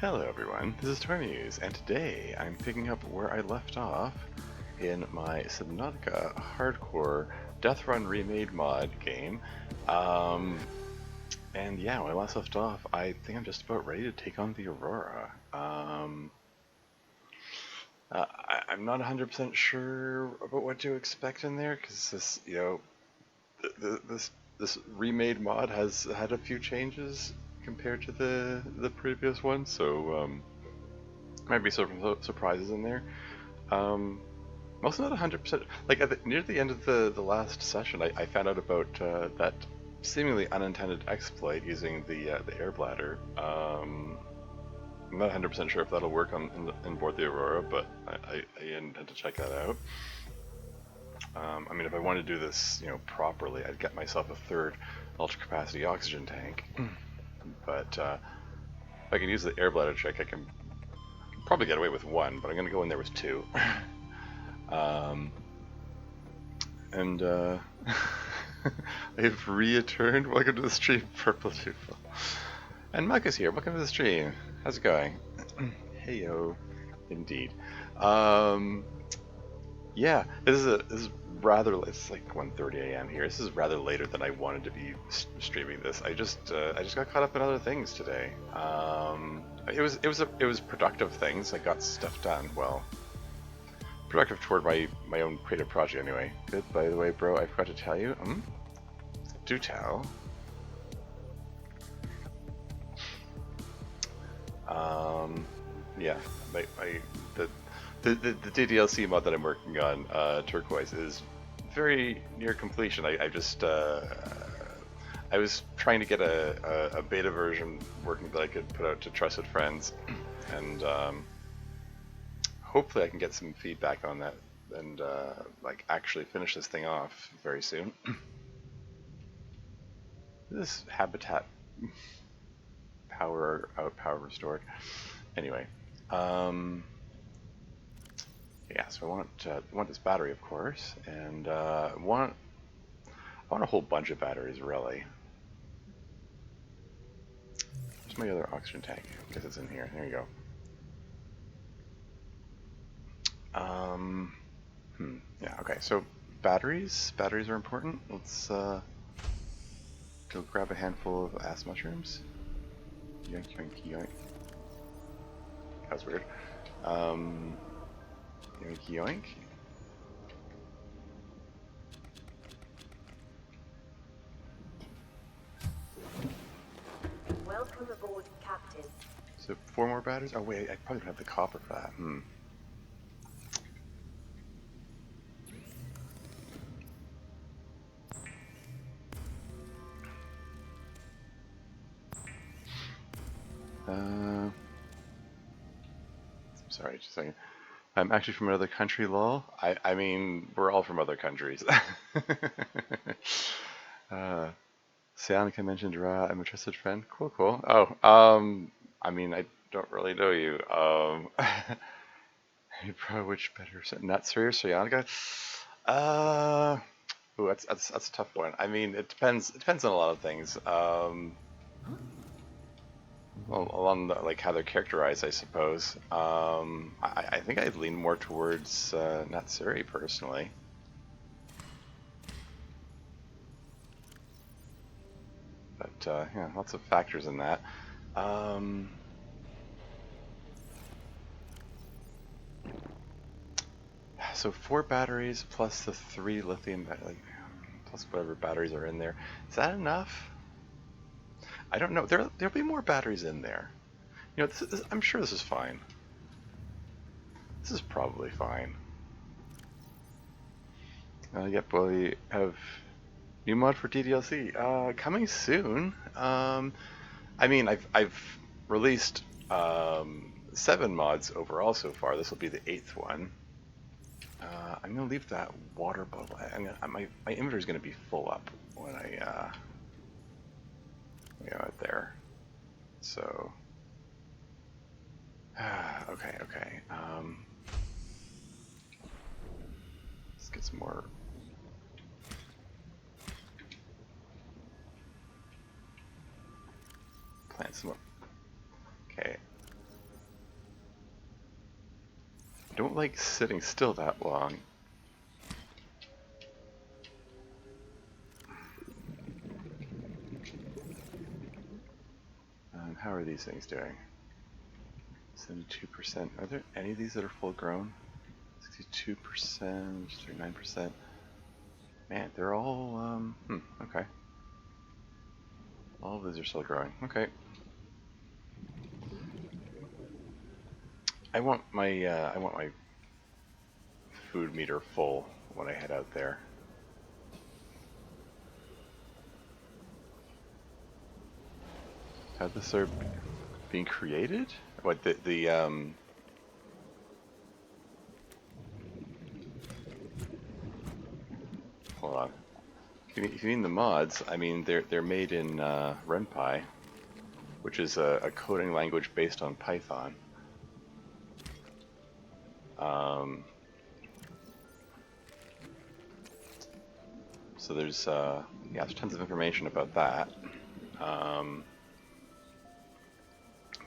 Hello everyone, this is Tormuse, and today I'm picking up where I left off in my Subnautica hardcore Deathrun remade mod game. And yeah, when I last left off, I think I'm just about ready to take on the Aurora. I'm not 100% sure about what to expect in there, because this, this remade mod has had a few changes compared to the previous one, so might be some surprises in there. I'm also not 100%. Like near the end of the last session, I found out about that seemingly unintended exploit using the air bladder. I'm not 100% sure if that'll work on board the Aurora, but I intend to check that out. I mean, if I wanted to do this, properly, I'd get myself a third ultra capacity oxygen tank. But if I can use the air bladder trick, I can probably get away with one, but I'm going to go in there with two. And I've returned. Welcome to the stream, Purple Tufel. And Mike is here. Welcome to the stream. How's it going? Heyo. Indeed. Yeah, this is rather. It's like 1:30 a.m. here. This is rather later than I wanted to be streaming this. I just got caught up in other things today. It was productive things. I got stuff done. Well, productive toward my own creative project anyway. Good. By the way, bro, I forgot to tell you. Do tell. Yeah, the DDLC mod that I'm working on, Turquoise, is very near completion. I was trying to get a beta version working that I could put out to trusted friends, and hopefully I can get some feedback on that and like actually finish this thing off very soon. This habitat power restored. Anyway, yeah, so I want this battery, of course, and I want a whole bunch of batteries, really. Where's my other oxygen tank? Because it's in here. There you go. Yeah. Okay. So batteries are important. Let's go grab a handful of ass mushrooms. Yoink, yoink, yoink. That was weird. Yoink, yoink. Welcome aboard, Captain. So 4 more batteries? Oh wait, I probably don't have the copper for that. Sorry, just a second. I'm actually from another country, lol. I mean, we're all from other countries. Sianica mentioned Ra, I'm a trusted friend. Cool. Oh, I mean, I don't really know you. You probably which better, Natsuri or Sianica? Ooh, that's a tough one. I mean, it depends on a lot of things. Well, along the, like how they're characterized, I suppose. I think I'd lean more towards Natsuri personally. But yeah, lots of factors in that. So 4 batteries plus the 3 lithium, plus whatever batteries are in there. Is that enough? I don't know. There'll be more batteries in there. I'm sure this is fine. This is probably fine. Yep, we have new mod for DDLC coming soon. I mean, I've released 7 mods overall so far. This will be the 8th one. I'm gonna leave that water bubble. My inventory is gonna be full up when I go out there. So okay. Let's get some more. Plant some more. Okay. I don't like sitting still that long. How are these things doing? 72%. Are there any of these that are full grown? 62%, 39%. Man, they're all, okay. All of these are still growing. Okay. I want my food meter full when I head out there. How this are being created? What the hold on. If you mean the mods, I mean they're made in RenPy, which is a coding language based on Python. So there's there's tons of information about that.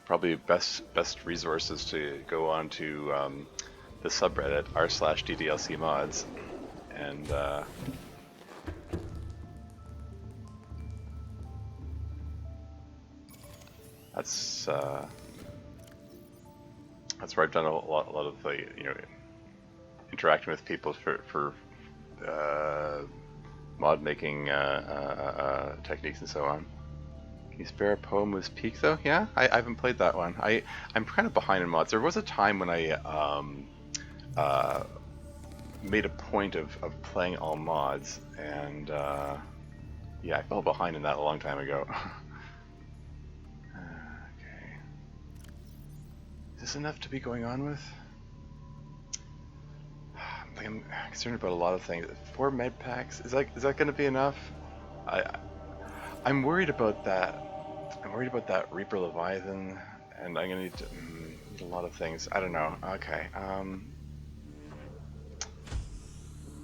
Probably best resources to go on to the subreddit r/ddlc mods, and that's where I've done a lot of the interacting with people for mod making techniques and so on. Can you spare a poem with Peak though? Yeah, I haven't played that one. I'm kind of behind in mods. There was a time when I made a point of playing all mods, and yeah, I fell behind in that a long time ago. Okay, is this enough to be going on with? I'm concerned about a lot of things. 4 med packs, is that going to be enough? I'm worried about that. I'm worried about that Reaper Leviathan, and I'm gonna need to need a lot of things. I don't know. Okay.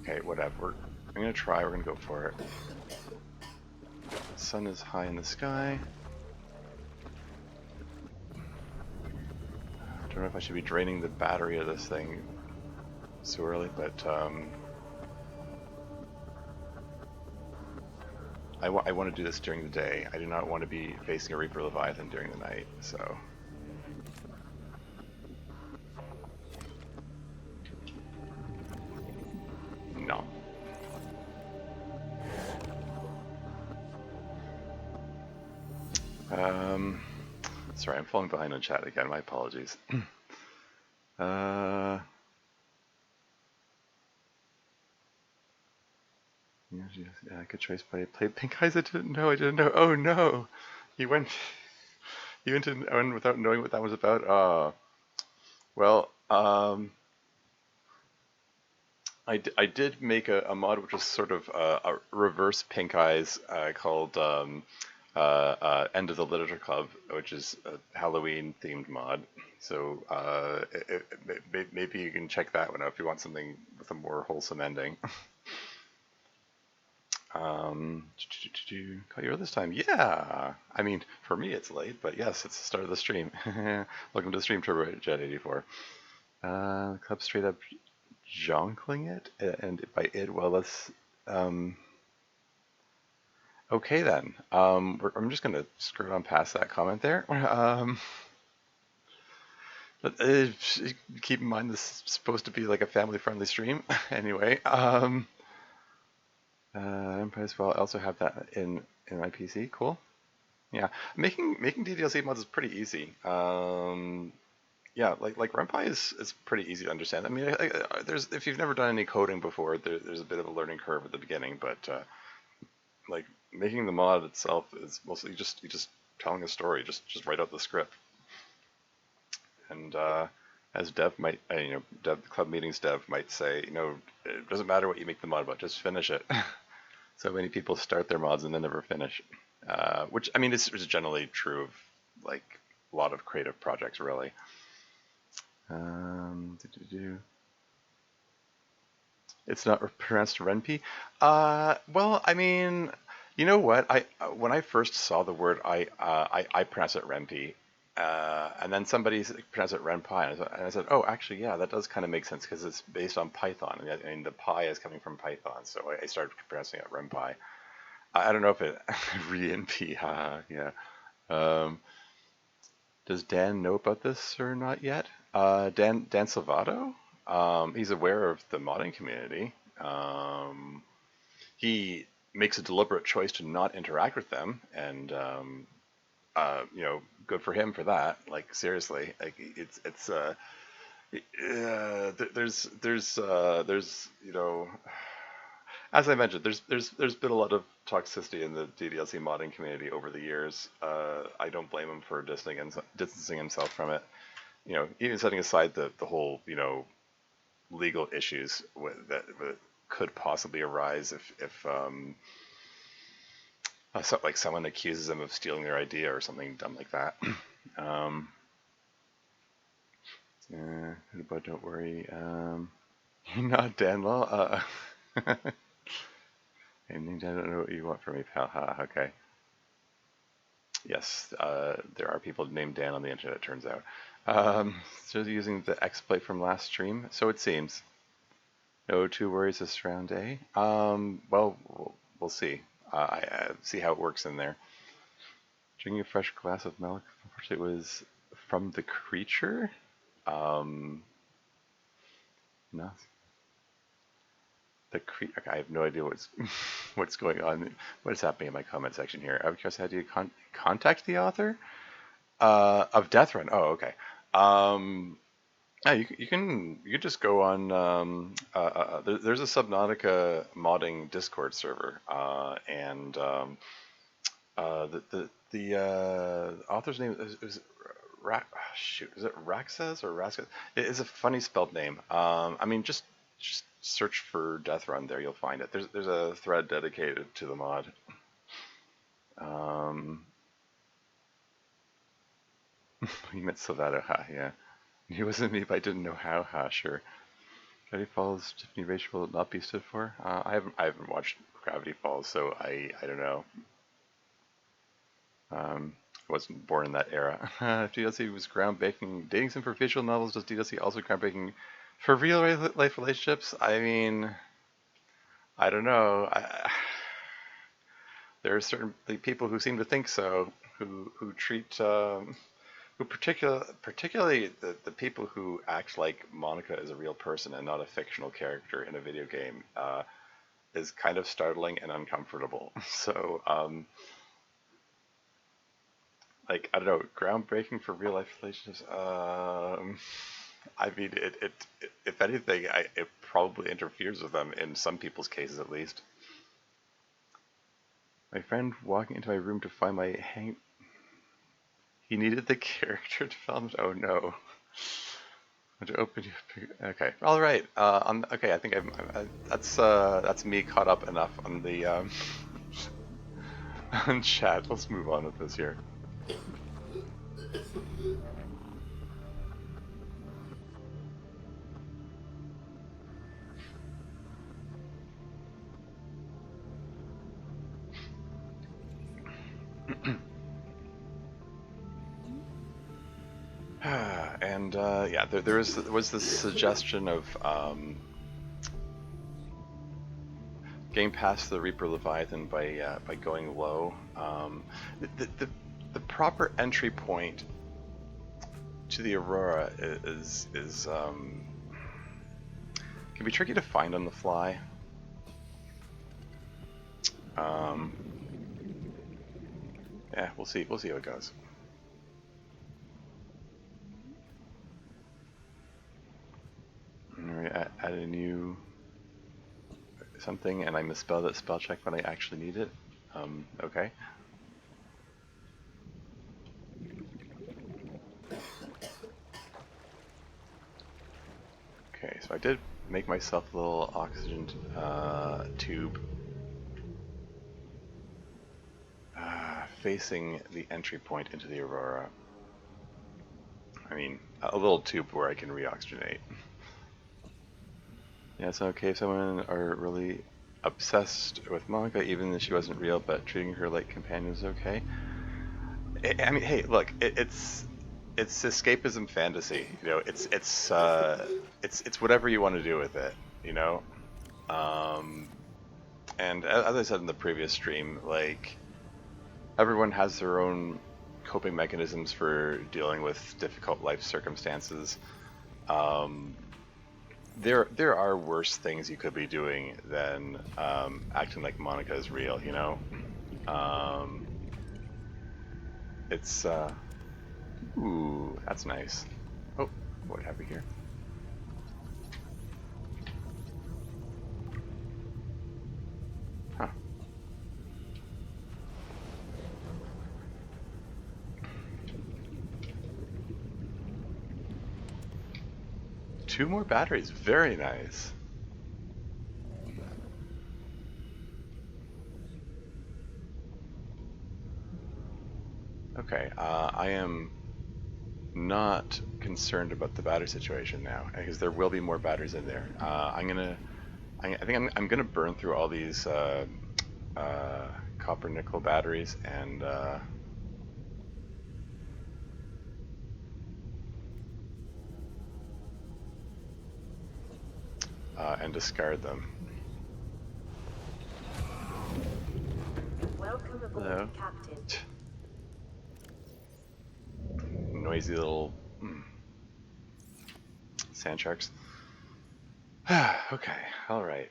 Okay, whatever. I'm gonna try. We're gonna go for it. The sun is high in the sky. I don't know if I should be draining the battery of this thing so early, but I want to do this during the day. I do not want to be facing a Reaper Leviathan during the night, so. No. Sorry, I'm falling behind on chat again. My apologies. Yeah, good choice, but I played Pink Eyes. I didn't know. Oh no, you went in without knowing what that was about. Well, I did make a mod which was sort of a reverse Pink Eyes called End of the Literature Club, which is a Halloween themed mod. So maybe you can check that one out if you want something with a more wholesome ending. Call you early this time? Yeah. I mean, for me it's late, but yes, it's the start of the stream. Welcome to the stream, TurboJet84. Club straight up jonkling it, and by it, well, let's. Okay then. I'm just gonna skirt on past that comment there. But keep in mind this is supposed to be like a family-friendly stream. Anyway, Empire as well. I also have that in my PC. Cool. Yeah, making DDLC mods is pretty easy. Yeah, like RenPy is pretty easy to understand. I mean, there's if you've never done any coding before, there's a bit of a learning curve at the beginning, but like making the mod itself is mostly just telling a story. Just write out the script. And as Dev might, Dev club meetings Dev might say, it doesn't matter what you make the mod about, just finish it. So many people start their mods and then never finish, which I mean is generally true of like a lot of creative projects, really. It's not pronounced Renpi. Well, I mean, you know what? When I first saw the word, I pronounced it Renpi. And then somebody pronounced it renpai, and I said, oh, actually, yeah, that does kind of make sense because it's based on Python. I mean, the pi is coming from Python, so I started pronouncing it renpai. I don't know if it re-np, yeah. Um, does Dan know about this or not yet? Dan Salvato, he's aware of the modding community. He makes a deliberate choice to not interact with them, and good for him for that. Like seriously, like there's as I mentioned, there's been a lot of toxicity in the DDLC modding community over the years. I don't blame him for distancing himself from it. Even setting aside the whole legal issues that could possibly arise if like someone accuses them of stealing their idea or something dumb like that. um, but don't worry, you're not Dan Law. I don't know what you want from me, pal. Okay. Yes, there are people named Dan on the internet, it turns out. So using the exploit from last stream, so it seems. No two worries this round, eh? Well, we'll see. I see how it works in there. Drinking a fresh glass of milk. Unfortunately, it was from the creature. No, I have no idea what's going on. What is happening in my comment section here? I'm curious, how do you contact the author of Deathrun? Oh, okay. Yeah, you can just go on. There's a Subnautica modding Discord server, and the author's name is shoot, is it Raxes or Raskas? It is a funny spelled name. I mean, just search for Deathrun there, you'll find it. There's a thread dedicated to the mod. You meant Salvato, yeah. He wasn't me, but I didn't know how, sure. Gravity Falls, Tiffany Rachel will not be stood for. I haven't watched Gravity Falls, so I don't know. I wasn't born in that era. If DLC was groundbreaking, dating sim for visual novels, does DLC also groundbreaking for real life relationships? I mean, I don't know. There are certain people who seem to think so, who treat who particularly the people who act like Monica is a real person and not a fictional character in a video game is kind of startling and uncomfortable. So like, I don't know, groundbreaking for real life relationships. I mean, it if anything, it probably interferes with them in some people's cases at least. My friend walking into my room to find my hang. He needed the character development. Oh no. To open okay, all right. Okay, I think that's me caught up enough on the on chat. Let's move on with this here. And yeah, there was this suggestion of getting past the Reaper Leviathan by going low. The proper entry point to the Aurora is can be tricky to find on the fly. Yeah, we'll see how it goes. Add a new something, and I misspelled it spell check when I actually need it. Okay. Okay, so I did make myself a little oxygen tube facing the entry point into the Aurora. I mean, a little tube where I can re-oxygenate. Yeah, it's okay if someone are really obsessed with Monica, even if she wasn't real, but treating her like companion is okay. I mean, hey, look, it's it's escapism fantasy. You know, it's whatever you want to do with it. You know, um, and as I said in the previous stream, like everyone has their own coping mechanisms for dealing with difficult life circumstances. Um, there are worse things you could be doing than acting like Monica is real. You know, um, it's ooh, that's nice. Oh, what have we here? Huh. Two more batteries. Very nice. Okay, I am not concerned about the battery situation now because there will be more batteries in there. I think I'm gonna burn through all these uh, copper nickel batteries and discard them. Welcome aboard, Hello. Captain. Noisy little sand sharks. Okay, all right.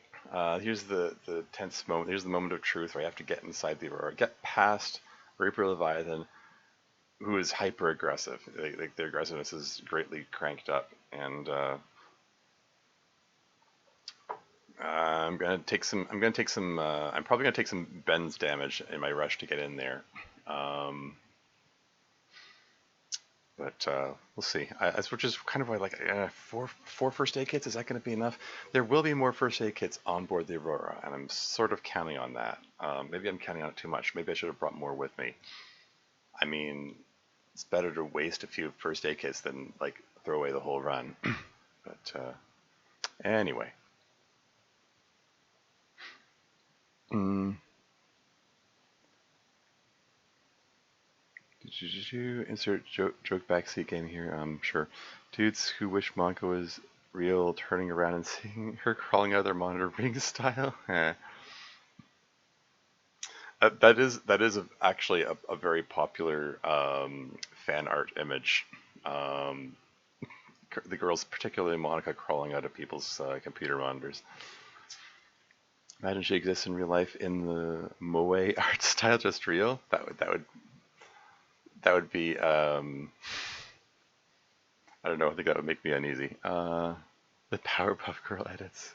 Here's the tense moment. Here's the moment of truth where I have to get inside the Aurora, get past Reaper Leviathan, who is hyper aggressive. Like their aggressiveness is greatly cranked up, and I'm gonna take some. I'm gonna take some. I'm probably gonna take some Ben's damage in my rush to get in there. Um, but we'll see. Which is kind of why, like, four first aid kits. Is that going to be enough? There will be more first aid kits on board the Aurora, and I'm sort of counting on that. Maybe I'm counting on it too much. Maybe I should have brought more with me. I mean, it's better to waste a few first aid kits than like throw away the whole run. But anyway. Mm. Insert joke backseat game here. Sure. Dudes who wish Monka was real, turning around and seeing her crawling out of their monitor ring style. Actually a very popular fan art image. Um, the girls, particularly Monica, crawling out of people's computer monitors. Imagine she exists in real life in the Moe art style, just real. That would be I don't know. I think that would make me uneasy. The Powerpuff Girl edits.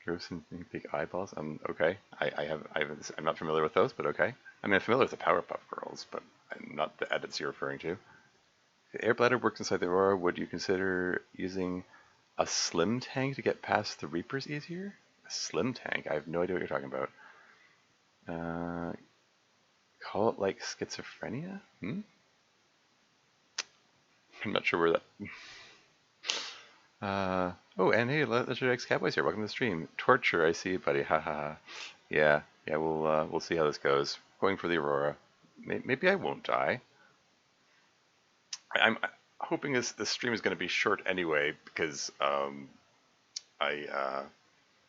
Gross and big eyeballs. Okay. I'm not familiar with those, but okay. I mean, I'm familiar with the Powerpuff Girls, but I'm not the edits you're referring to. If the air bladder works inside the Aurora, would you consider using a slim tank to get past the Reapers easier? A slim tank? I have no idea what you're talking about. Uh, call it like schizophrenia? I'm not sure where that. Oh, and hey, Legendary X Cowboys here. Welcome to the stream. Torture, I see, buddy. Ha ha ha. Yeah, yeah. We'll see how this goes. Going for the Aurora. Maybe I won't die. I'm hoping this stream is going to be short anyway because I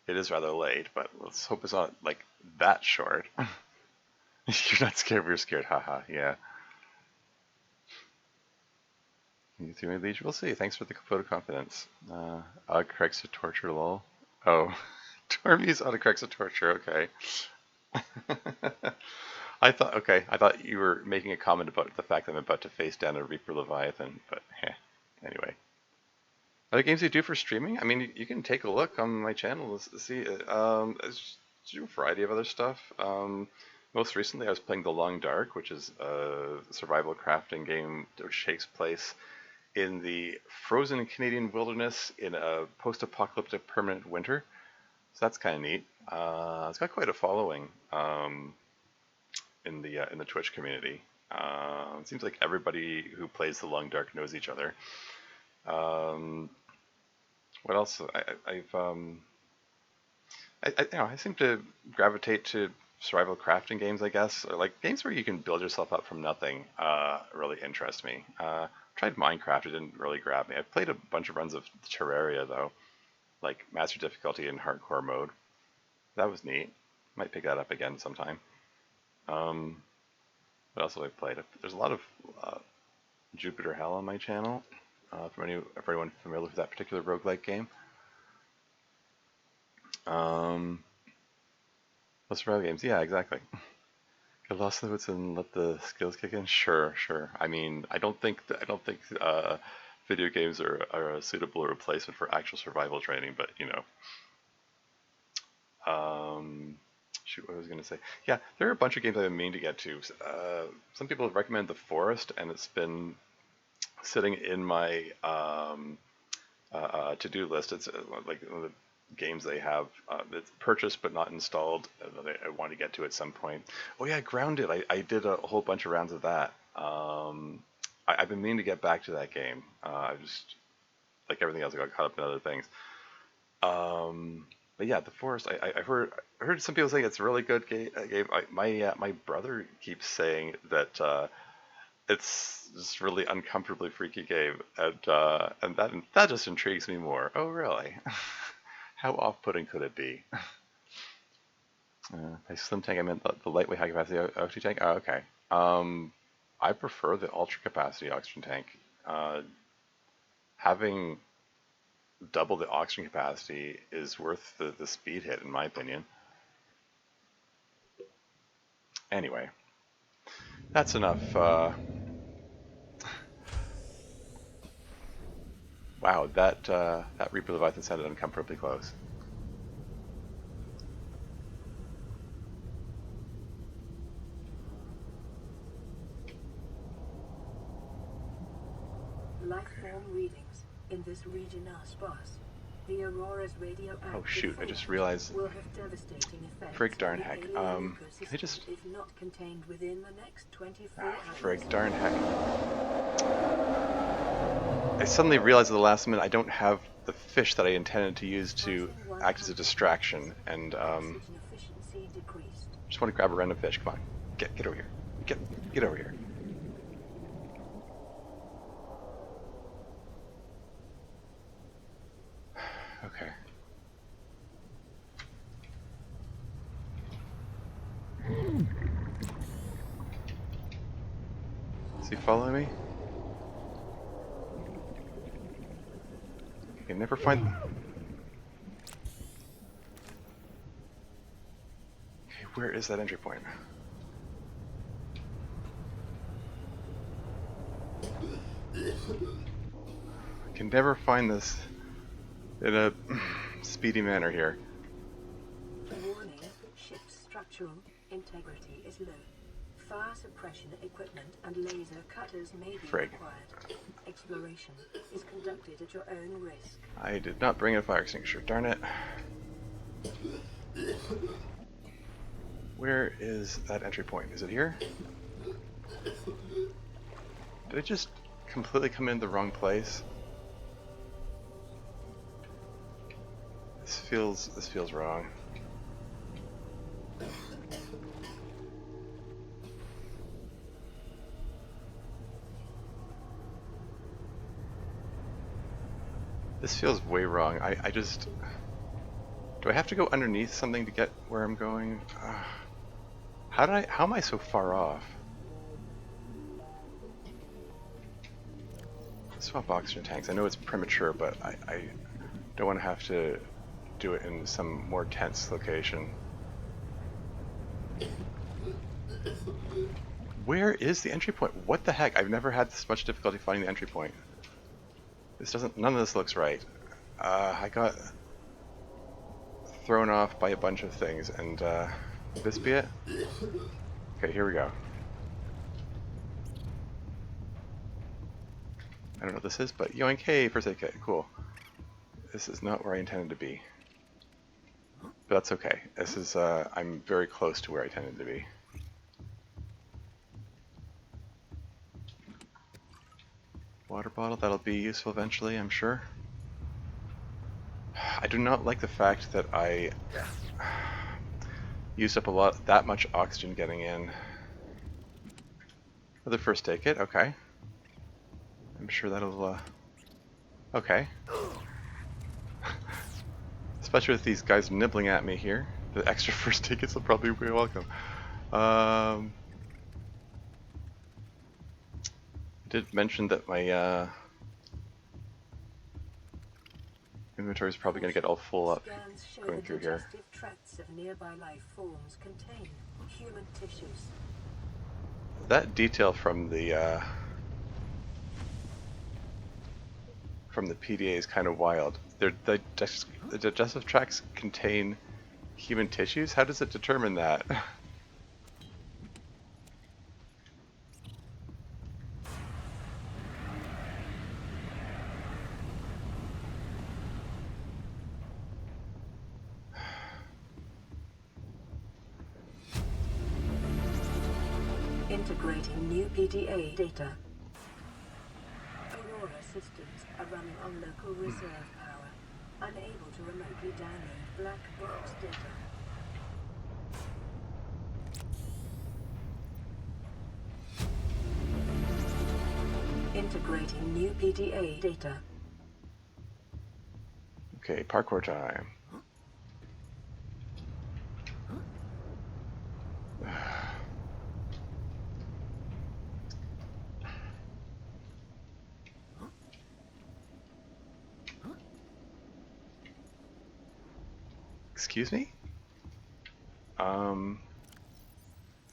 it is rather late. But let's hope it's not like that short. You're not scared. We're scared. Haha. Yeah. You threw me leash. We'll see. Thanks for the vote of confidence. Autocorrects to torture, lol. Oh, Tormy's autocorrects to torture. Okay. I thought you were making a comment about the fact that I'm about to face down a Reaper Leviathan, but anyway. Other games you do for streaming? I mean, you can take a look on my channel to see. I do a variety of other stuff. Most recently, I was playing The Long Dark, which is a survival crafting game which takes place in the frozen Canadian wilderness in a post-apocalyptic permanent winter. So that's kind of neat. It's got quite a following in the Twitch community. It seems like everybody who plays The Long Dark knows each other. What else? I seem to gravitate to survival crafting games, I guess, or like games where you can build yourself up from nothing. Really interest me. tried Minecraft. It didn't really grab me. I've played a bunch of runs of Terraria though, like master difficulty and hardcore mode. That was neat. Might pick that up again sometime. What else have I played? There's a lot of Jupiter Hell on my channel. For anyone familiar with that particular roguelike game. Survival games, yeah, exactly. Get lost in the woods and let the skills kick in. Sure. I mean, I don't think video games are a suitable replacement for actual survival training, but you know. Shoot, what was I going to say? Yeah, there are a bunch of games I've been meaning to get to. Some people have recommended The Forest, and it's been sitting in my to-do list. It's like one of the games they have that's purchased but not installed that I want to get to at some point. Oh yeah, Grounded. I did a whole bunch of rounds of that. I've been meaning to get back to that game. I just, like everything else, I got caught up in other things. But yeah, The Forest. I heard some people saying it's a really good game. My brother keeps saying that it's just really uncomfortably freaky game, and that just intrigues me more. Oh really? How off-putting could it be? By slim tank, I meant the lightweight high-capacity oxygen tank. Oh, okay. I prefer the ultra-capacity oxygen tank. Having double the oxygen capacity is worth the speed hit, in my opinion. Anyway, that's enough. Wow, that Reaper Leviathan sounded uncomfortably close. Lifeform readings in this region are sparse. The Aurora's radioactive Oh shoot, I just realized. will have devastating effects. Frig darn heck. Can I just... If not contained within the next 24 Ah, hours. frig darn heck. I suddenly realized at the last minute I don't have the fish that I intended to use to act as a distraction, and Oxygen efficiency decreased. just want to grab a random fish. Come on, get over here. Get over here. Okay. Is he following me? I can never find... Okay, where is that entry point? I can never find this in a speedy manner here. Warning, ship's structural integrity is low. Fire suppression equipment and laser cutters may be Frig. required. Exploration is conducted at your own risk. I did not bring a fire extinguisher, darn it. Where is that entry point? Is it here? Did I just completely come in the wrong place? This feels wrong. This feels way wrong. I just... Do I have to go underneath something to get where I'm going? How am I so far off? Swap oxygen tanks. I know it's premature, but I don't want to have to do it in some more tense location. Where is the entry point? What the heck? I've never had this much difficulty finding the entry point. None of this looks right. I got thrown off by a bunch of things, and would this be it? Okay, here we go. I don't know what this is, but yoink, hey, first aid kit, cool. This is not where I intended to be. But that's okay. This is, I'm very close to where I intended to be. Water bottle, that'll be useful eventually, I'm sure. I do not like the fact that I used up that much oxygen getting in. Another first aid kit, okay. I'm sure that'll, okay. Especially with these guys nibbling at me here. The extra first tickets will probably be welcome. I did mention that my inventory is probably going to get all full up Scans show going the through here. digestive tracts of nearby life forms contain human tissues. That detail from the PDA is kind of wild. The digestive tracts contain human tissues? How does it determine that? Integrating new PDA data. Aurora systems are running on local reserve power, unable to remotely download black box data. Integrating new PDA data. Okay, parkour time. Excuse me? We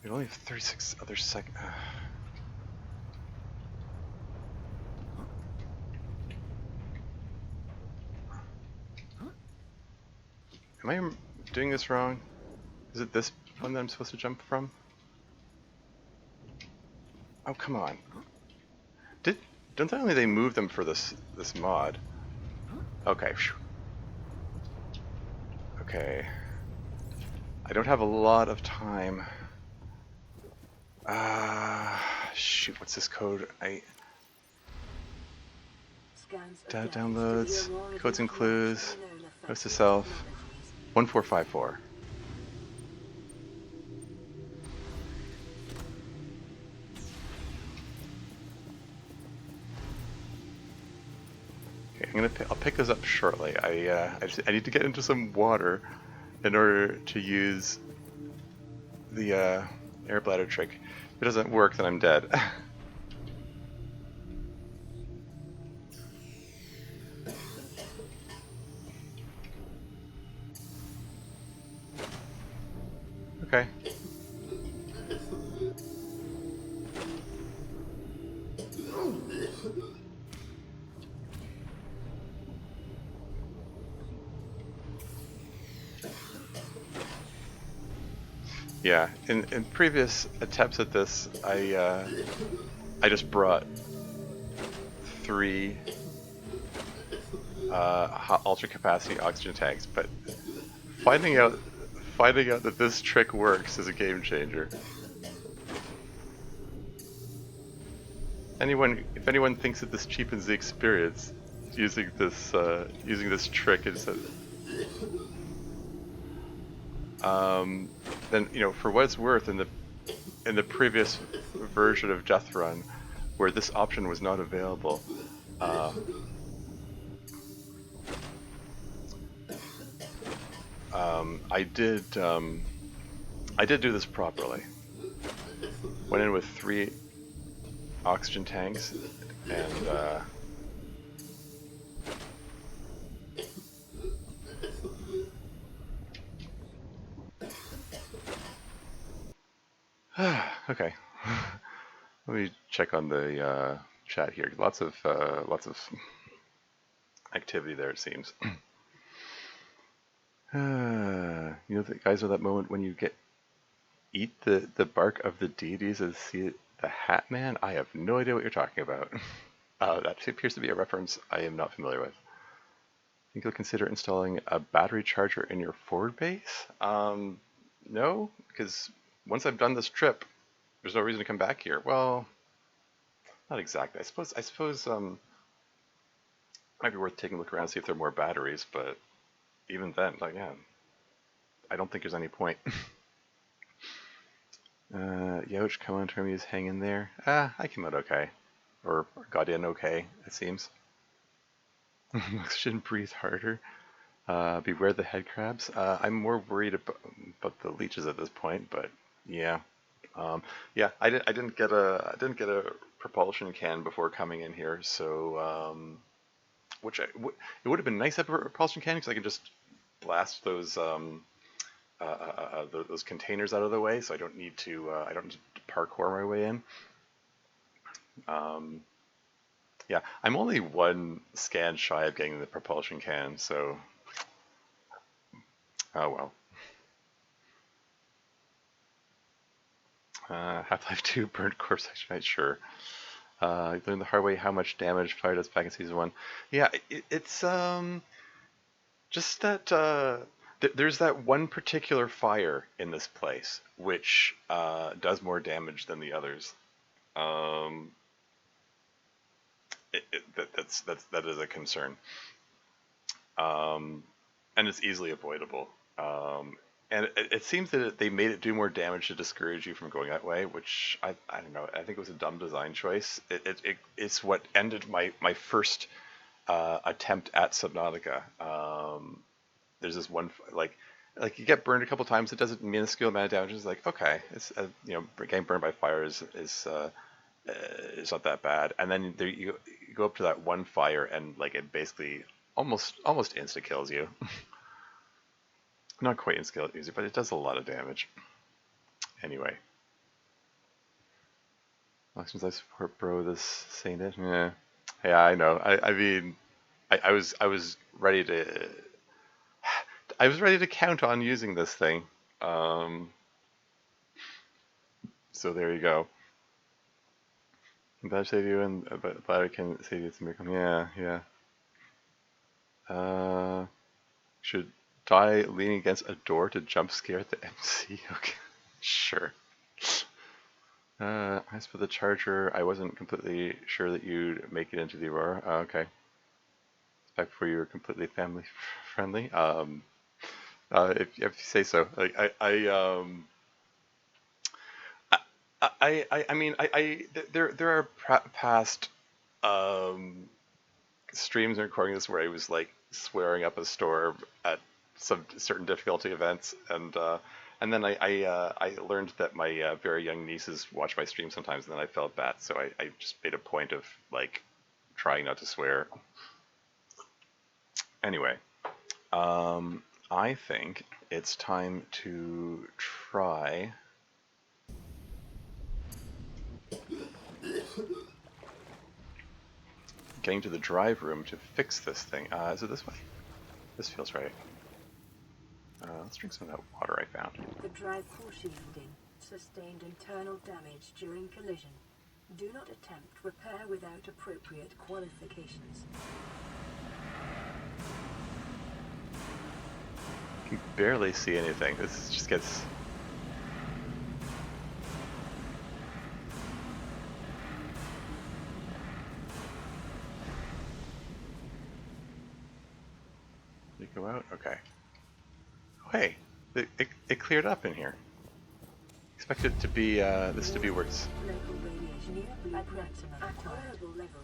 only have 36 other seconds. Am I doing this wrong? Is it this one that I'm supposed to jump from? Oh, come on. Don't tell me they moved them for this mod. Okay. Okay. I don't have a lot of time. Shoot, what's this code? Downloads, codes and clues, notes to self, 1454. Okay, I'll pick those up shortly. I need to get into some water in order to use the air bladder trick. If it doesn't work, then I'm dead. Okay. Yeah, in previous attempts at this, I just brought 3 ultra capacity oxygen tanks, but finding out that this trick works is a game changer. If anyone thinks that this cheapens the experience, using this trick instead, then for what it's worth, in the previous version of Deathrun, where this option was not available, I did do this properly. Went in with 3 oxygen tanks and okay. Let me check on the chat here. Lots of activity there, it seems. The guys know that moment when you eat the bark of the deities and see the Hat Man? I have no idea what you're talking about. That appears to be a reference I am not familiar with. Think you'll consider installing a battery charger in your forward base? No, because once I've done this trip, there's no reason to come back here. Well, not exactly. I suppose it might be worth taking a look around, see if there are more batteries, but even then, yeah, I don't think there's any point. Youch, come on, Termius, hang in there. I came out okay. or got in okay, it seems. Shouldn't breathe harder. Beware the head crabs. I'm more worried about the leeches at this point, but yeah. Yeah, I didn't get a propulsion can before coming in here, so it would have been nice to have a propulsion can because I could just blast those containers out of the way, so I don't need to parkour my way in. Yeah, I'm only one scan shy of getting the propulsion can, so oh well. Half-Life 2 burnt core section night, sure. I learned the hard way how much damage fire does back in season 1. Yeah, it's just that there's that one particular fire in this place which does more damage than the others. Um, that is a concern, and it's easily avoidable. And it seems that they made it do more damage to discourage you from going that way, which I don't know. I think it was a dumb design choice. It's what ended my first attempt at Subnautica. There's this one like you get burned a couple times. It does a minuscule amount of damage. It's like okay, it's getting burned by fire is it's not that bad. And then you go up to that one fire and like it basically almost insta kills you. Not quite insta kills you, but it does a lot of damage. Anyway, elections I support, bro. This saying it. Yeah, I know. I mean, I was ready to. I was ready to count on using this thing. So there you go. That save you, and but I can save you some income. Yeah, yeah. Should die leaning against a door to jump scare at the MC. Okay, sure. As for the charger, I wasn't completely sure that you'd make it into the Aurora. Okay. Back before you were completely family friendly. If you say so. Like I mean, there are past streams and recordings where I was like swearing up a storm at some certain difficulty events, and then I learned that my very young nieces watch my stream sometimes, and then I felt bad, so I just made a point of like trying not to swear. Anyway, I think it's time to try. Getting to the drive room to fix this thing. Is it this way? This feels right. Let's drink some of that water I found. The drive core shielding sustained internal damage during collision. Do not attempt repair without appropriate qualifications. I can barely see anything. This just gets... Did it go out? Okay. Oh, hey, it cleared up in here. Expect it to be, this to be worse. Local radiation at tolerable level.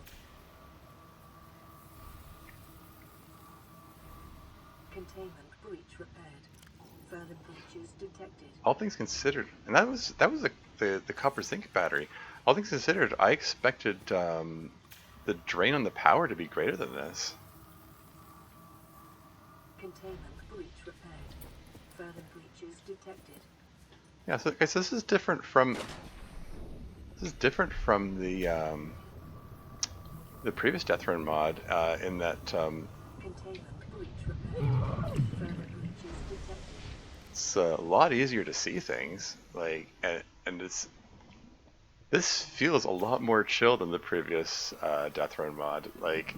Containment breach repaired. Further breaches detected. All things considered, and that was the copper zinc battery. All things considered, I expected the drain on the power to be greater than this. Containment breach repaired. Further breaches detected. Yeah, so guys, this is different from the previous Deathrun mod in that Containment breach repaired. Further breaches detected. it's a lot easier to see things, like, and this feels a lot more chill than the previous Deathrun mod. Like,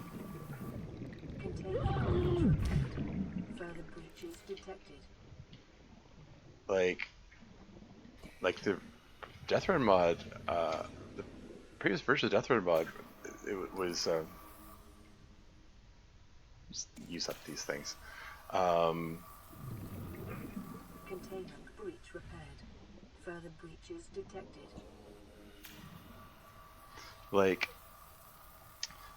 Containment breach repaired. Further breaches detected. like the Deathrun mod, the previous version of Deathrun mod, it was just use up these things. Containment breach repaired. Further breaches detected. Like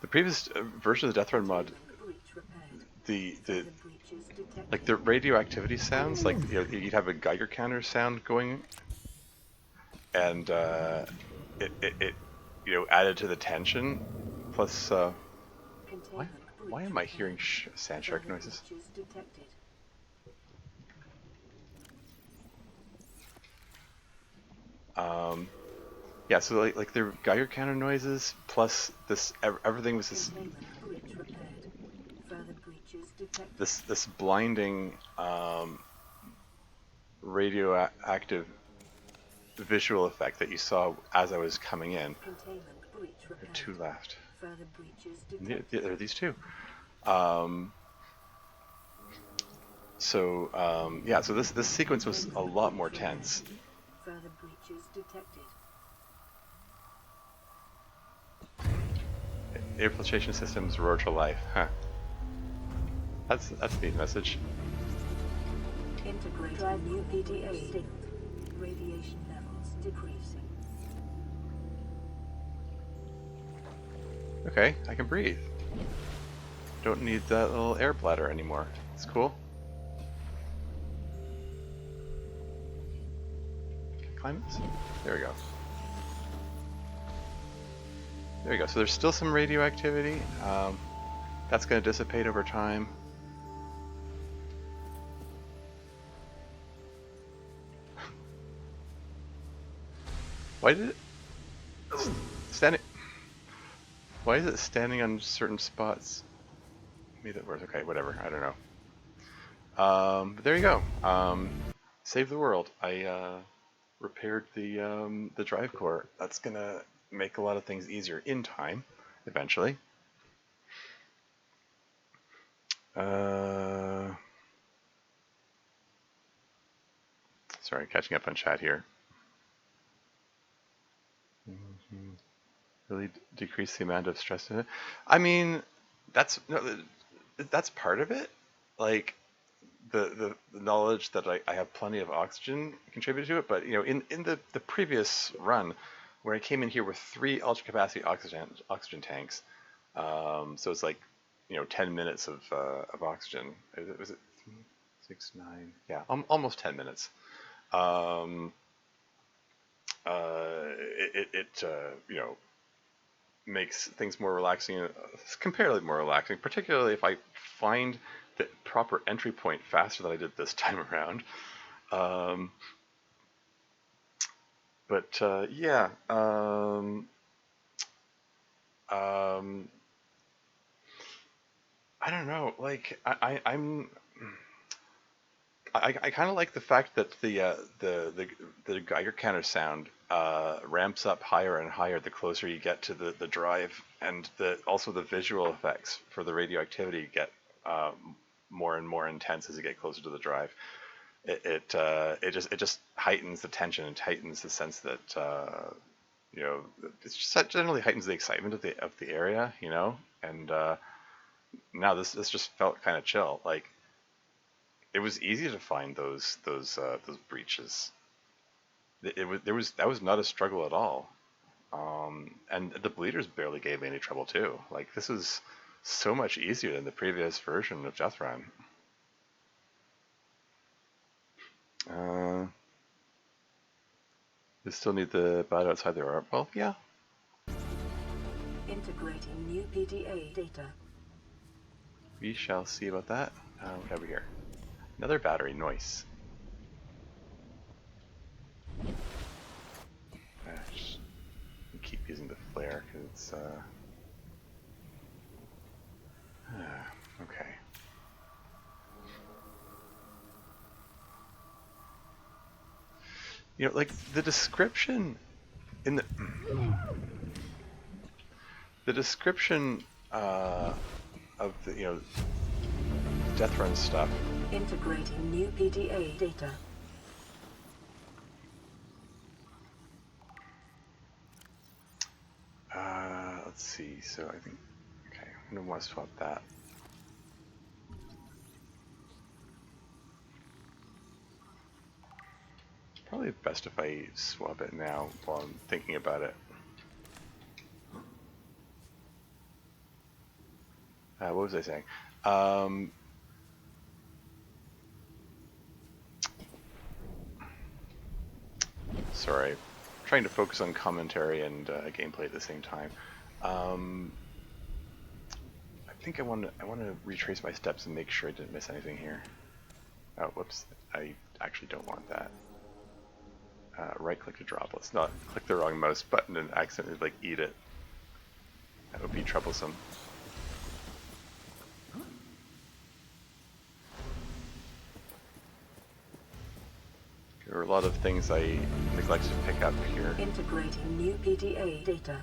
the previous version of the Deathrun mod, Breach repaired. the Further breaches detected. like the radioactivity sounds, like you'd have a Geiger counter sound going, and it added to the tension. Plus, why Containment why breach am I hearing repaired. sand shark Further noises? breaches detected. Yeah, so like the Geiger counter noises plus this everything was Containment breach repaired. Further breaches detected. this blinding radioactive visual effect that you saw as I was coming in. Containment breach There are repaired. two left. Further breaches Yeah, detected. there are these two. Um, yeah, so this sequence was a lot more tense. Further breaches detected. Air filtration systems roar to life. Huh. That's a neat message. Integrate drive new PDA signaled. Radiation levels decreasing. Okay, I can breathe. Don't need that little air bladder anymore. It's cool. Climb this? There we go. There we go. So there's still some radioactivity. That's going to dissipate over time. Why did it standing? Why is it standing on certain spots? Made it worse. Okay, whatever. I don't know. But there you go. Save the world. I repaired the drive core. That's gonna make a lot of things easier in time, eventually. Sorry, catching up on chat here. Really decrease the amount of stress in it. I mean, that's no, that's part of it. Like the knowledge that I have plenty of oxygen contributed to it, but in the previous run, where I came in here with 3 ultra capacity oxygen tanks, so it's like 10 minutes of oxygen. Was it 6, 9? Yeah, almost 10 minutes. It makes things more relaxing, comparatively more relaxing, particularly if I find the proper entry point faster than I did this time around. But yeah, I don't know. Like I kind of like the fact that the Geiger counter sound ramps up higher and higher the closer you get to the drive, and also the visual effects for the radioactivity get more and more intense as you get closer to the drive. It just heightens the tension and heightens the sense that it just generally heightens the excitement of the area, and now this just felt kind of chill. Like it was easy to find those breaches. That was not a struggle at all. And the bleeders barely gave me any trouble too. Like this was so much easier than the previous version of Deathrun. You still need the bad outside the arm. Well, yeah. Integrating new PDA data. We shall see about that. What have we here? Another battery, nice. Just keep using the flare because it's okay. Like the description in the description of the Deathrun stuff. Integrating new PDA data. Let's see. So I think okay, I'm gonna want to swap that. Probably best if I swap it now while I'm thinking about it. What was I saying? Um, Sorry, trying to focus on commentary and gameplay at the same time. Um, I think I want to retrace my steps and make sure I didn't miss anything here. Oh, whoops! I actually don't want that. Right click to drop. Let's not click the wrong mouse button and accidentally like eat it. That would be troublesome. There are a lot of things I neglected to pick up here. Integrating new PDA data.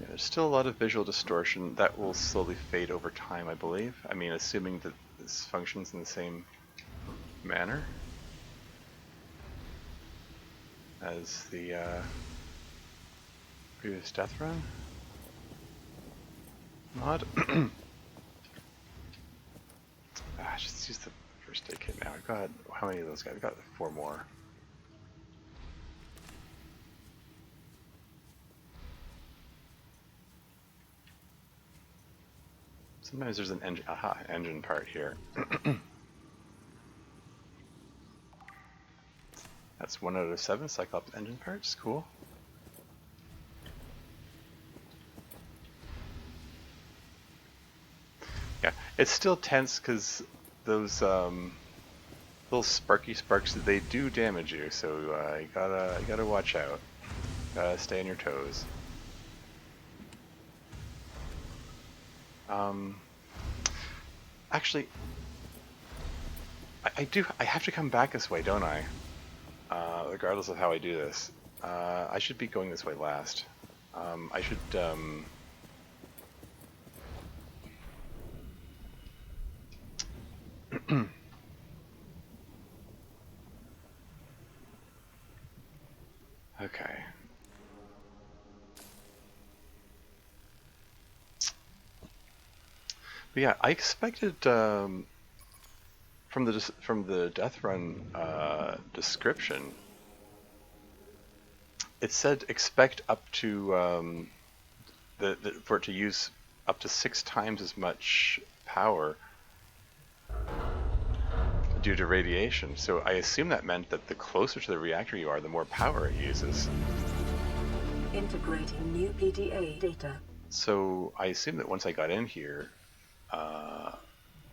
Yeah, there's still a lot of visual distortion that will slowly fade over time, I believe. I mean, assuming that this functions in the same manner as the previous Deathrun mod. Just use the first aid kit now. I've got, how many of those guys? I've got 4 more. Sometimes there's an engine part here. That's 1 out of 7 Cyclops engine parts. Cool. Yeah, it's still tense because those little sparky sparks, they do damage you. So you gotta watch out. Gotta stay on your toes. Actually, I have to come back this way, don't I? Regardless of how I do this. I should be going this way last. I should, okay. But yeah, I expected, from the Deathrun description, it said expect up to for it to use up to 6 times as much power due to radiation. So I assume that meant that the closer to the reactor you are, the more power it uses. Integrating new PDA data. So I assume that once I got in here,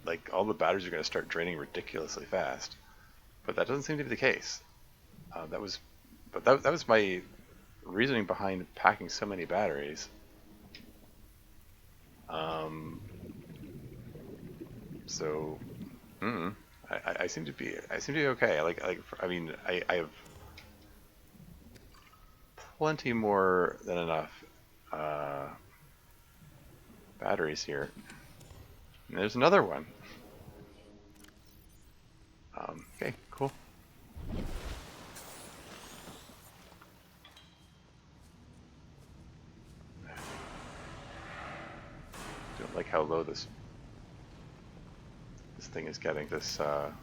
like all the batteries are going to start draining ridiculously fast. But that doesn't seem to be the case. That was my reasoning behind packing so many batteries. So, I seem to be okay. I mean, I have plenty more than enough batteries here. And there's another one. Okay, cool. Don't like how low this thing is getting. This fire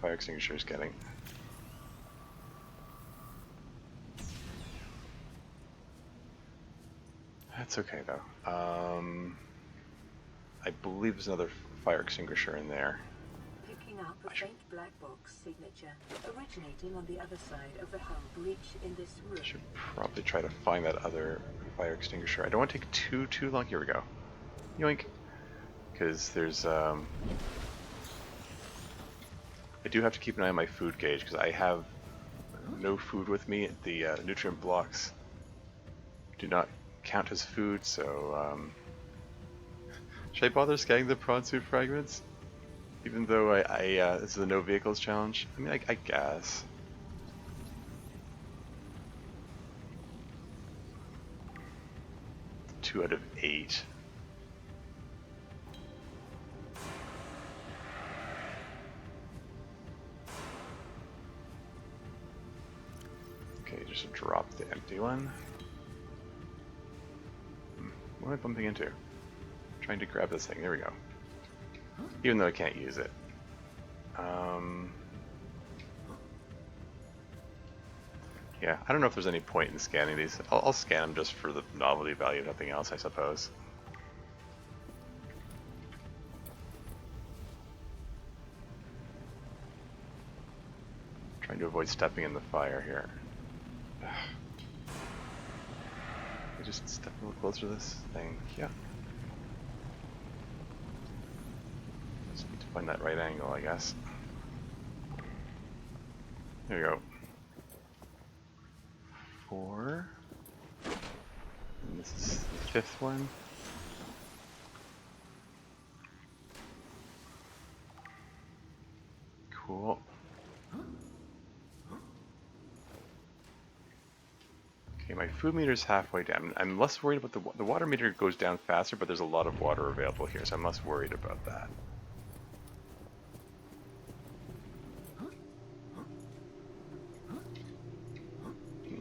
extinguisher is getting. That's okay though. I believe there's another fire extinguisher in there. Picking up a faint black box signature originating on the other side of the hull breach in this room. I should probably try to find that other fire extinguisher. I don't want to take too long. Here we go. Yoink. Because there's I do have to keep an eye on my food gauge because I have no food with me. The nutrient blocks do not count as food, so should I bother scanning the prawn suit fragments? Even though this is a no vehicles challenge? I mean, I guess. Two out of 8. Okay, just drop the empty one. What am I bumping into? Trying to grab this thing. There we go. Even though I can't use it. Yeah, I don't know if there's any point in scanning these. I'll scan them just for the novelty value, nothing else, I suppose. Trying to avoid stepping in the fire here. I just step a little closer to this thing. Yeah. Just need to find that right angle, I guess. There we go. 4. And this is the 5th one. Cool. Okay, my food meter's halfway down. I'm less worried about the water meter goes down faster, but there's a lot of water available here, so I'm less worried about that.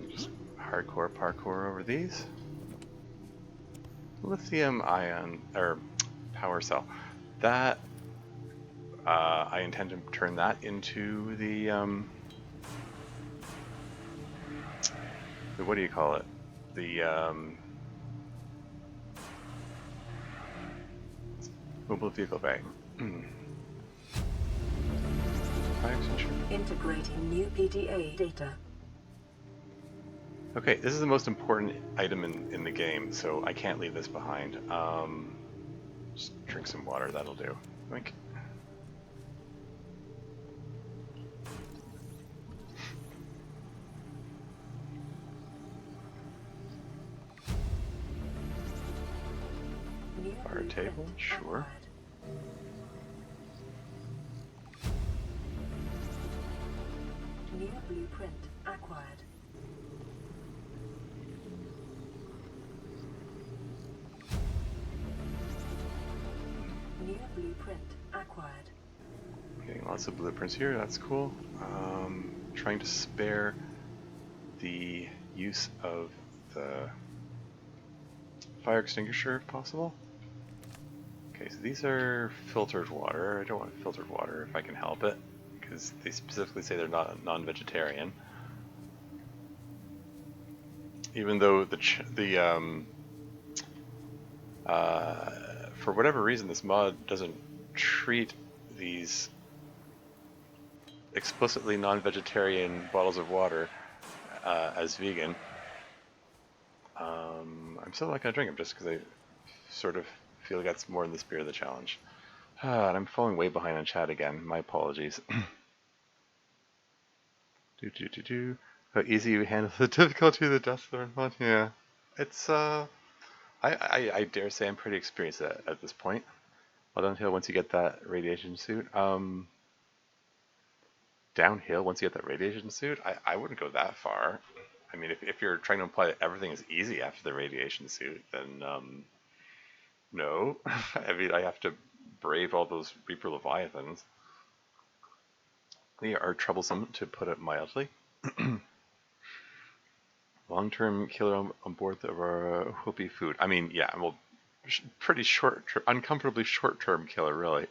Just hardcore parkour over these. Lithium ion, or power cell. That, I intend to turn that into the, what do you call it? The, mobile vehicle bag. Integrating new PDA data. Okay, this is the most important item in the game, so I can't leave this behind. Just drink some water, that'll do. Oink. Bar table, sure. New blueprint acquired. New blueprint acquired. Getting lots of blueprints here, that's cool. Trying to spare the use of the fire extinguisher if possible. Okay, so these are filtered water. I don't want filtered water if I can help it, because they specifically say they're not non-vegetarian. Even though for whatever reason, this mod doesn't treat these explicitly non-vegetarian bottles of water as vegan. I'm still not going to drink them just because I sort of feel like that's more in the spirit of the challenge. And I'm falling way behind on chat again. My apologies. How easy you handle the difficulty of the Deathrun mod? Yeah. It's, I dare say I'm pretty experienced at this point. Well, downhill once you get that radiation suit. Downhill once you get that radiation suit, I wouldn't go that far. I mean, if you're trying to imply that everything is easy after the radiation suit, then no. I mean, I have to brave all those Reaper Leviathans. They are troublesome, to put it mildly. Long-term killer on board of our whoopee food. I mean, yeah, well, pretty short, uncomfortably short-term killer, really.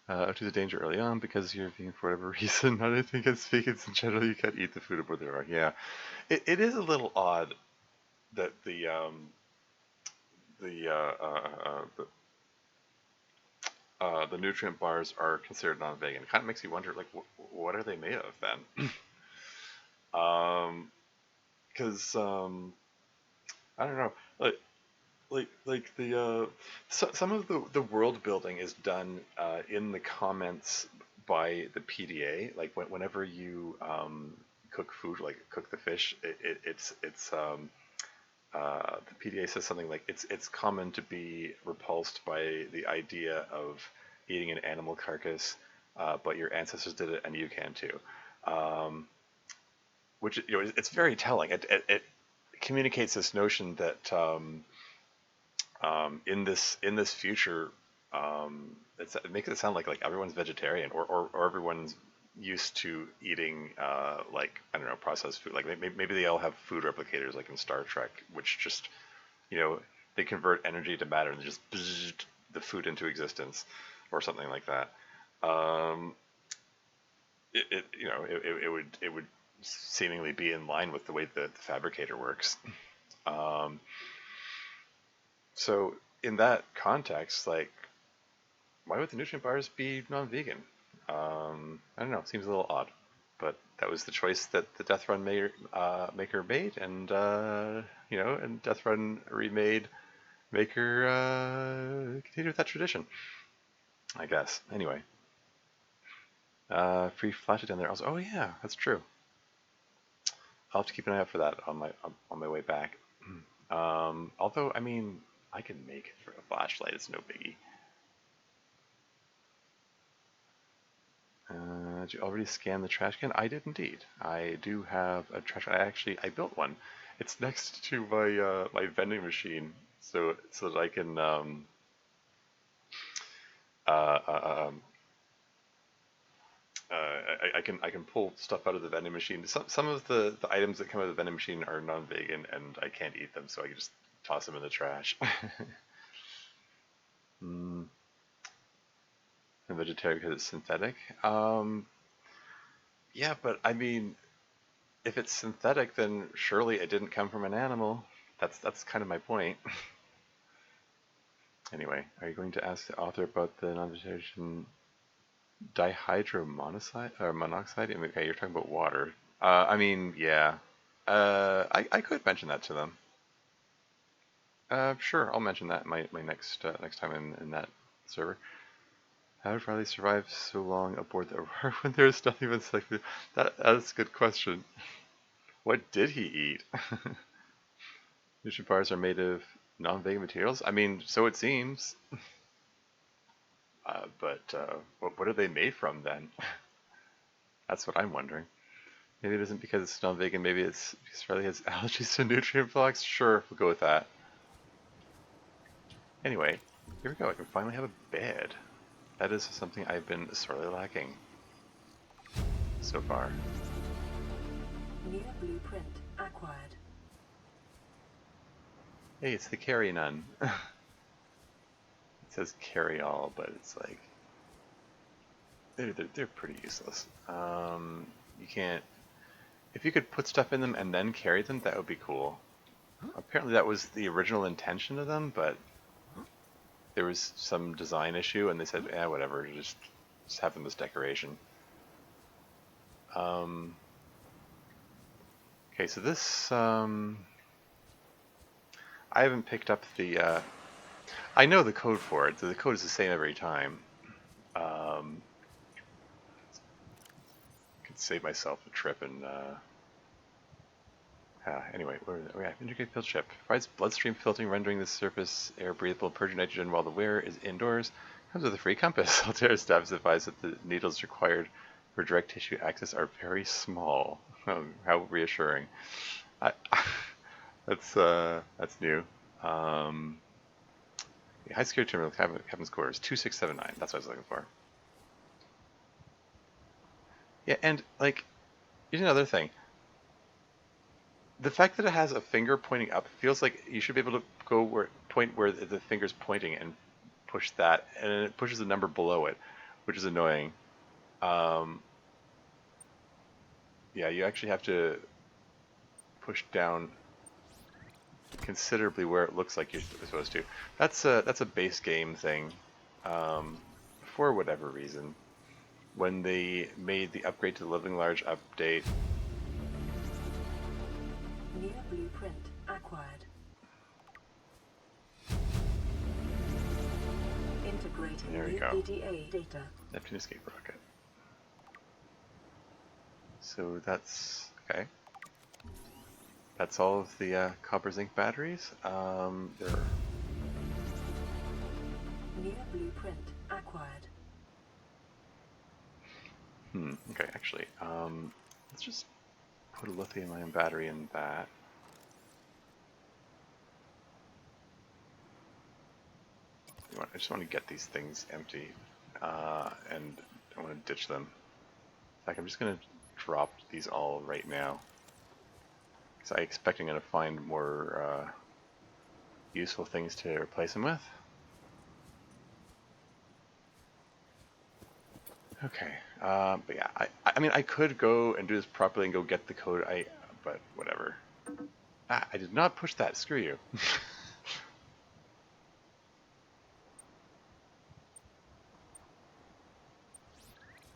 Up to the danger early on because you're vegan for whatever reason. Not anything against vegans in general. You can't eat the food aboard the rock. Yeah, it is a little odd that the nutrient bars are considered non-vegan. It kind of makes you wonder, like, what are they made of then? Because I don't know, like the some of the world building is done in the comments by the PDA. Like whenever you cook food, like cook the fish, it's the PDA says something like it's common to be repulsed by the idea of eating an animal carcass, but your ancestors did it and you can too. Which, you know, it's very telling. It communicates this notion that in this future, it makes it sound like everyone's vegetarian or everyone's used to eating like, I don't know, processed food. Like maybe they all have food replicators like in Star Trek, which just, you know, they convert energy to matter and just bzzzt the food into existence or something like that. It would seemingly be in line with the way the fabricator works. Um, so in that context, like, why would the nutrient bars be non-vegan? I don't know. It seems a little odd, but that was the choice that the Deathrun maker made, and and Deathrun remade maker continued with that tradition, I guess. Anyway, free flash it down there. Also, oh yeah, that's true. I'll have to keep an eye out for that on my way back. Although, I mean, I can make it for a flashlight. It's no biggie. Did you already scan the trash can? I did indeed. I do have a trash can. I built one. It's next to my my vending machine, so that I can uh, uh, um, I can pull stuff out of the vending machine. Some of the items that come out of the vending machine are non-vegan, and I can't eat them, so I can just toss them in the trash. mm, I'm vegetarian because it's synthetic. Yeah, but I mean, if it's synthetic, then surely it didn't come from an animal. That's kind of my point. Anyway, are you going to ask the author about the non-vegetarian dihydromonoxide or monoxide? Okay, you're talking about water. I mean, yeah. I could mention that to them. Sure, I'll mention that my next next time in that server. How did Riley survive so long aboard the Aurora when there's nothing but selected? That's a good question. What did he eat? Nutrient bars are made of non-vegan materials. I mean, so it seems. But what are they made from then? That's what I'm wondering. Maybe it isn't because it's non-vegan. Maybe it's because Riley has allergies to nutrient flux. Sure, we'll go with that. Anyway, here we go. I can finally have a bed. That is something I've been sorely lacking so far. New blueprint acquired. Hey, it's the carry none. It says carry all, but it's like they're pretty useless. You can't. If you could put stuff in them and then carry them, that would be cool. Apparently, that was the original intention of them, but there was some design issue, and they said, "Eh, whatever, just have them as decoration." Okay, so this I haven't picked up the. I know the code for it. The code is the same every time. Could save myself a trip and. Anyway, where are we at? Integrated filter chip provides bloodstream filtering, rendering the surface air breathable, purging nitrogen while the wearer is indoors. Comes with a free compass. Altera staff advise that the needles required for direct tissue access are very small. How reassuring. I, that's new. High security terminal captain's quarters 2679. That's what I was looking for. Yeah, and like, here's another thing. The fact that it has a finger pointing up feels like you should be able to go where the finger's pointing and push that, and it pushes the number below it, which is annoying. Yeah, you actually have to push down considerably where it looks like you're supposed to. That's a base game thing, for whatever reason. When they made the upgrade to the Living Large update. New blueprint acquired. Integrating There we new go. EDA data. Neptune escape rocket. So that's okay. That's all of the copper zinc batteries. There. New blueprint acquired. Okay, actually, let's just put a lithium-ion battery in that. I just want to get these things empty, and I want to ditch them. In fact, I'm just going to drop these all right now, because I expect I'm going to find more useful things to replace them with. Okay, But yeah, I mean, I could go and do this properly and go get the code. But whatever. Ah, I did not push that. Screw you.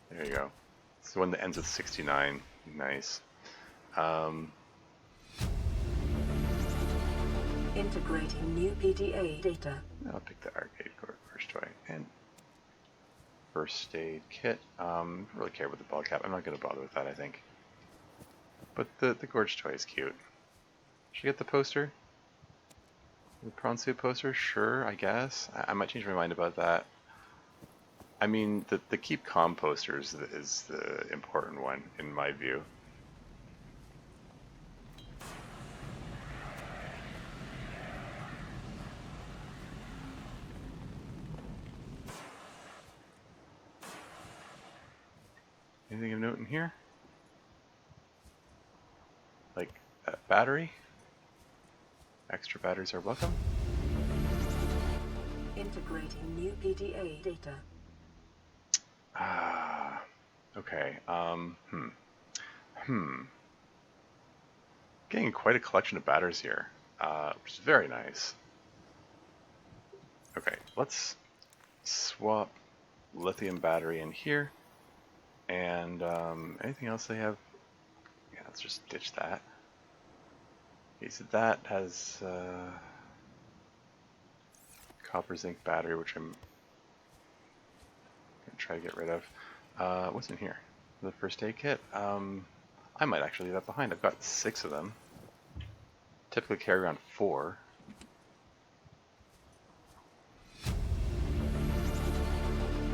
There you go. It's the one that ends with 69. Nice. Um, Integrating new PDA data. I'll pick the arcade first toy and first aid kit. I don't really care about the ball cap. I'm not going to bother with that, I think. But the gorge toy is cute. Should I get the poster? The prawn suit poster? Sure, I guess. I might change my mind about that. I mean, the keep calm poster is the important one, in my view. Anything of note in here? Like a battery? Extra batteries are welcome. Integrating new PDA data. Ah, okay. Getting quite a collection of batteries here, which is very nice. Okay, let's swap lithium battery in here. And anything else they have? Yeah, let's just ditch that. Okay, so that has copper zinc battery, which I'm gonna try to get rid of. What's in here? The first aid kit. I might actually leave that behind. I've got 6 of them. Typically carry around 4.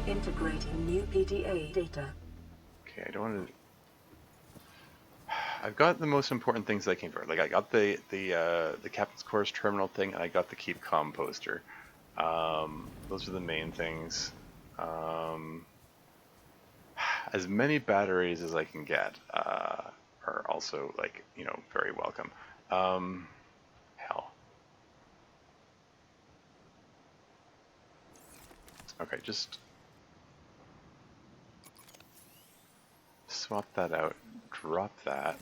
Integrating new PDA data. Okay, I don't want to. I've got the most important things I came for. Like I got the Captain's Course terminal thing, and I got the Keep Calm poster. Those are the main things. As many batteries as I can get are also very welcome. Hell. Okay, just swap that out. Drop that.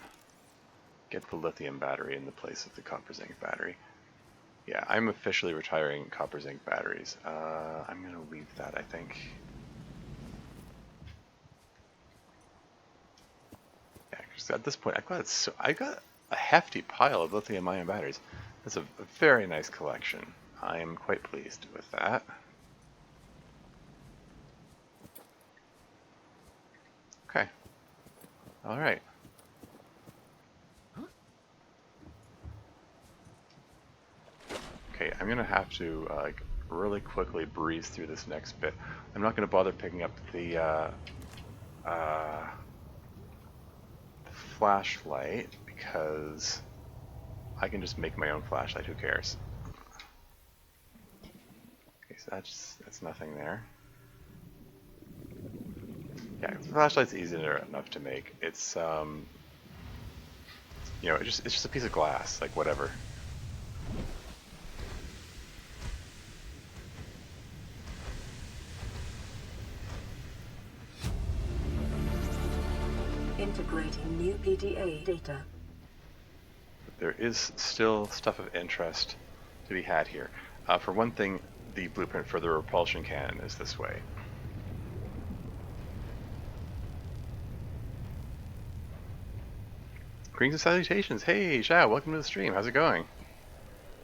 Get the lithium battery in the place of the copper zinc battery. Yeah, I'm officially retiring copper zinc batteries. I'm gonna leave that, I think. Yeah, because at this point, I got a hefty pile of lithium-ion batteries. That's a very nice collection. I am quite pleased with that. Okay. All right. Okay, I'm gonna have to really quickly breeze through this next bit. I'm not gonna bother picking up the flashlight because I can just make my own flashlight. Who cares? Okay, so that's nothing there. Yeah, the flashlight's easy enough to make. It's it's just a piece of glass, like whatever. Integrating new PDA data. But there is still stuff of interest to be had here. For one thing, the blueprint for the repulsion cannon is this way. Greetings and salutations. Hey, Xiao, welcome to the stream. How's it going?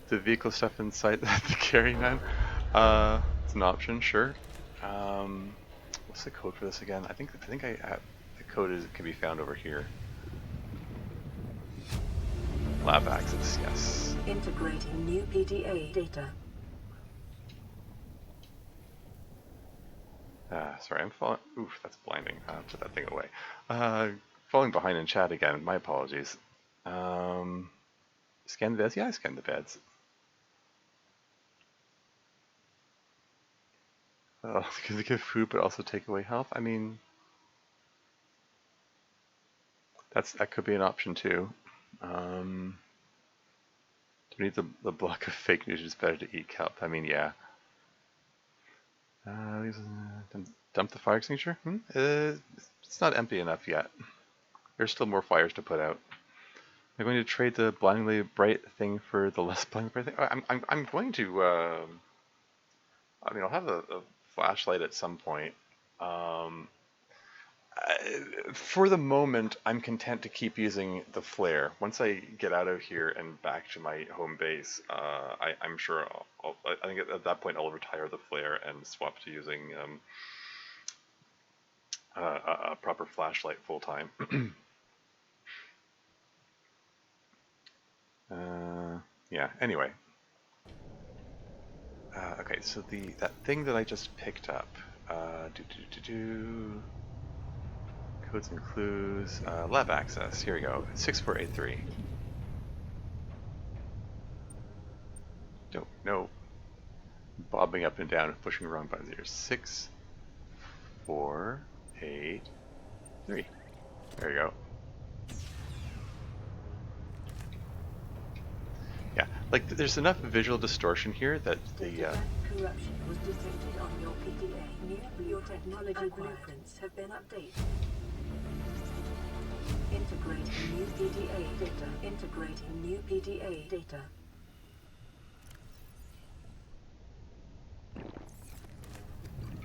The vehicle stuff inside the carry man. It's an option, sure. What's the code for this again? I think the code can be found over here. Lab access, yes. Integrating new PDA data. Sorry, I'm falling. Oof, that's blinding. Put that thing away. Falling behind in chat again. My apologies. Scan the beds? Yeah, I scanned the beds. Because they give food but also take away health? I mean, that could be an option too. To need the block of fake news, it's better to eat kelp. I mean, yeah. Dump the fire extinguisher? It's not empty enough yet. There's still more fires to put out. I'm going to trade the blindingly bright thing for the less blindingly bright thing. I'm going to. I mean, I'll have a flashlight at some point. For the moment, I'm content to keep using the flare. Once I get out of here and back to my home base, I'm sure I think at that point I'll retire the flare and swap to using a proper flashlight full time. Yeah. Anyway. Okay. So that thing that I just picked up. Codes and clues. Lab access. Here we go. 6483. No. Bobbing up and down, pushing the wrong buttons here. 6, 4, 8, 3. There you go. Yeah, like there's enough visual distortion here that the corruption was detected on your PDA. Your technology blueprints have been updated. Integrating new PDA data. Integrating new PDA data.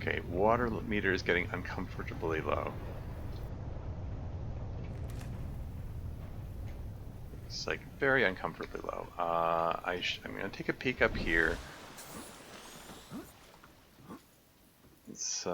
Okay, water meter is getting uncomfortably low. It's like very uncomfortably low. I'm gonna take a peek up here. It's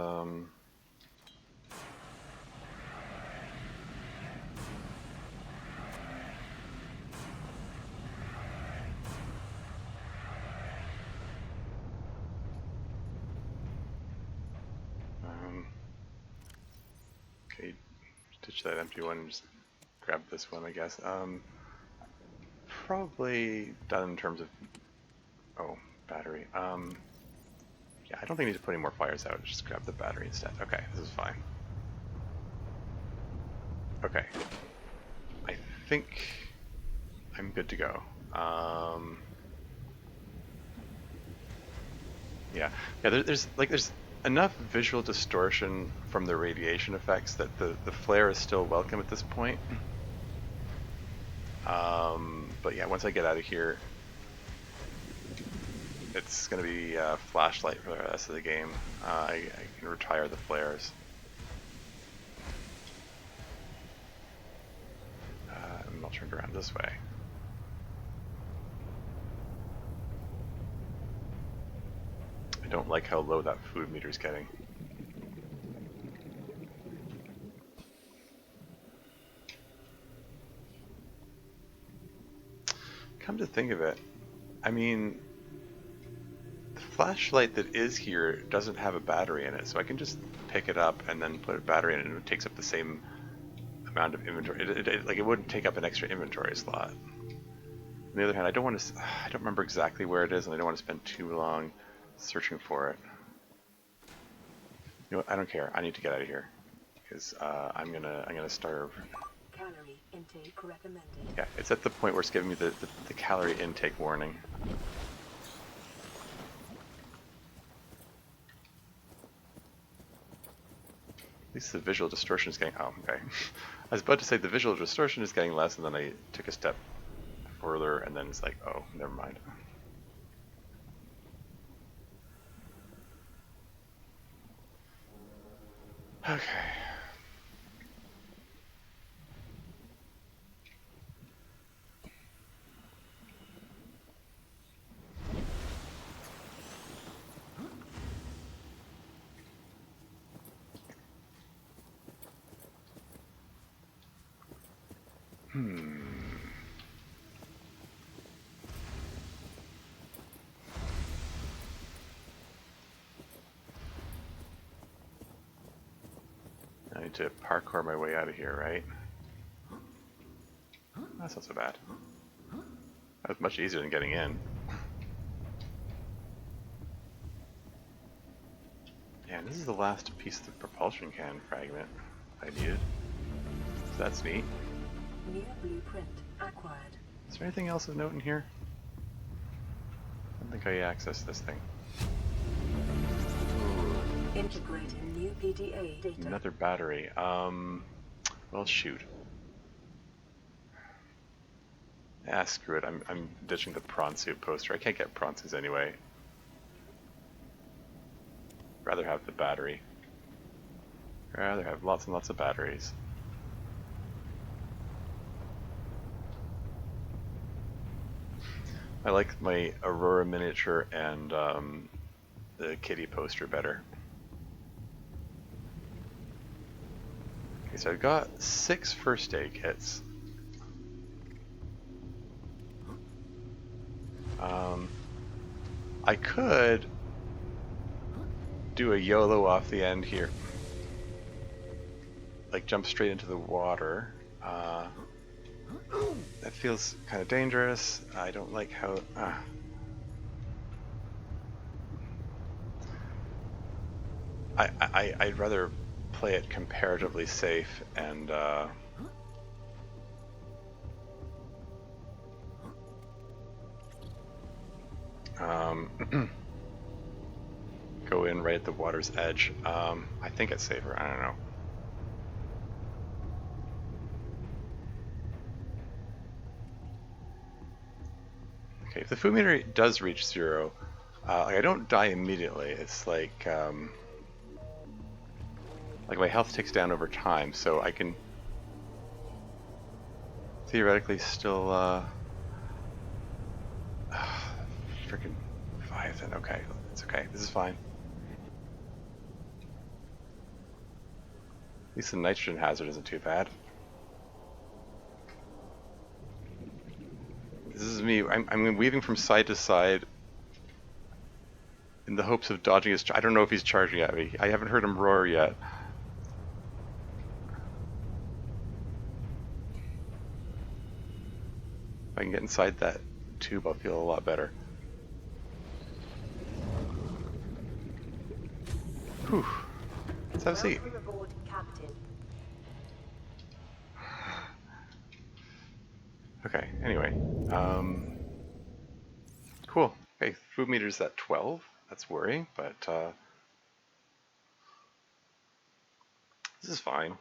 okay, ditch that empty one and just grab this one, I guess. Probably done in terms of battery. Yeah, I don't think I need to put any more fires out. Just grab the battery instead. Okay, this is fine. Okay, I think I'm good to go. Yeah. There's enough visual distortion from the radiation effects that the flare is still welcome at this point. But yeah, once I get out of here, it's going to be a flashlight for the rest of the game. I can retire the flares. And I'll turn it around this way. I don't like how low that food meter is getting. Come to think of it, I mean, the flashlight that is here doesn't have a battery in it, so I can just pick it up and then put a battery in it, and it takes up the same amount of inventory. It wouldn't take up an extra inventory slot. On the other hand, I don't remember exactly where it is, and I don't want to spend too long searching for it. You know what? I don't care. I need to get out of here because I'm gonna starve. Calorie intake recommended. Yeah, it's at the point where it's giving me the calorie intake warning. At least the visual distortion is getting. Oh, okay. I was about to say the visual distortion is getting less, and then I took a step further, and then it's like, oh, never mind. Okay. I need to parkour my way out of here, right? That's not so bad. That was much easier than getting in. Yeah, and this is the last piece of the propulsion can fragment I needed. So that's neat. New blueprint acquired. Is there anything else of note in here? I don't think I accessed this thing. Ooh. Integrating new PDA data. Another battery. Well, shoot. Ah, screw it. I'm ditching the prawn suit poster. I can't get prawn suits anyway. Rather have the battery. Rather have lots and lots of batteries. I like my Aurora miniature and the kitty poster better. Okay, so I've got 6 first aid kits. I could do a YOLO off the end here. Like jump straight into the water. That feels kind of dangerous. I don't like how... I'd rather play it comparatively safe and go in right at the water's edge. I think it's safer. I don't know. Okay, if the food meter does reach 0, I don't die immediately. It's like my health ticks down over time, so I can theoretically still freaking 5 then. Okay, it's okay. This is fine. At least the nitrogen hazard isn't too bad. This is me. I'm weaving from side to side in the hopes of dodging his... I don't know if he's charging at me. I haven't heard him roar yet. If I can get inside that tube, I'll feel a lot better. Whew. Let's have a seat. Okay, anyway. Cool. Okay, food meter's at 12. That's worrying, but this is fine.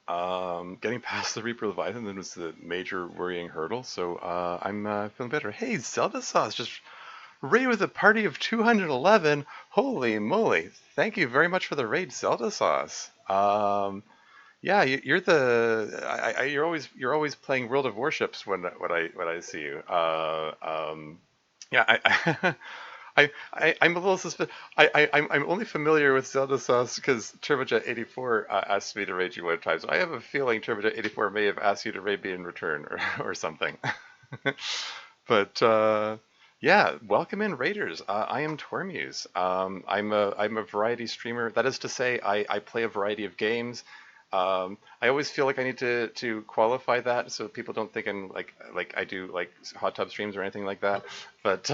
Getting past the Reaper Leviathan then was the major worrying hurdle, so I'm feeling better. Hey, Zelda Sauce just raid with a party of 211. Holy moly! Thank you very much for the raid, Zelda Sauce. Yeah, you're the you're always playing World of Warships when I see you. Yeah, I'm a little suspicious. I'm only familiar with Zelda Sauce because Turbojet84 asked me to raid you one time. So I have a feeling Turbojet84 may have asked you to raid me in return or something. But yeah, welcome in raiders. I am Tormuse. I'm a variety streamer. That is to say, I play a variety of games. I always feel like I need to qualify that so people don't think I'm like I do like hot tub streams or anything like that. But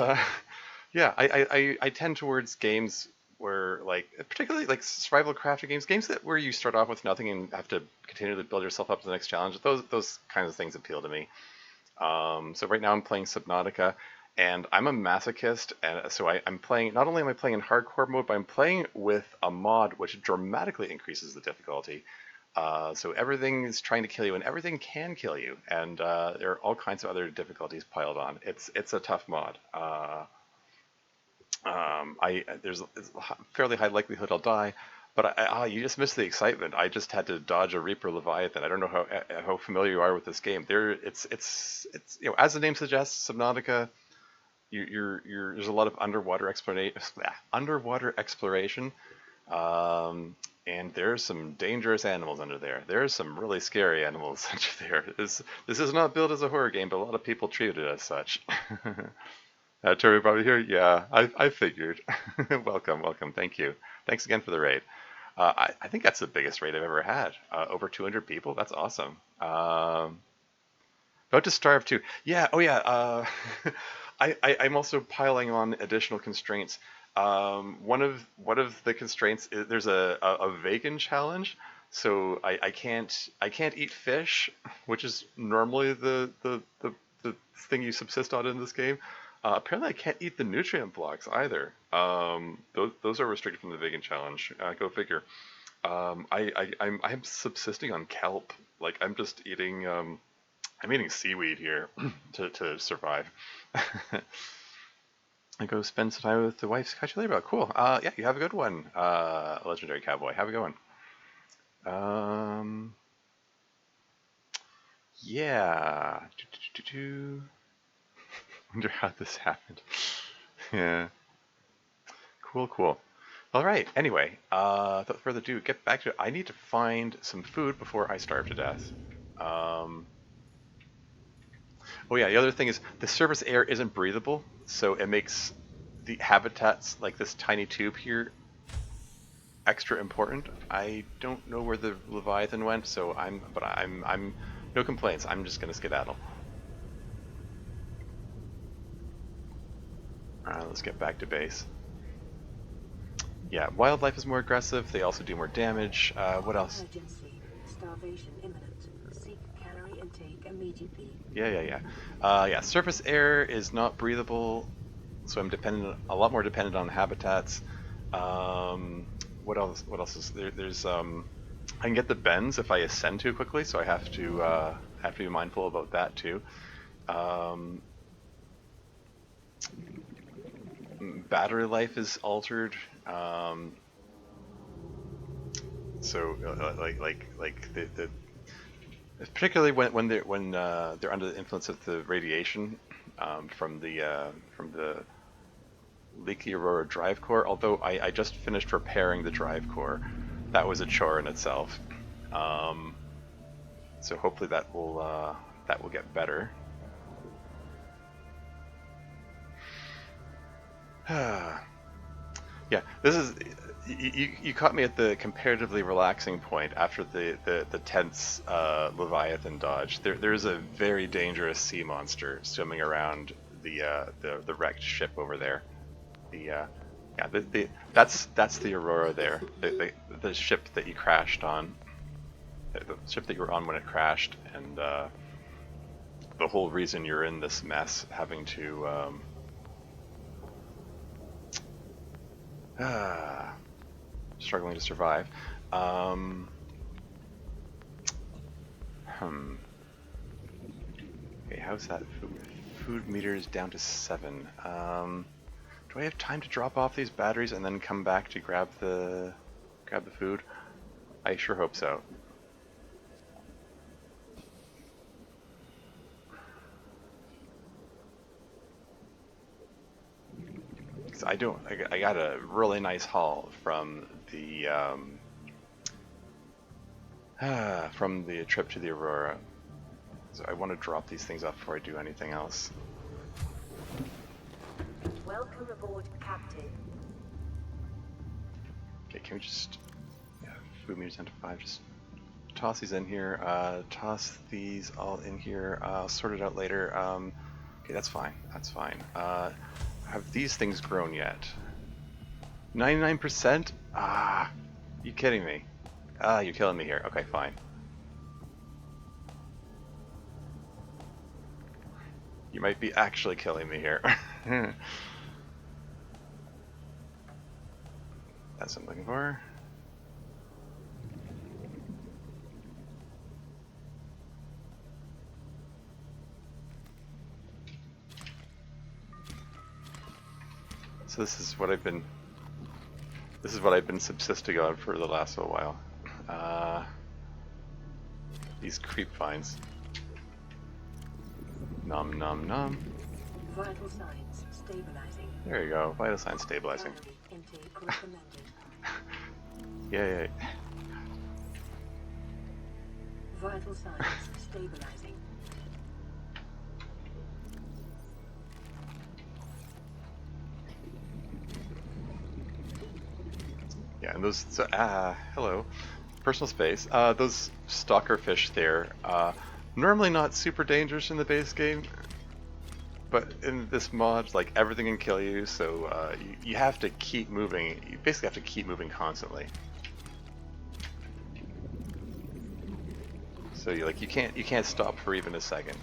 yeah, I tend towards games where like particularly like survival crafting games that where you start off with nothing and have to continue to build yourself up to the next challenge. Those kinds of things appeal to me. So right now I'm playing Subnautica, and I'm a masochist, and so I'm playing. Not only am I playing in hardcore mode, but I'm playing with a mod which dramatically increases the difficulty. So everything is trying to kill you, and everything can kill you, and there are all kinds of other difficulties piled on. It's a tough mod. There's a fairly high likelihood I'll die, but you just missed the excitement. I just had to dodge a Reaper Leviathan. I don't know how familiar you are with this game. It's as the name suggests, Subnautica. There's a lot of underwater exploration. And there's some dangerous animals under there. There's some really scary animals under there. This is not built as a horror game, but a lot of people treat it as such. Terry, probably here? Yeah, I figured. Welcome. Thank you. Thanks again for the raid. I think that's the biggest raid I've ever had. Over 200 people. That's awesome. About to starve too. Yeah. Oh yeah. I'm also piling on additional constraints. One of the constraints is there's a vegan challenge, so I can't eat fish, which is normally the thing you subsist on in this game. Apparently, I can't eat the nutrient blocks either. Those are restricted from the vegan challenge. Go figure. I'm subsisting on kelp. Like I'm just eating I'm eating seaweed here to survive. I go spend some time with the wife. Catch you later. Cool. Yeah, you have a good one. Legendary cowboy. Have a good one. Yeah. Wonder how this happened. Yeah. Cool, cool. All right. Anyway, without further ado, get back to it. I need to find some food before I starve to death. Oh yeah, the other thing is the surface air isn't breathable, so it makes the habitats like this tiny tube here extra important. I don't know where the Leviathan went, so I'm no complaints. I'm just gonna skedaddle. Let's get back to base. Yeah, wildlife is more aggressive. They also do more damage. What else? Emergency. Starvation imminent. Seek calorie intake immediately. Yeah. Surface air is not breathable, so I'm a lot more dependent on habitats. What else? What else is there? There's I can get the bends if I ascend too quickly, so I have to be mindful about that too. Battery life is altered. So the particularly when they're under the influence of the radiation from the leaky Aurora drive core. Although I just finished repairing the drive core, that was a chore in itself. So hopefully that will get better. Yeah, this is you caught me at the comparatively relaxing point after the tense Leviathan dodge. There's a very dangerous sea monster swimming around the wrecked ship over there. That's the Aurora there. The ship that you crashed on, the ship that you were on when it crashed, and the whole reason you're in this mess, having to struggling to survive. Okay, how's that food? Food meters down to 7. Do I have time to drop off these batteries and then come back to grab the food? I sure hope so. I got a really nice haul from the trip to the Aurora. So I want to drop these things off before I do anything else. Welcome aboard, Captain. Okay, can we just food meters down to 5? Just toss these in here. Toss these all in here. I'll sort it out later. Okay, that's fine. That's fine. Have these things grown yet? 99%? Ah, you kidding me? Ah, you're killing me here. Okay, fine. You might be actually killing me here. That's what I'm looking for. So this is what I've been subsisting on for the last little while. These creep vines. Nom nom nom. Vital signs stabilizing. There you go. Vital signs stabilizing. Intake recommended. Yeah. Vital signs stabilizing. Yeah, and those. So, hello. Personal space. Those stalker fish there. Normally not super dangerous in the base game, but in this mod, like everything can kill you. So you have to keep moving. You basically have to keep moving constantly. So you can't stop for even a second.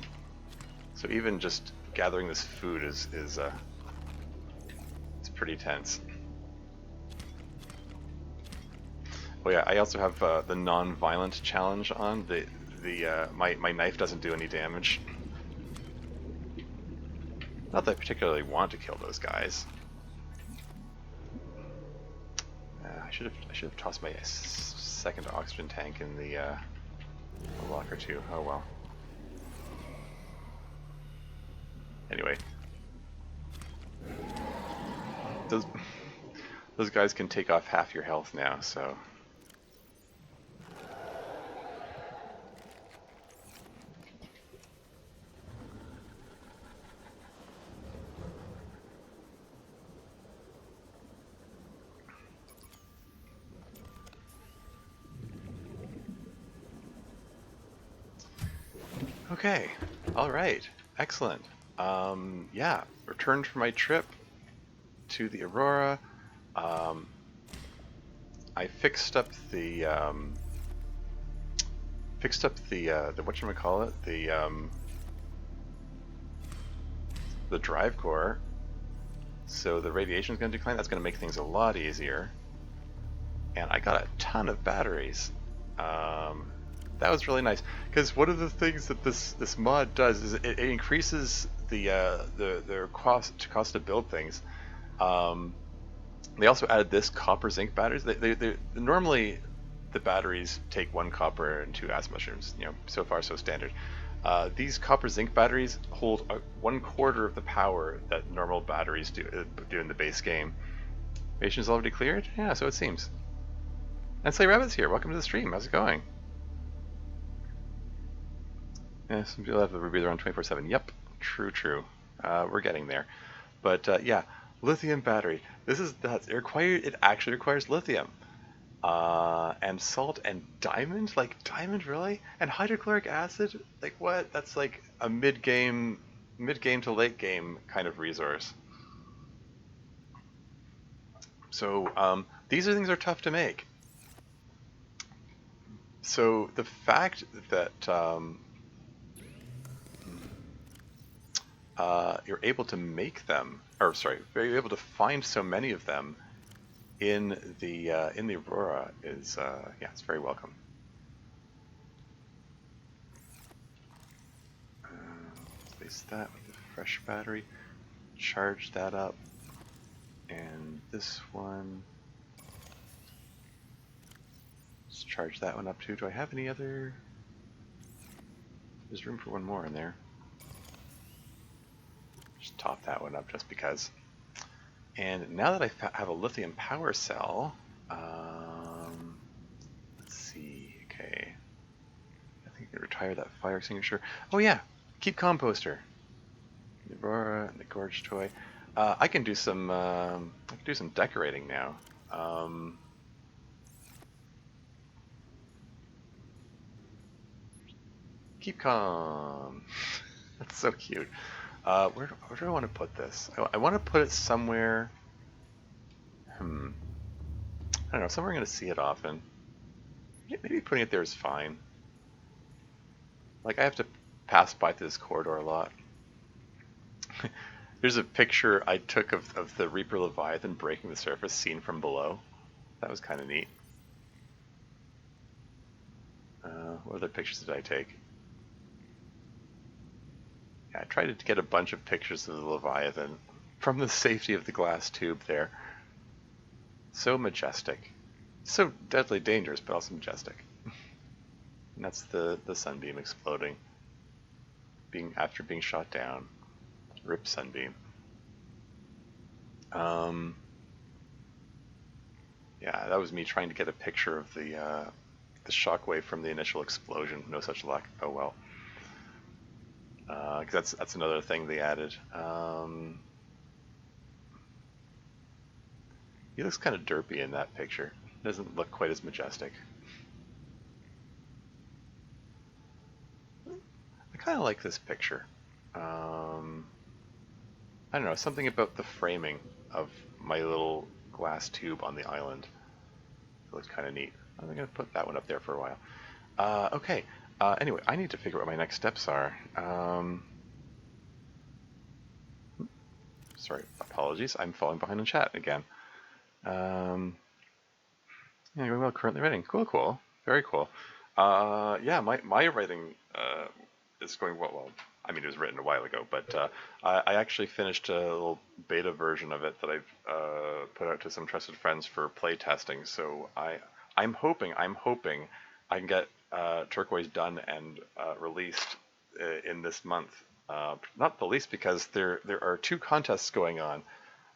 So even just gathering this food is it's pretty tense. Oh yeah, I also have the non-violent challenge on. My knife doesn't do any damage. Not that I particularly want to kill those guys. I should have tossed my second oxygen tank in the locker too. Oh well. Anyway, those guys can take off half your health now, so. Okay, alright, excellent. Yeah, returned from my trip to the Aurora. I fixed up the whatchamacallit, the drive core. So the radiation is going to decline. That's going to make things a lot easier. And I got a ton of batteries. That was really nice, because one of the things that this mod does is it increases the cost to build things. They also added this copper zinc batteries. They normally the batteries take 1 copper and 2 acid mushrooms. You know, so far so standard. These copper zinc batteries hold 1/4 of the power that normal batteries do in the base game. Mission is already cleared? Yeah, so it seems. And Slay Rabbit's here. Welcome to the stream. How's it going? Yeah, some people have the rebreather on 24/7. Yep, true. We're getting there. But yeah, lithium battery. This is nuts. It actually requires lithium. And salt and diamond? Like diamond, really? And hydrochloric acid? Like what? That's like a mid-game to late game kind of resource. So these things are tough to make. So the fact that you're able to make them, or sorry, you're able to find so many of them in the Aurora is yeah, it's very welcome. Place that with the fresh battery, charge that up, and this one. Let's charge that one up too. Do I have any other? There's room for one more in there. Just top that one up just because. And now that I have a lithium power cell, let's see, okay. I think I can retire that fire extinguisher. Oh yeah, keep composter. The Aurora and the Gorge toy. I can do some decorating now. Keep calm. That's so cute. Where do I want to put this? I want to put it somewhere. I don't know. Somewhere I'm going to see it often. Maybe putting it there is fine. Like I have to pass by through this corridor a lot. There's a picture I took of the Reaper Leviathan breaking the surface, seen from below. That was kind of neat. What other pictures did I take? Yeah, I tried to get a bunch of pictures of the Leviathan from the safety of the glass tube there. So majestic. So deadly dangerous, but also majestic. And that's the sunbeam exploding. After being shot down. Rip sunbeam. Yeah, that was me trying to get a picture of the shockwave from the initial explosion. No such luck. Oh well. Because that's another thing they added. He looks kind of derpy in that picture. Doesn't look quite as majestic. I kind of like this picture. I don't know, something about the framing of my little glass tube on the island. It looks kind of neat. I'm going to put that one up there for a while. Okay. Anyway, I need to figure out what my next steps are. sorry, apologies. I'm falling behind in chat again. Yeah, going well. Currently writing. Cool, cool. Very cool. Yeah, my writing is going well. Well, I mean, it was written a while ago, but I actually finished a little beta version of it that I've put out to some trusted friends for play testing. So I'm hoping I can get Turquoise done and released in this month. Not the least because there are 2 contests going on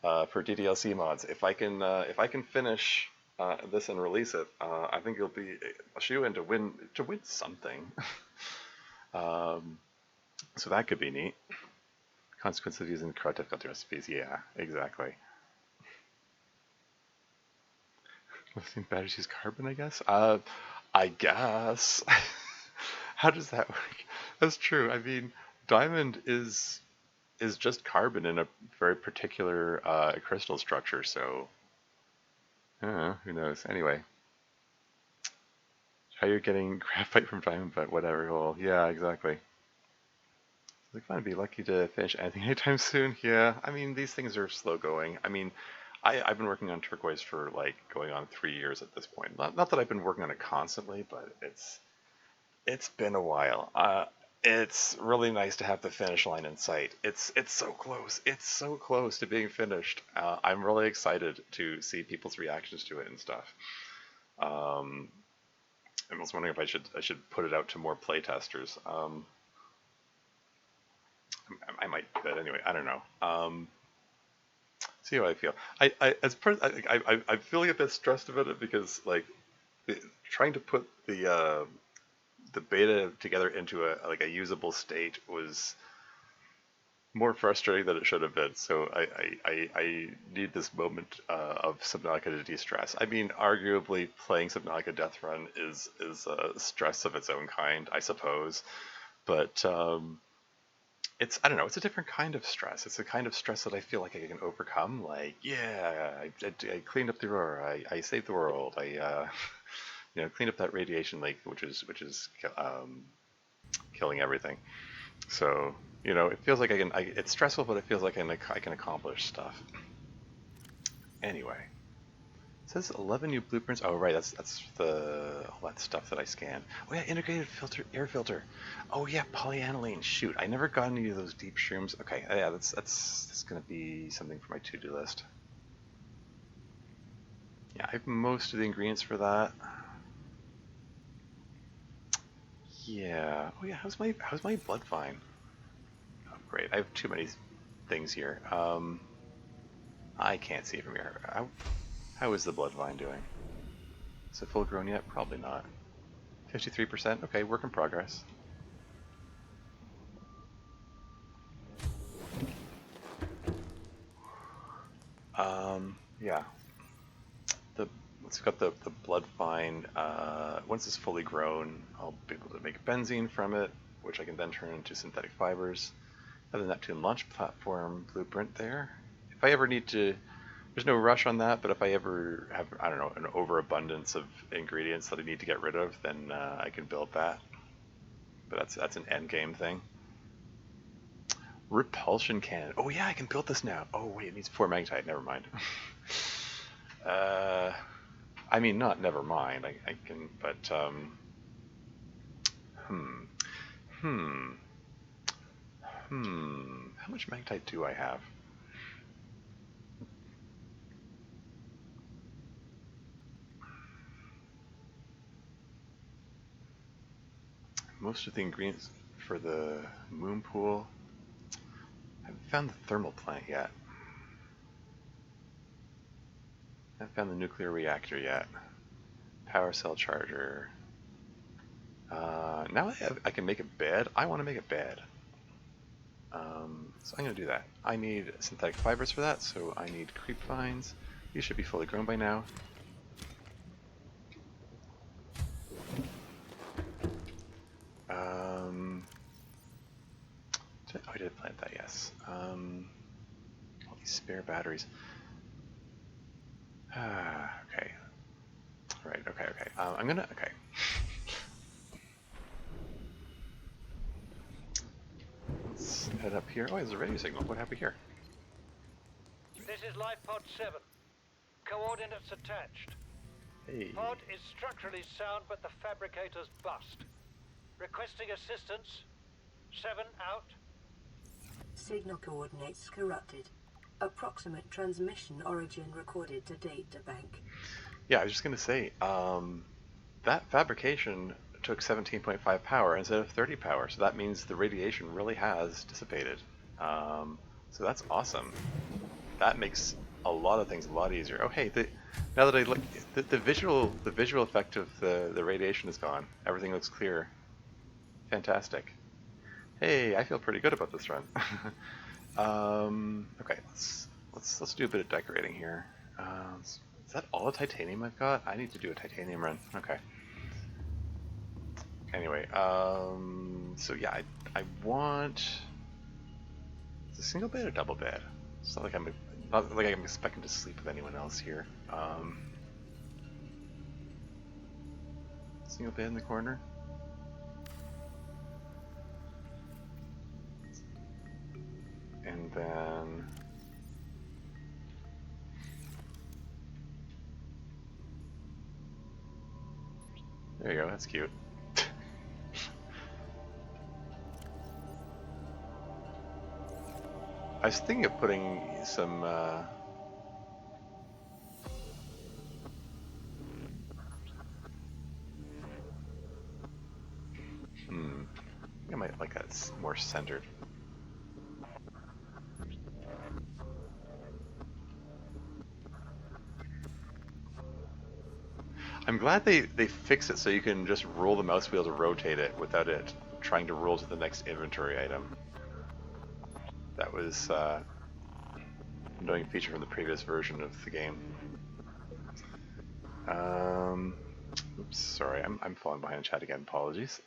for DDLC mods. If I can finish this and release it, I think it'll be a shoe-in to win something. So that could be neat. Consequence of using the correct difficulty recipes. Yeah, exactly. Lithium batteries use carbon, I guess. I guess. How does that work? That's true. I mean, diamond is just carbon in a very particular crystal structure. So, who knows? Anyway, how you're getting graphite from diamond, but whatever. Well, yeah, exactly. Like, I'd be lucky to finish anything anytime soon. Yeah, I mean, these things are slow going. I mean, I've been working on Turquoise for like going on 3 years at this point. Not that I've been working on it constantly, but it's been a while. It's really nice to have the finish line in sight. It's so close. It's so close to being finished. I'm really excited to see people's reactions to it and stuff. I was wondering if I should put it out to more playtesters. I might, but anyway, I don't know. See how I feel. I'm feeling a bit stressed about it because like trying to put the beta together into a usable state was more frustrating than it should have been. So I need this moment of Subnautica to de-stress. I mean, arguably playing Subnautica Deathrun is a stress of its own kind, I suppose, but I don't know, it's a different kind of stress. It's a kind of stress that I feel like I can overcome. Like, yeah, I cleaned up the Aurora, I saved the world, I cleaned up that radiation lake, which is killing everything. So, it feels like it's stressful, but it feels like I can accomplish stuff. Anyway, it says 11 new blueprints. Oh, right, that's all that stuff that I scanned. Oh yeah, integrated air filter. Oh yeah, polyaniline. Shoot, I never got any of those deep shrooms. Okay, yeah, that's gonna be something for my to-do list. Yeah, I have most of the ingredients for that. Yeah. Oh yeah, how's my blood vine? Oh great, I have too many things here. I can't see it from here. How is the blood vine doing? Is it full grown yet? Probably not. 53%? Okay, work in progress. Yeah. Let's got the blood vine. Once it's fully grown, I'll be able to make benzene from it, which I can then turn into synthetic fibers. I have the Neptune launch platform blueprint there. If I ever need to, there's no rush on that, but if I ever have, I don't know, an overabundance of ingredients that I need to get rid of, then I can build that. But that's an end game thing. Repulsion cannon. Oh yeah, I can build this now. Oh wait, it needs 4 magnetite. Never mind. I mean, not never mind. I can, but How much magnetite do I have? Most of the ingredients for the moon pool. I haven't found the thermal plant yet. I haven't found the nuclear reactor yet. Power cell charger. Now I can make a bed. I want to make a bed. So I'm going to do that. I need synthetic fibers for that, so I need creep vines. These should be fully grown by now. I did plant that, yes. All these spare batteries. Okay. Right, okay. I'm gonna, okay. Let's head up here. Oh, there's a radio signal. What happened here? is Life Pod 7. Coordinates attached. Hey. Pod is structurally sound, but the fabricator's bust. Requesting assistance. 7 out. Signal coordinates corrupted. Approximate transmission origin recorded to data bank. Yeah, I was just gonna say, that fabrication took 17.5 power instead of 30 power, so that means the radiation really has dissipated. So that's awesome. That makes a lot of things a lot easier. Oh hey, now that I look, the visual effect of the radiation is gone. Everything looks clear. Fantastic. Hey, I feel pretty good about this run. Okay, let's do a bit of decorating here. Is that all the titanium I've got? I need to do a titanium run. Okay. Anyway, so yeah, I want is it a single bed or double bed? It's not like I'm expecting to sleep with anyone else here. Single bed in the corner. And then there you go, that's cute. I was thinking of putting some I think I might like that more centered. I'm glad they fixed it so you can just roll the mouse wheel to rotate it without it trying to roll to the next inventory item. That was an annoying feature from the previous version of the game. Oops, sorry, I'm falling behind in chat again. Apologies.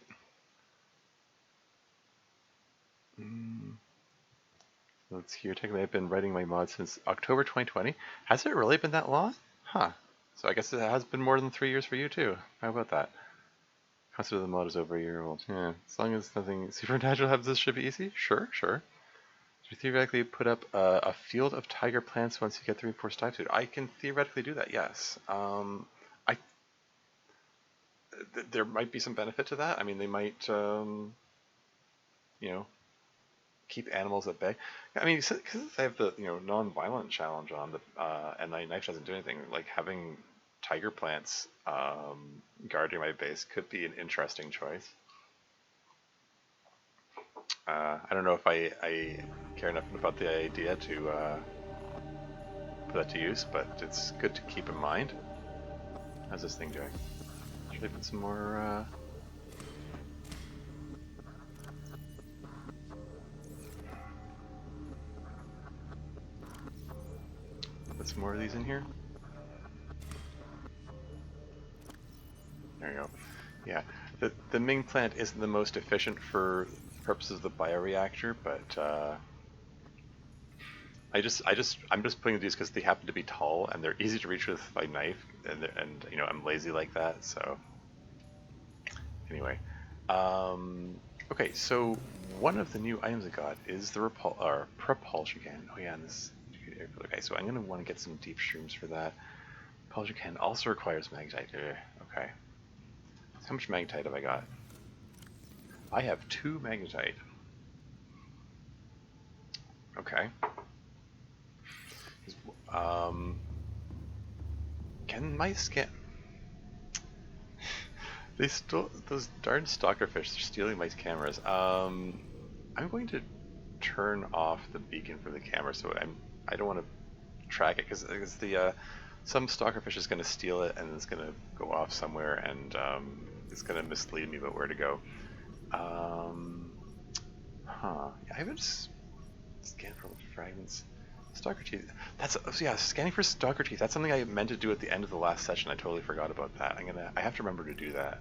Let's see here. Technically, I've been writing my mod since October 2020. Has it really been that long? Huh. So I guess it has been more than 3 years for you too. How about that? Consider the mod is over a year old. Yeah, as long as nothing supernatural happens, this should be easy. Sure. You theoretically put up a field of tiger plants once you get 3 4 types. I can theoretically do that. Yes. There might be some benefit to that. I mean, they might, keep animals at bay. I mean, because they have the non-violent challenge on the and my knife doesn't do anything. Like having tiger plants guarding my base could be an interesting choice. I don't know if I care enough about the idea to put that to use, but it's good to keep in mind. How's this thing doing? Should I put some more? Put some more of these in here. There you go. Yeah, the Ming plant isn't the most efficient for purposes of the bioreactor, but I'm just putting these because they happen to be tall and they're easy to reach with my knife, and I'm lazy like that. So anyway, okay. So one of the new items I got is the propulsion cannon. Oh yeah, and this. Okay, so I'm gonna want to get some deep shrooms for that. Propulsion cannon also requires magnetite. Okay. How much magnetite have I got? I have 2 magnetite. Okay. Can my scan... They stole... Those darn stalkerfish, they're stealing my cameras. I'm going to turn off the beacon for the camera, so I don't want to track it, because the some stalkerfish is going to steal it, and it's going to go off somewhere, and it's going to mislead me about where to go. Yeah, I haven't scanned for fragments. Stalker teeth. Scanning for stalker teeth. That's something I meant to do at the end of the last session. I totally forgot about that. I have to remember to do that.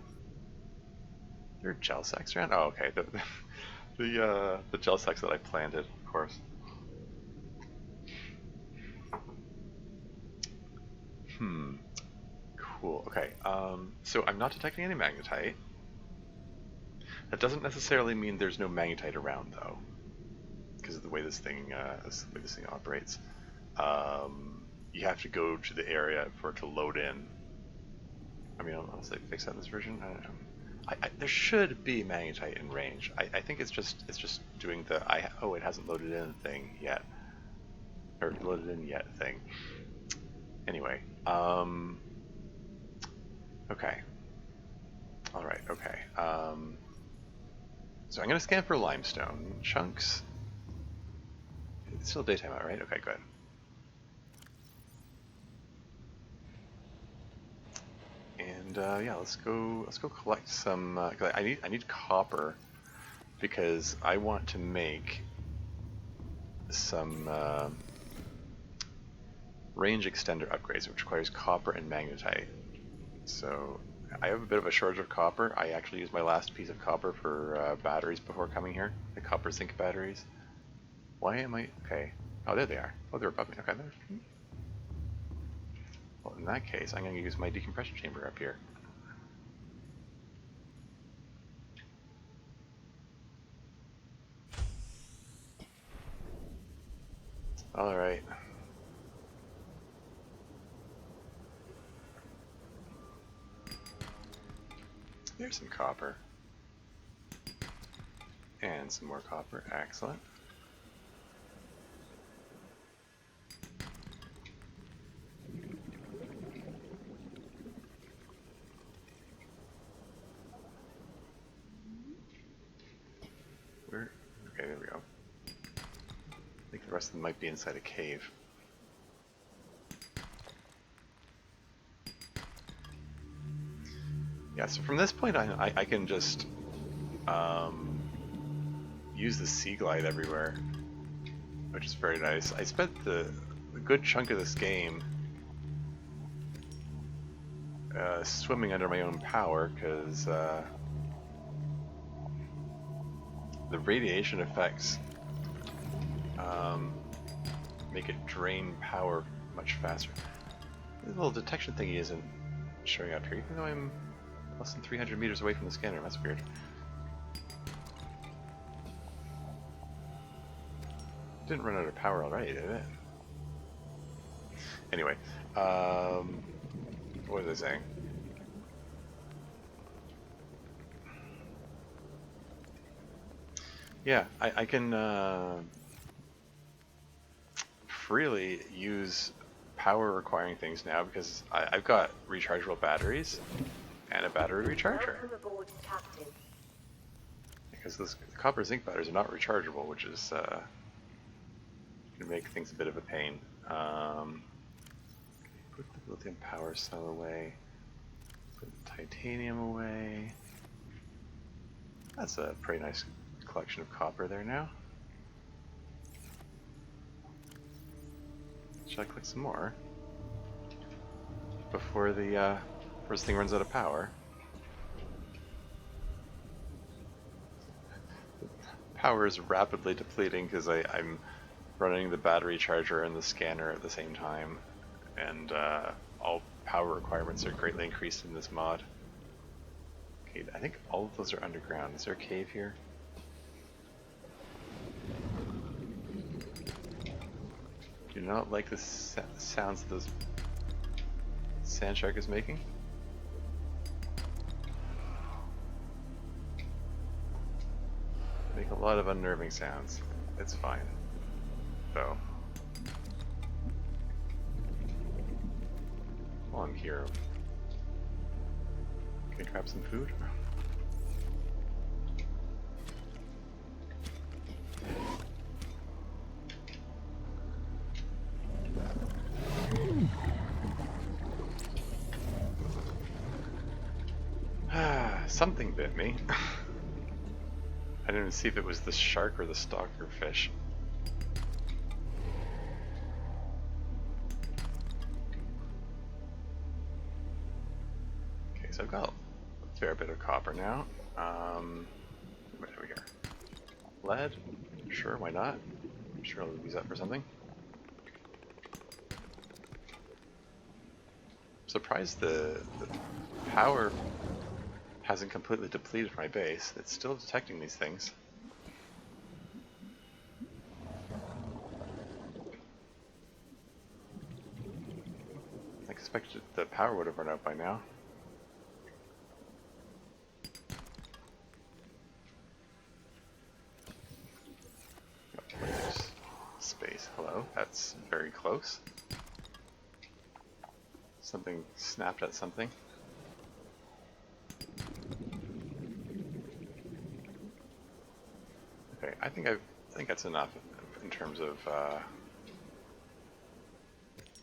There are gel sacks around? Oh, okay. The gel sacks that I planted, of course. Cool. Okay. So I'm not detecting any magnetite. That doesn't necessarily mean there's no magnetite around, though, because of the way this thing operates. you have to go to the area for it to load in. I mean, unless they fix that in this version, I don't know. There should be magnetite in range. I think it's just doing the oh, it hasn't loaded in thing yet, or loaded in yet thing. Anyway, okay, all right, okay. So I'm gonna scan for limestone chunks. It's still daytime out, right? Okay, good. And yeah, let's go collect some. I need copper because I want to make some range extender upgrades, which requires copper and magnetite. So I have a bit of a shortage of copper. I actually used my last piece of copper for batteries before coming here, the copper zinc batteries. Why am I okay? Oh, there they are. Oh, they're above me. Okay, there. Well, in that case, I'm going to use my decompression chamber up here. Alright. There's some copper. And some more copper. Excellent. Where? Okay, there we go. I think the rest of them might be inside a cave. Yeah, so from this point on, I can just use the sea glide everywhere, which is very nice. I spent a good chunk of this game swimming under my own power because the radiation effects make it drain power much faster. The little detection thingy isn't showing up here, even though I'm less than 300 meters away from the scanner. That's weird. Didn't run out of power already, did it? Anyway, what was I saying? Yeah, I can freely use power requiring things now because I've got rechargeable batteries and a battery recharger. Because the copper zinc batteries are not rechargeable, which is can make things a bit of a pain. Put the lithium power cell away. Put the titanium away. That's a pretty nice collection of copper there now. Should I collect some more before the first thing runs out of power? Power is rapidly depleting because I'm running the battery charger and the scanner at the same time, and all power requirements are greatly increased in this mod. Okay, I think all of those are underground. Is there a cave here? Do not like the sounds that those sand shark is making. Make a lot of unnerving sounds. It's fine. So, while I'm here, can I grab some food? Something bit me. I didn't even see if it was the shark or the stalker fish. Okay, so I've got a fair bit of copper now. What have we here? Lead? Sure, why not? I'm sure I'll use that for something. I'm surprised the power hasn't completely depleted my base. It's still detecting these things. expected the power would have run out by now. There's space. Hello. That's very close. Something snapped at something. Okay, I think that's enough in terms of. Let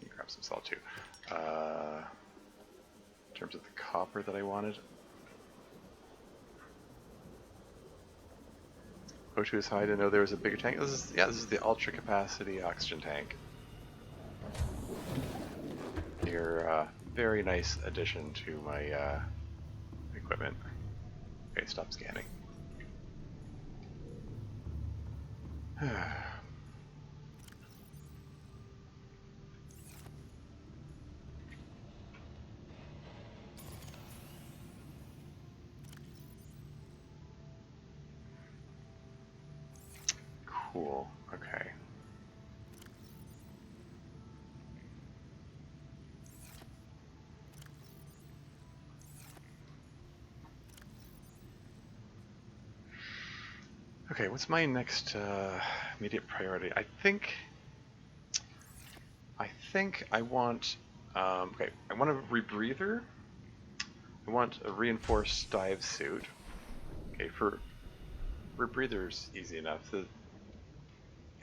me grab some salt too. In terms of the copper that I wanted. O2 is high to know there was a bigger tank. This is the ultra capacity oxygen tank. Your very nice addition to my equipment. Okay, stop scanning. Cool. Okay. Okay, what's my next immediate priority? I think I want okay, I want a rebreather. I want a reinforced dive suit. Okay, for rebreathers easy enough.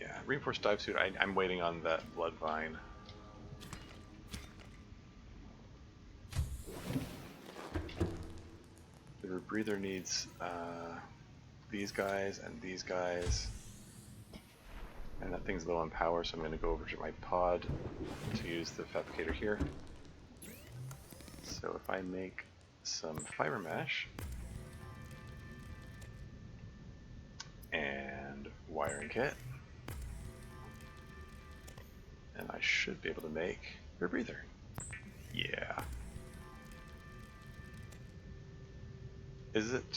Yeah, reinforced dive suit. I'm waiting on that blood vine. The rebreather needs these guys and these guys. And that thing's low on power, so I'm going to go over to my pod to use the fabricator here. So if I make some fiber mesh and wiring kit, and I should be able to make a breather. Yeah. Is it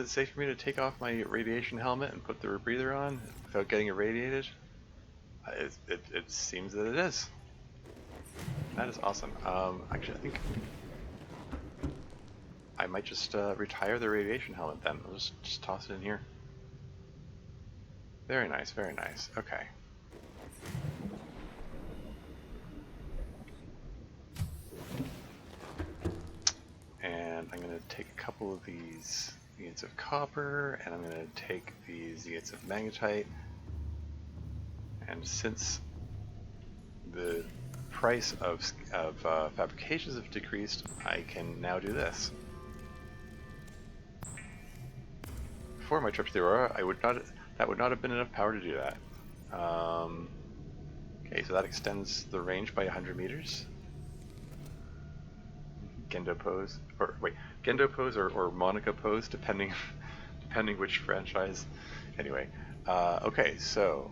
safe for me to take off my radiation helmet and put the rebreather on without getting irradiated? It seems that it is. That is awesome. Actually, I think I might just retire the radiation helmet then. I'll just toss it in here. Very nice, very nice. Okay. And I'm going to take a couple of these units of copper, and I'm going to take these units of magnetite. And since the price of fabrications have decreased, I can now do this. Before my trip to the Aurora, that would not have been enough power to do that. Okay, so that extends the range by 100 meters. Gendo pose, or wait, Gendo pose or Monica pose, depending which franchise. Anyway, okay, so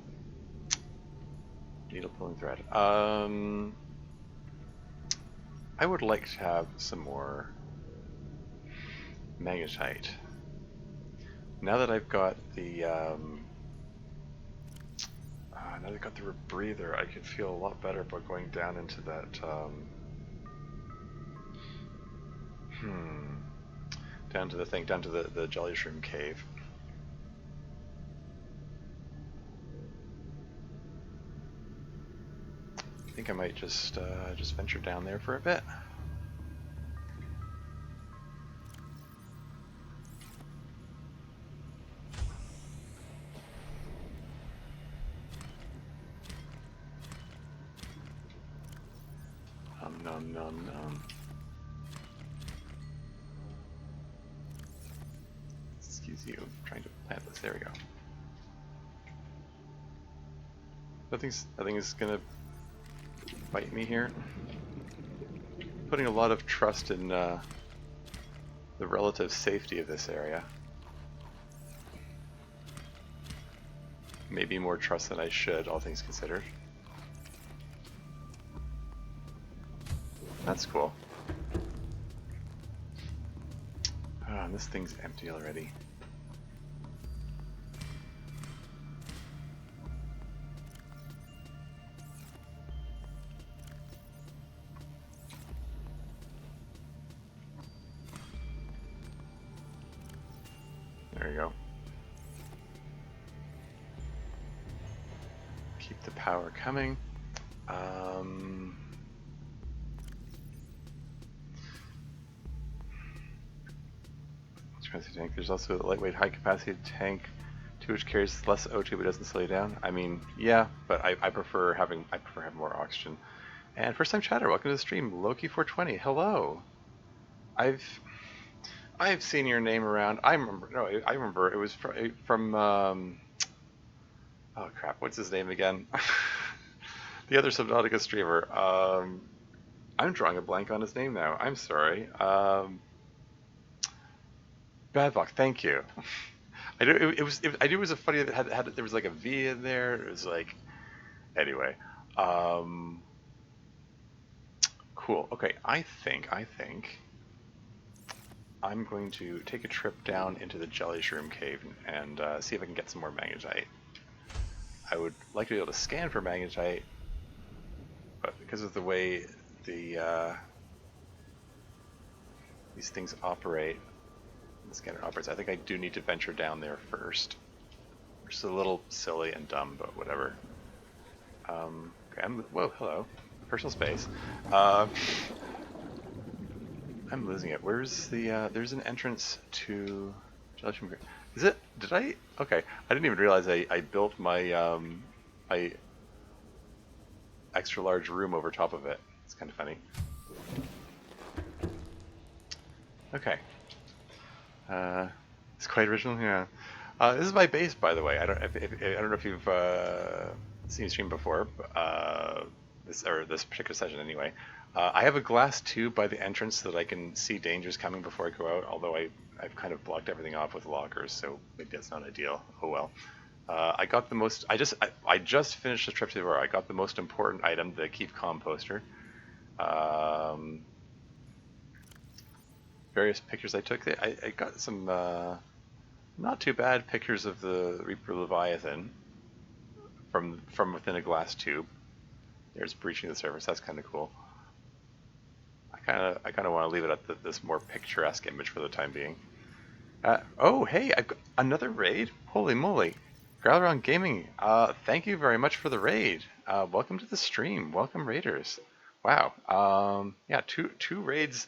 needle pulling thread. I would like to have some more magnetite. Now that I've got the rebreather, I could feel a lot better about going down into that down to the jelly shroom cave. I think I might just venture down there for a bit. Nom nom nom. Excuse you, I'm trying to plant this. There we go. Nothing's gonna bite me here. Putting a lot of trust in the relative safety of this area. Maybe more trust than I should, all things considered. That's cool. Ah, this thing's empty already. There you go. Keep the power coming. Tank. There's also a lightweight, high-capacity tank, too, which carries less O2 but doesn't slow you down. I mean, yeah, but I prefer having more oxygen. And first-time chatter, welcome to the stream, Loki420. Hello. I've seen your name around. I remember it was from oh crap, what's his name again? The other Subnautica streamer. I'm drawing a blank on his name now. I'm sorry. Badlock, thank you. I knew I knew it was a funny that had there was like a V in there. It was like, anyway. Cool. Okay, I think I'm going to take a trip down into the Jelly Shroom Cave and see if I can get some more magnetite. I would like to be able to scan for magnetite, but because of the way the these things operate, the scanner operates, I think I do need to venture down there first. Which is a little silly and dumb, but whatever. Okay, whoa, hello. Personal space. I'm losing it. Where's the, there's an entrance to... Is it, did I? Okay, I didn't even realize I built my, my extra large room over top of it. It's kind of funny. Okay. It's quite original, yeah. This is my base, by the way. I don't know if you've seen me stream before, this particular session anyway. I have a glass tube by the entrance so that I can see dangers coming before I go out. Although I've kind of blocked everything off with lockers, so maybe that's not ideal. Oh well. I got the most. I just finished the trip to the Aurora. I got the most important item, the Keep Calm poster. Various pictures I took. I got some not too bad pictures of the Reaper Leviathan from within a glass tube. There's breaching the surface. That's kind of cool. I kind of want to leave it at this more picturesque image for the time being. Oh, hey, I've got another raid. Holy moly. Growlaround Gaming, thank you very much for the raid. Welcome to the stream. Welcome, raiders. Wow. Yeah, two raids.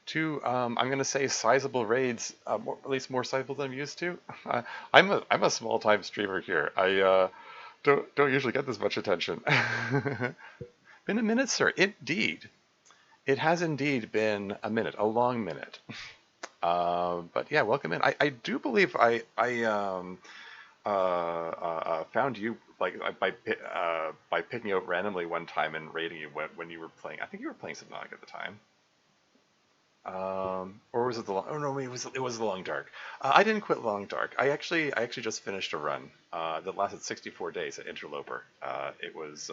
Two, I'm going to say sizable raids, at least more sizable than I'm used to. I'm a small-time streamer here. I don't usually get this much attention. Been a minute, sir. Indeed. It has indeed been a minute, a long minute. But yeah, welcome in. I do believe I found you by picking you out randomly one time and raiding you when you were playing. I think you were playing Subnautica at the time. Or was it the long? Oh no, it was the Long Dark. I didn't quit Long Dark. I actually just finished a run that lasted 64 days at Interloper. It was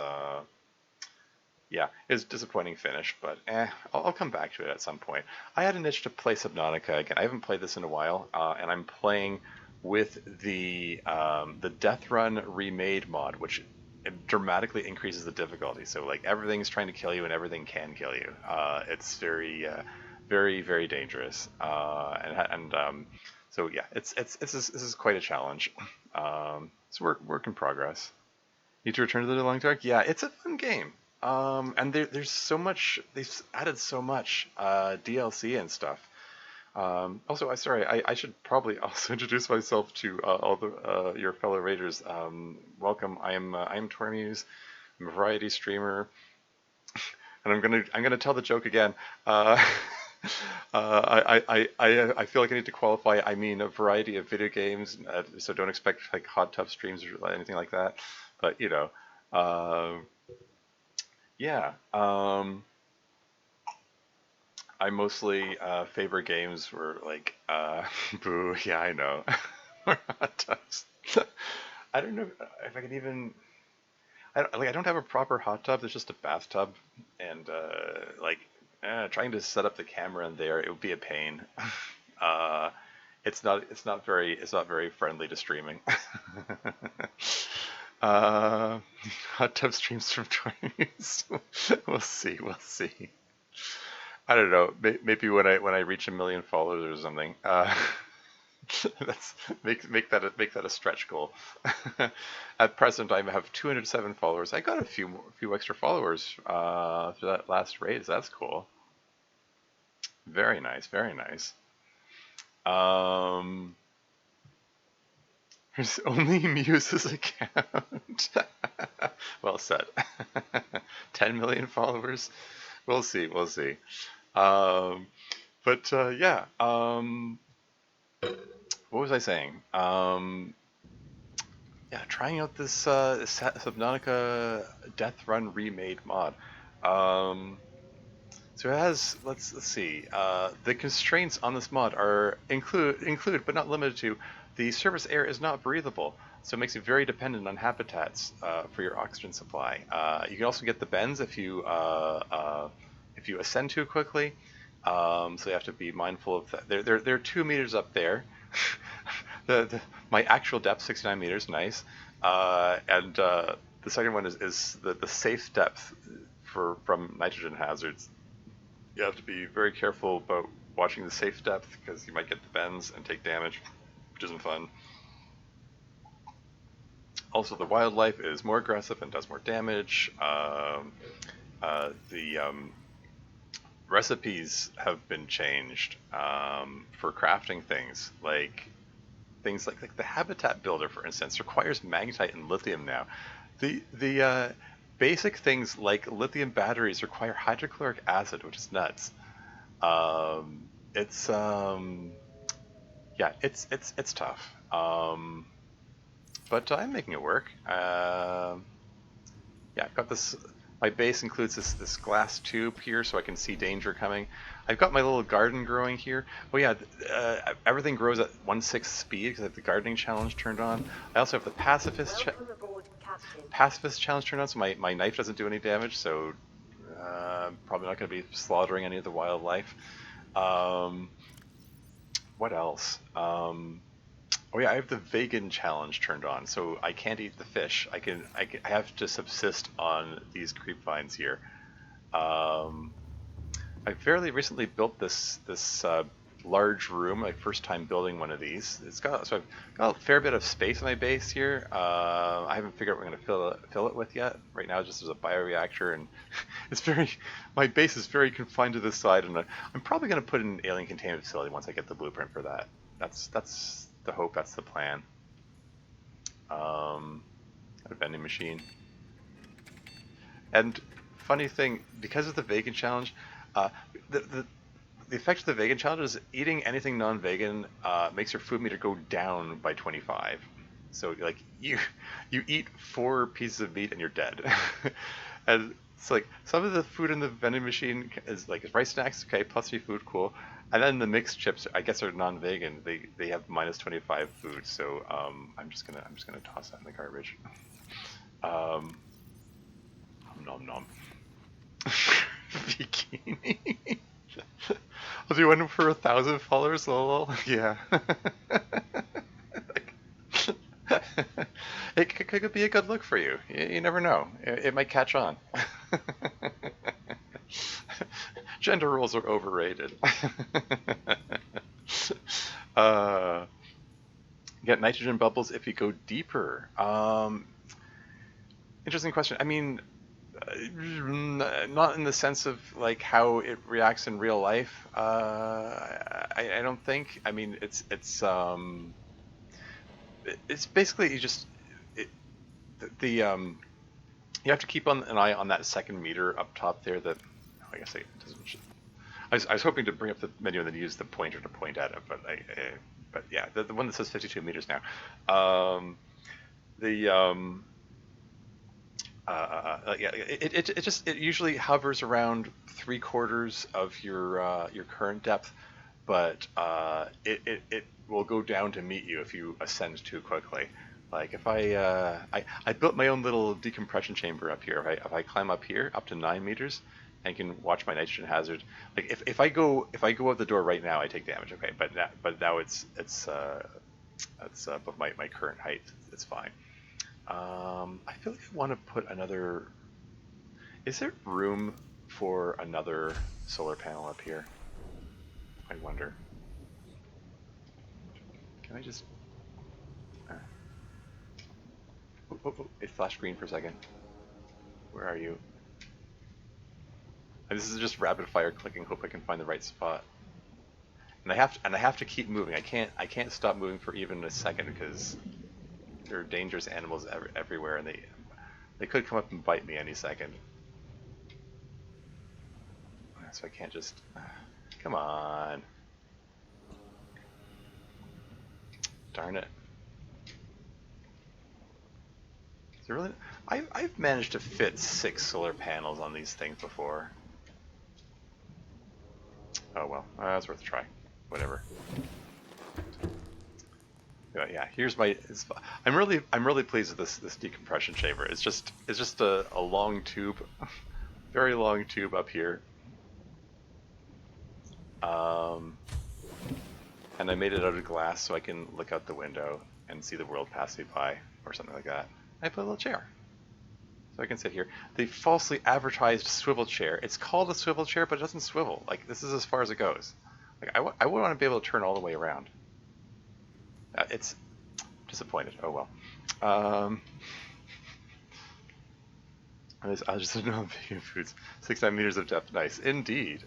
yeah, it was a disappointing finish, but I'll come back to it at some point. I had an itch to play Subnautica again. I haven't played this in a while, and I'm playing with the Deathrun remade mod, which it dramatically increases the difficulty. So like everything's trying to kill you and everything can kill you. It's very very dangerous, so yeah, this is quite a challenge. It's work in progress. Need to return to the Long Dark? Yeah, it's a fun game. And there's so much, they've added so much DLC and stuff. Also, I should probably also introduce myself to all the your fellow raiders. Welcome. I'm Tormuse. I'm a variety streamer, and I'm gonna tell the joke again. I feel like I need to qualify. I mean, a variety of video games, so don't expect like hot tub streams or anything like that. But you know, yeah. I mostly favor games where like, boo. Yeah, I know. Or hot tubs. I don't know if I can even. I don't have a proper hot tub. There's just a bathtub, and trying to set up the camera in there, it would be a pain. It's not very friendly to streaming. Hot tub streams from 20s. We'll see. I don't know. Maybe when I reach 1 million followers or something. That's make that a stretch goal. At present, I have 207 followers. I got a few extra followers through that last raid. So that's cool. Very nice, very nice. Um, there's only Muse's account. Well said. 10 million followers. We'll see. We'll see. But yeah. What was I saying? Yeah, trying out this Subnautica Deathrun remade mod. Um, so it has, let's see, the constraints on this mod are include but not limited to the surface air is not breathable, so it makes it very dependent on habitats for your oxygen supply. You can also get the bends if you ascend too quickly, so you have to be mindful of that. They're 2 meters up there. My actual depth 69 meters, nice, and the second one is the safe depth from nitrogen hazards. You have to be very careful about watching the safe depth because you might get the bends and take damage, which isn't fun. Also, the wildlife is more aggressive and does more damage. The recipes have been changed for crafting things like the habitat builder, for instance, requires magnetite and lithium now. The basic things like lithium batteries require hydrochloric acid, which is nuts. It's yeah, it's tough. But I'm making it work. Yeah, I've got this. My base includes this glass tube here, so I can see danger coming. I've got my little garden growing here. Oh yeah, everything grows at 1/6 speed because I have the gardening challenge turned on. I also have the pacifist challenge turned on, so my knife doesn't do any damage. So probably not going to be slaughtering any of the wildlife. What else? Oh yeah, I have the vegan challenge turned on, so I can't eat the fish. I have to subsist on these creep vines here. Um, I fairly recently built this large room. My first time building one of these. So I've got a fair bit of space in my base here. I haven't figured out what I'm going to fill it with yet. Right now, just as a bioreactor, and my base is very confined to this side, and I'm probably going to put in an alien containment facility once I get the blueprint for that. That's the hope. That's the plan. A vending machine. And funny thing, because of the vegan challenge, the effect of the vegan challenge is eating anything non-vegan makes your food meter go down by 25. So like you eat 4 pieces of meat and you're dead. And it's like some of the food in the vending machine is like rice snacks, okay, plus 3 food, cool. And then the mixed chips, I guess, are non-vegan. They have minus 25 food, so I'm just gonna toss that in the garbage. Nom nom. Bikini. Was you went for 1,000 followers, lol? Yeah. It could be a good look for you. You never know. It might catch on. Gender roles are overrated. Get nitrogen bubbles if you go deeper. Interesting question. I mean, not in the sense of like how it reacts in real life. I don't think. I mean, it's basically you have to keep an eye on that second meter up top there. That I guess it doesn't. I was hoping to bring up the menu and then use the pointer to point at it, but yeah, the one that says 52 meters now. Yeah, it usually hovers around 3/4 of your current depth, but it will go down to meet you if you ascend too quickly. Like if I built my own little decompression chamber up here. If I climb up here up to 9 meters, and can watch my nitrogen hazard. Like if I go out the door right now, I take damage. Okay, but now it's above my current height. It's fine. I feel like I want to put another. Is there room for another solar panel up here? I wonder. Can I just... Oh, it flashed green for a second. Where are you? This is just rapid fire clicking. Hope I can find the right spot. And I have to keep moving. I can't stop moving for even a second because there are dangerous animals everywhere, and they could come up and bite me any second. So I can't just... Come on. Darn it. Is there really... I've managed to fit 6 solar panels on these things before. Oh well, it's worth a try. Whatever. Yeah, here's my... I'm really pleased with this decompression chamber. It's just a long tube, very long tube up here. And I made it out of glass so I can look out the window and see the world pass me by, or something like that. I put a little chair, so I can sit here. The falsely advertised swivel chair. It's called a swivel chair, but it doesn't swivel. Like, this is as far as it goes. Like, I would want to be able to turn all the way around. It's disappointed. Oh well. I just don't know vegan foods. 6-9 meters of depth. Nice, indeed.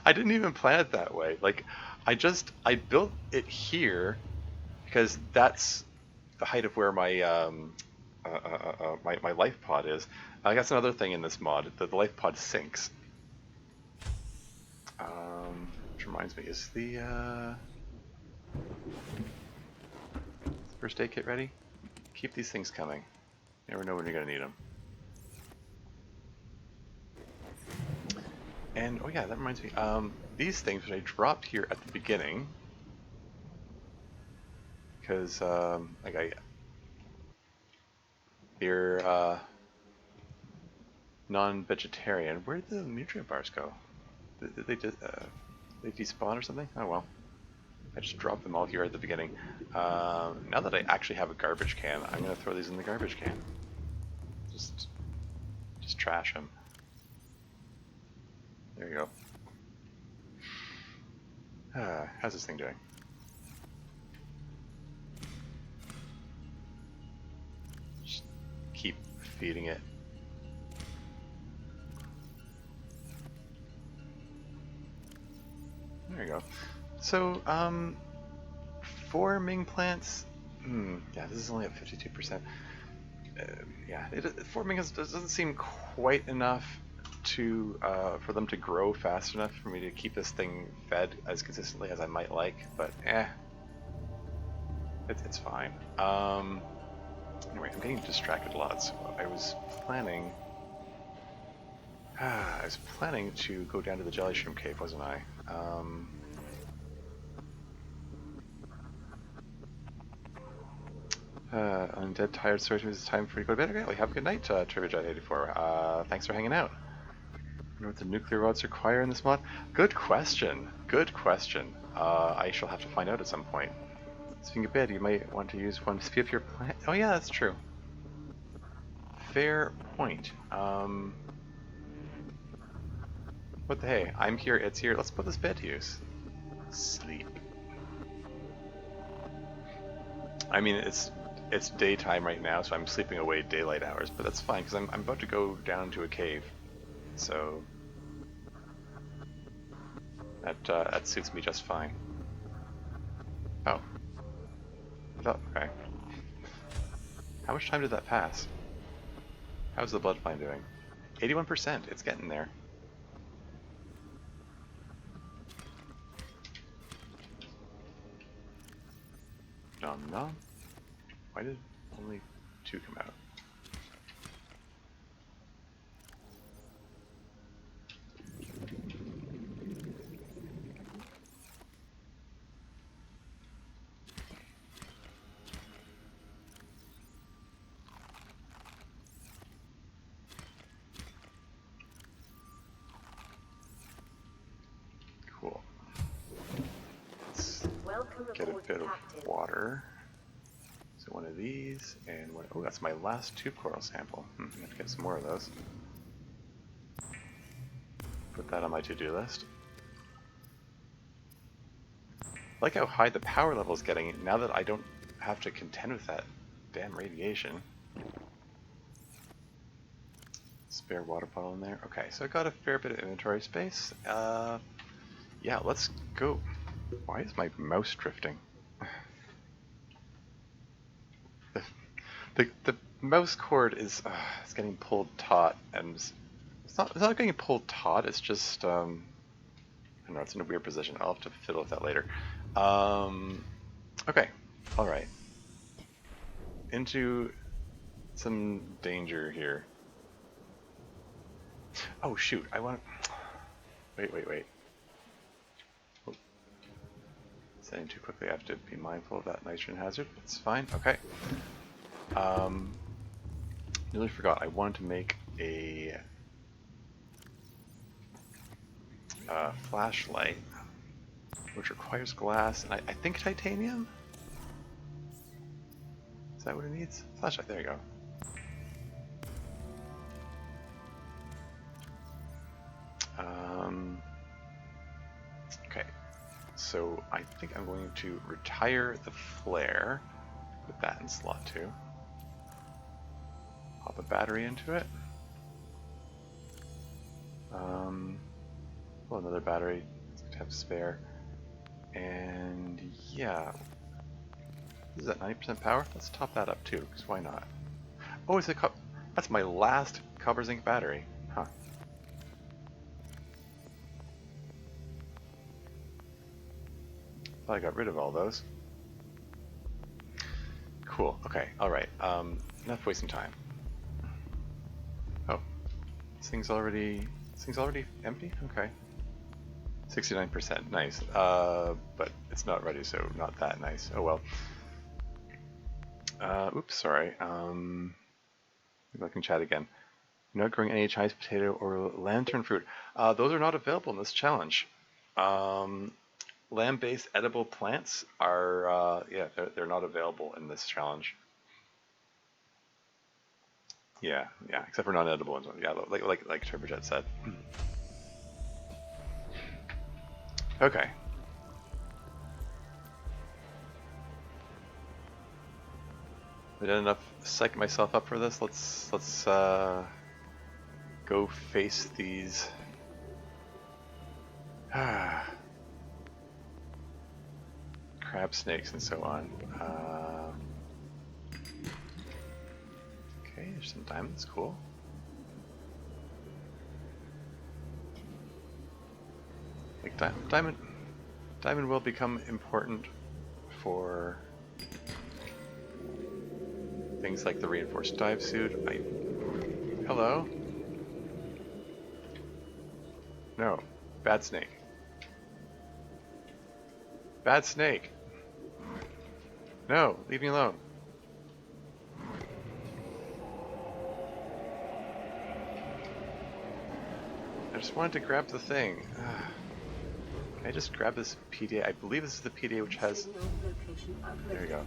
I didn't even plan it that way. Like, I built it here because that's the height of where my my life pod is. I guess another thing in this mod, the life pod sinks. Which reminds me, is the first aid kit ready? Keep these things coming. You never know when you're gonna need them. And oh yeah, that reminds me. These things which I dropped here at the beginning, because like they're non-vegetarian. Where did the nutrient bars go? Did they just they despawn or something? Oh well. I just dropped them all here at the beginning. Now that I actually have a garbage can, I'm gonna throw these in the garbage can. Just trash them. There you go. How's this thing doing? Just keep feeding it. There you go. So, forming plants. Yeah, this is only at 52%. Yeah, forming doesn't seem quite enough to for them to grow fast enough for me to keep this thing fed as consistently as I might like, but it's fine. Anyway, I'm getting distracted a lot, so I was planning to go down to the jelly shroom cave, wasn't I? Undead, tired, sorry, it's time for you to go to bed. Okay, well, have a good night, TriviaJet84. Thanks for hanging out. I wonder what the nuclear rods require in this mod? Good question. Good question. I shall have to find out at some point. Speaking of bed, you might want to use one to speed up your plant. Oh yeah, that's true. Fair point. What the hey? I'm here, it's here. Let's put this bed to use. Sleep. I mean, it's daytime right now, so I'm sleeping away daylight hours, but that's fine because I'm about to go down to a cave, so that suits me just fine. Oh, okay. How much time did that pass? How's the bloodline doing? 81%. It's getting there. Nom nom. Why did only 2 come out? Cool. Let's get a bit of water. So one of these, and one, oh, that's my last tube coral sample. I have to get some more of those. Put that on my to-do list. like how high the power level is getting now that I don't have to contend with that damn radiation. Spare water bottle in there. Okay, so I got a fair bit of inventory space. Yeah, let's go. Why is my mouse drifting? The mouse cord is it's getting pulled taut, and it's not getting pulled taut. It's just I don't know. It's in a weird position. I'll have to fiddle with that later. Okay, all right. Into some danger here. Oh shoot! I want. Wait. Oh, setting too quickly. I have to be mindful of that nitrogen hazard. It's fine. Okay. Nearly forgot. I wanted to make a flashlight, which requires glass, and I think titanium? Is that what it needs? Flashlight, there you go. Okay, so I think I'm going to retire the flare, put that in slot 2. Pop a battery into it. Well, another battery, it's good to have spare. And yeah, is that 90% power? Let's top that up too, because why not? Oh, it's a cup. That's my last copper zinc battery. Huh. Thought I got rid of all those. Cool. Okay. All right. Enough wasting time. Oh, this thing's already empty. Okay. 69%. Nice. But it's not ready, so not that nice. Oh well. Oops. Sorry. Maybe I can chat again. Not growing any Chinese potato or lantern fruit. Those are not available in this challenge. Land-based edible plants are, yeah, they're not available in this challenge. Yeah, except for non-edible ones. Yeah, like Turbojet said. Okay. I did enough psych myself up for this. Let's go face these. Crab snakes and so on. Okay, there's some diamonds, cool. Like diamond will become important for things like the reinforced dive suit. Hello? No, bad snake. Bad snake. No, leave me alone. I just wanted to grab the thing. Can I just grab this PDA? I believe this is the PDA which has... There you go.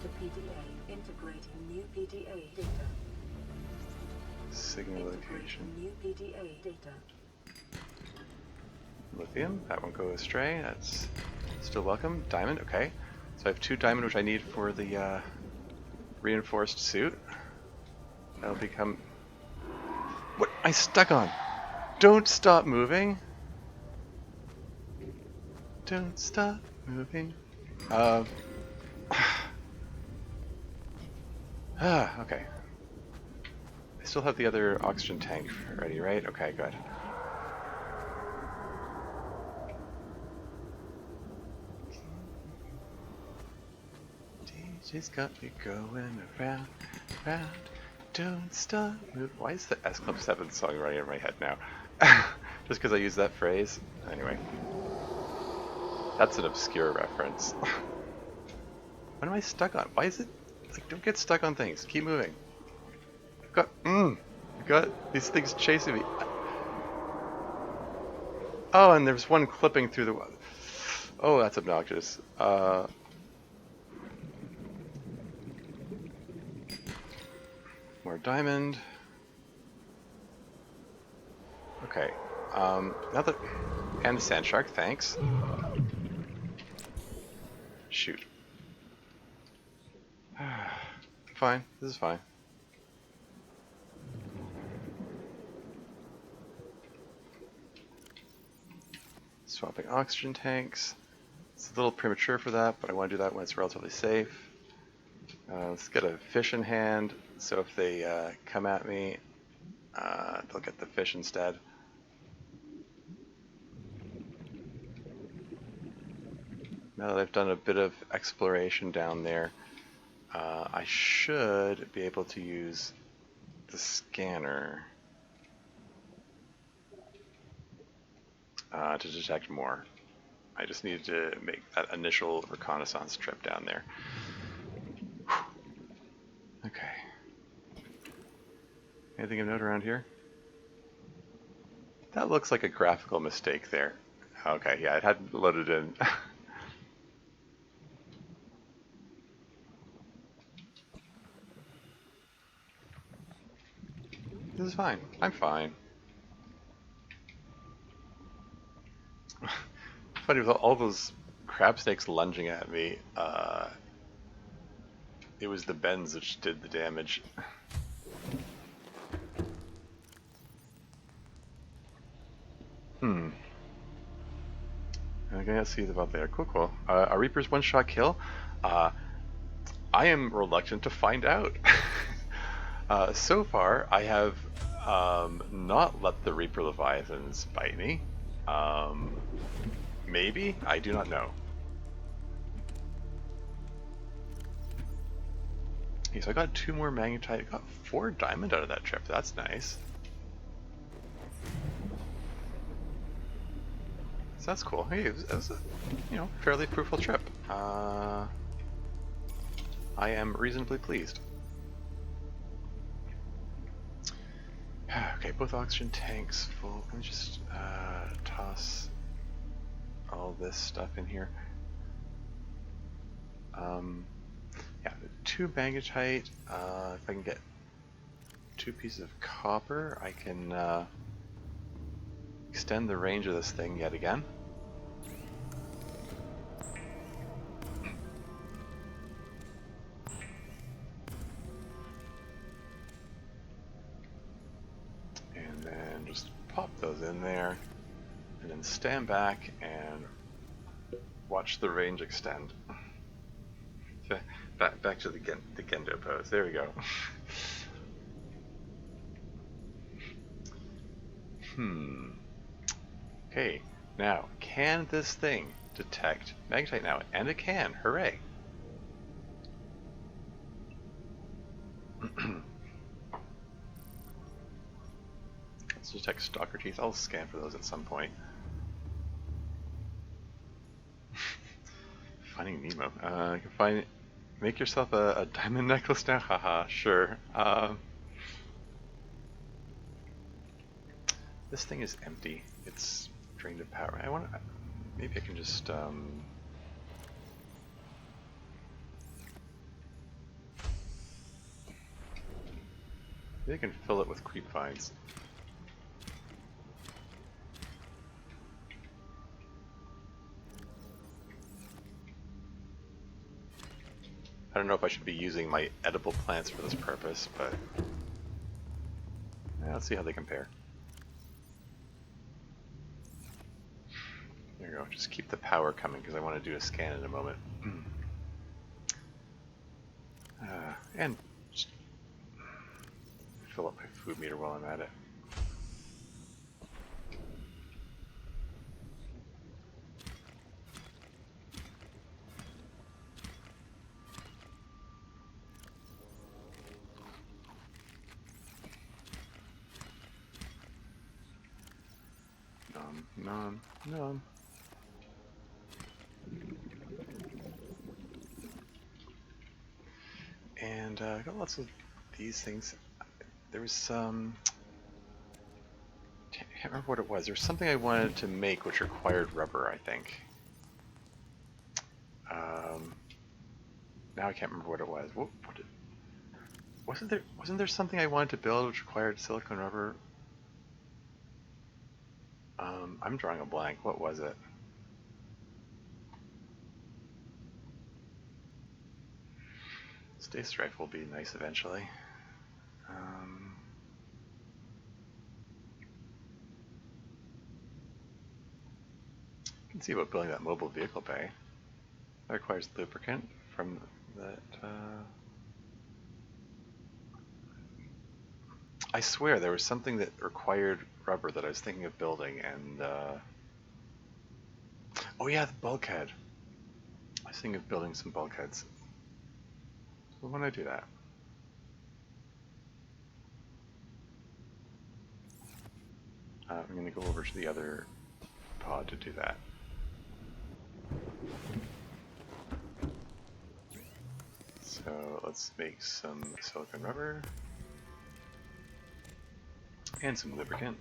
Signal location. Lithium, that won't go astray. That's still welcome. Diamond, okay. So I have 2 diamond, which I need for the reinforced suit. That'll become... What? I stuck on! Don't stop moving! Don't stop moving. Okay. I still have the other oxygen tank ready, right? Okay, good. DJ's got me going around, round. Don't stop moving. Why is the S Club 7 song running in my head now? Just because I use that phrase? Anyway. That's an obscure reference. What am I stuck on? Why is it... Like, don't get stuck on things. Keep moving. I've got these things chasing me. Oh, and there's one clipping through the... Oh, that's obnoxious. More diamond. Okay. Now that... And the sand shark, thanks. Shoot. Fine. This is fine. Swapping oxygen tanks. It's a little premature for that, but I want to do that when it's relatively safe. Let's get a fish in hand, so if they come at me, they'll get the fish instead. Now that I've done a bit of exploration down there, I should be able to use the scanner to detect more. I just needed to make that initial reconnaissance trip down there. Okay. Anything of note around here? That looks like a graphical mistake there. Okay, yeah, it hadn't loaded in. This is fine. I'm fine. Funny, with all those crab snakes lunging at me, it was the bends which did the damage. Okay, let's see about there. Cool, cool. A Reaper's one-shot kill? I am reluctant to find out. So far, I have not let the Reaper Leviathans bite me. Maybe? I do not know. Okay, so I got 2 more magnetite. I got 4 diamond out of that trip. That's nice. So that's cool. Hey, it was a, fairly fruitful trip. I am reasonably pleased. Okay, both oxygen tanks full. Let me just toss all this stuff in here. Yeah, 2 magnetite. If I can get 2 pieces of copper, I can extend the range of this thing yet again. And then just pop those in there, and then stand back and watch the range extend. Back to the Gendo pose. There we go. Okay, now, can this thing detect magnetite now? And it can. Hooray. Let's detect stalker teeth. I'll scan for those at some point. Finding Nemo. You can make yourself a diamond necklace now. Haha, sure. This thing is empty. It's drained of power. Maybe I can just maybe I can fill it with creep vines. I don't know if I should be using my edible plants for this purpose, but let's see how they compare. There you go. Just keep the power coming because I want to do a scan in a moment. And just fill up my food meter while I'm at it. Nom. And I got lots of these things. There was some... can't remember what it was. There was something I wanted to make which required rubber, I think. Now I can't remember what it was. Wasn't there something I wanted to build which required silicone rubber? I'm drawing a blank. What was it? Stasis rifle will be nice eventually. You can see about building that mobile vehicle bay. That requires lubricant from that. I swear there was something that required rubber that I was thinking of building, and oh yeah, the bulkhead. I was thinking of building some bulkheads. So when I do that, I'm going to go over to the other pod to do that. So let's make some silicone rubber and some lubricant.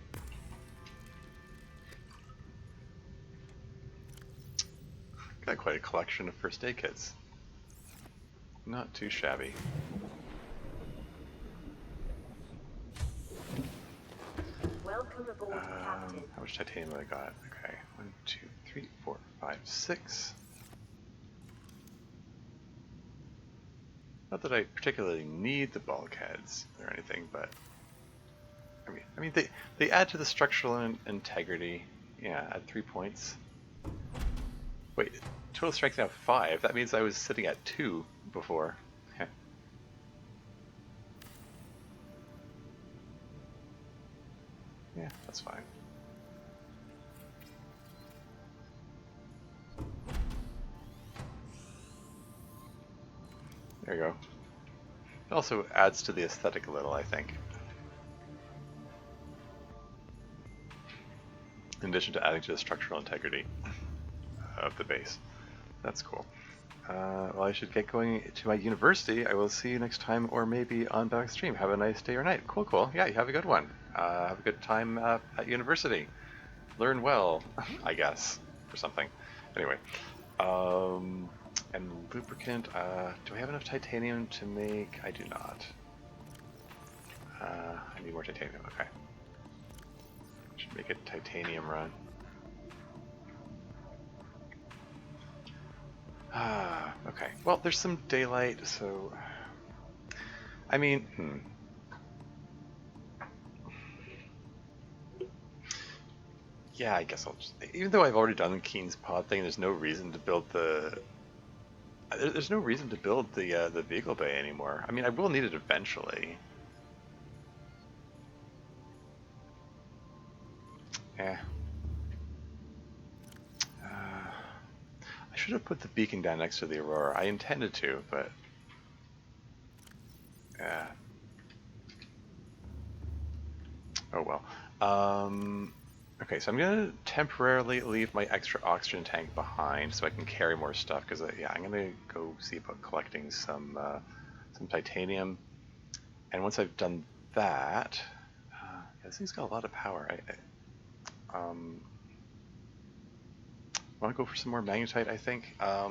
Got quite a collection of first aid kits. Not too shabby. Welcome aboard, Captain. How much titanium have I got? Okay, 1, 2, 3, 4, 5, 6. Not that I particularly need the bulkheads or anything, but I mean they add to the structural integrity. Yeah, add 3 points. Wait, total strength now 5. That means I was sitting at 2 before. Heh. Yeah, that's fine. There you go. It also adds to the aesthetic a little, I think. In addition to adding to the structural integrity of the base. That's cool. Well, I should get going to my university. I will see you next time, or maybe on back stream. Have a nice day or night. Cool, cool. Yeah, you have a good one. Have a good time at university. Learn well, I guess, or something. Anyway, and lubricant. Do I have enough titanium to make? I do not. I need more titanium. Okay. Should make a titanium run. Okay. Well, there's some daylight, so... I mean, Yeah, I guess I'll just... Even though I've already done the Keen's pod thing, there's no reason to build the... There's no reason to build the vehicle bay anymore. I mean, I will need it eventually. Yeah. I should have put the beacon down next to the Aurora. I intended to, but... Yeah. Oh well. Okay, so I'm going to temporarily leave my extra oxygen tank behind so I can carry more stuff, because yeah, I'm going to go see about collecting some titanium. And once I've done that... yeah, this thing's got a lot of power. I want to go for some more magnetite, I think. I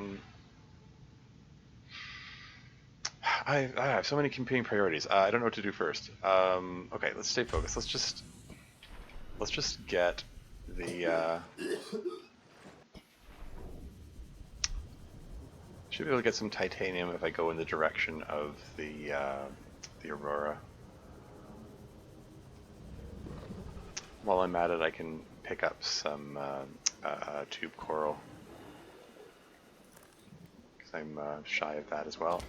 have so many competing priorities. I don't know what to do first. Okay, let's stay focused. Let's just get the... Should be able to get some titanium if I go in the direction of the Aurora. While I'm at it, I can pick up some tube coral, because I'm shy of that as well.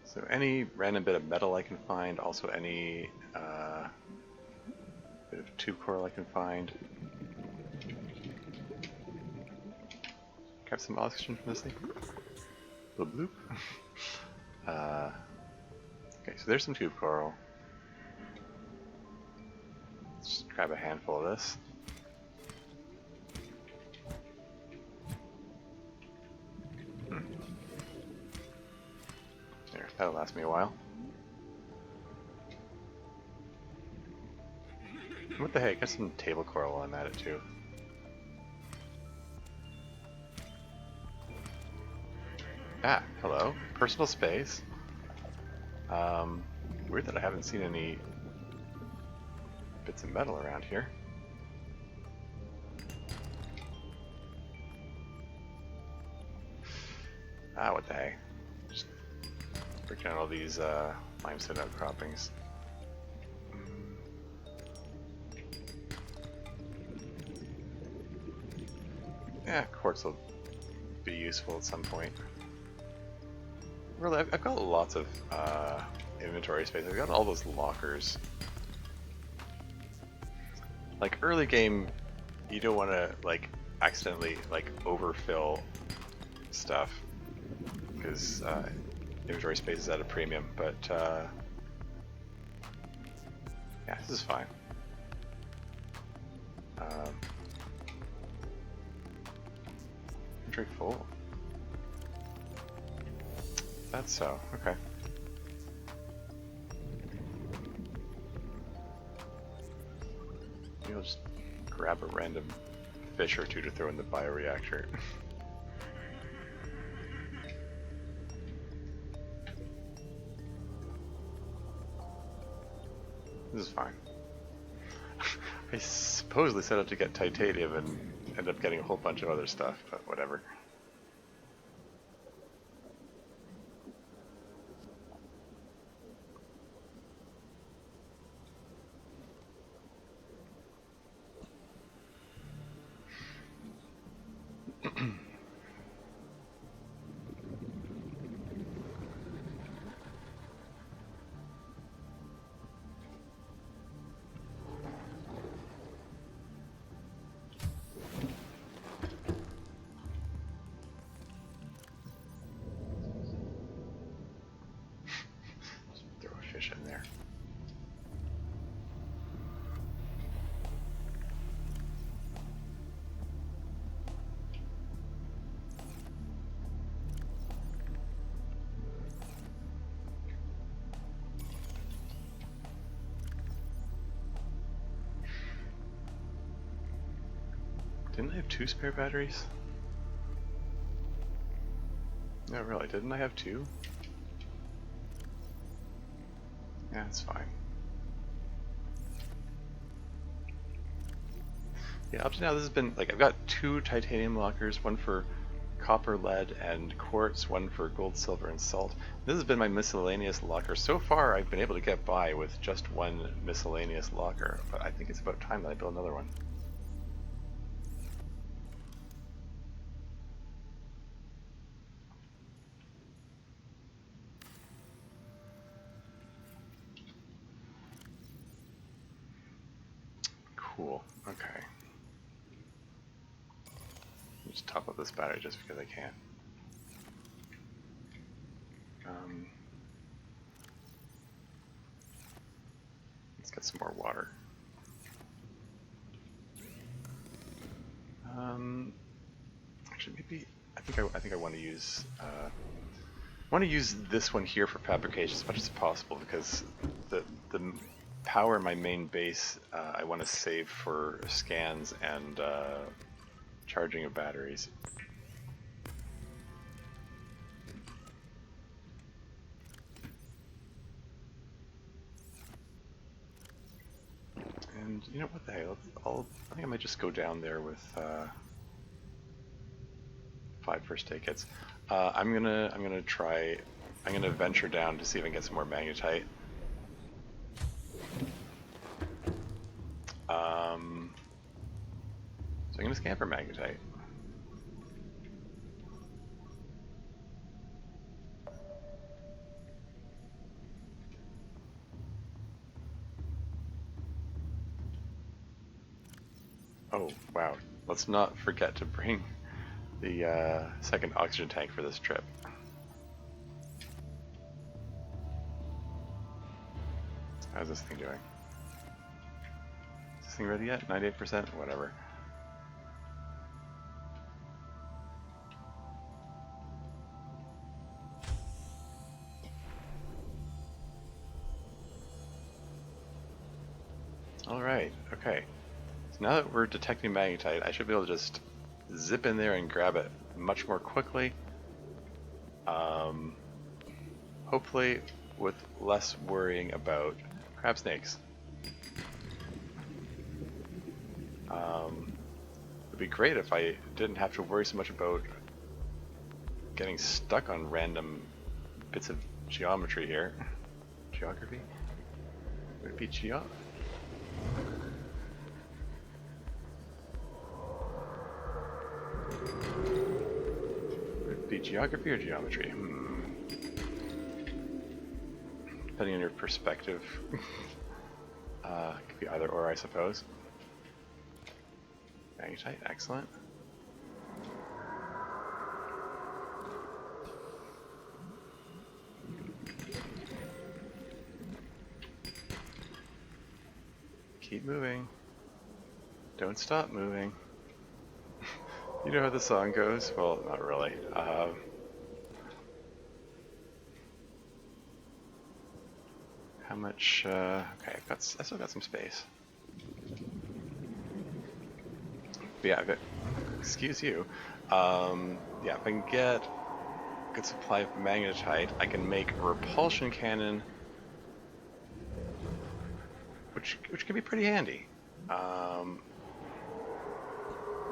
So any random bit of metal I can find, also any bit of tube coral I can find. Grab some oxygen from this thing. Bloop bloop. Okay, so there's some tube coral. Let's just grab a handful of this. There, that'll last me a while. What the heck? Got some table coral while I'm at it too. Ah, hello. Personal space. Weird that I haven't seen any bits of metal around here. Ah, what the heck. Just break down all these limestone outcroppings. Yeah, quartz will be useful at some point. Really, I've got lots of inventory space. I've got all those lockers. Like early game, you don't want to like accidentally like overfill stuff because inventory space is at a premium. But yeah, this is fine. Inventory full. That's so okay. Maybe I'll just grab a random fish or two to throw in the bioreactor. This is fine. I supposedly set out to get titanium and end up getting a whole bunch of other stuff, but whatever. Throw a fish in there. Didn't I have 2 spare batteries? No, really, didn't I have 2? Yeah, it's fine. Yeah, up to now this has been, like, I've got 2 titanium lockers, one for copper, lead, and quartz, one for gold, silver, and salt. This has been my miscellaneous locker. So far, I've been able to get by with just 1 miscellaneous locker, but I think it's about time that I build another one. Cool. Okay. Just top up this battery just because I can. Let's get some more water. Actually, maybe I think I want to use this one here for fabrication as much as possible because the power in my main base I want to save for scans and charging of batteries. And you know what the hell? I think I might just go down there with 5 first aid kits. I'm gonna venture down to see if I can get some more magnetite. So I'm gonna scan for magnetite. Oh, wow. Let's not forget to bring the second oxygen tank for this trip. How's this thing doing? Is this thing ready yet? 98%? Whatever. Alright, okay. So now that we're detecting magnetite, I should be able to just zip in there and grab it much more quickly. Hopefully with less worrying about crab snakes. It'd be great if I didn't have to worry so much about getting stuck on random bits of geometry here. Geography? Would it be Would it be geography or geometry? Depending on your perspective. It could be either or, I suppose. Magnetite, excellent. Keep moving. Don't stop moving. You know how the song goes? Well, not really. How much? Okay, I still got some space. But yeah, excuse you. Yeah, if I can get a good supply of magnetite, I can make a repulsion cannon, which can be pretty handy.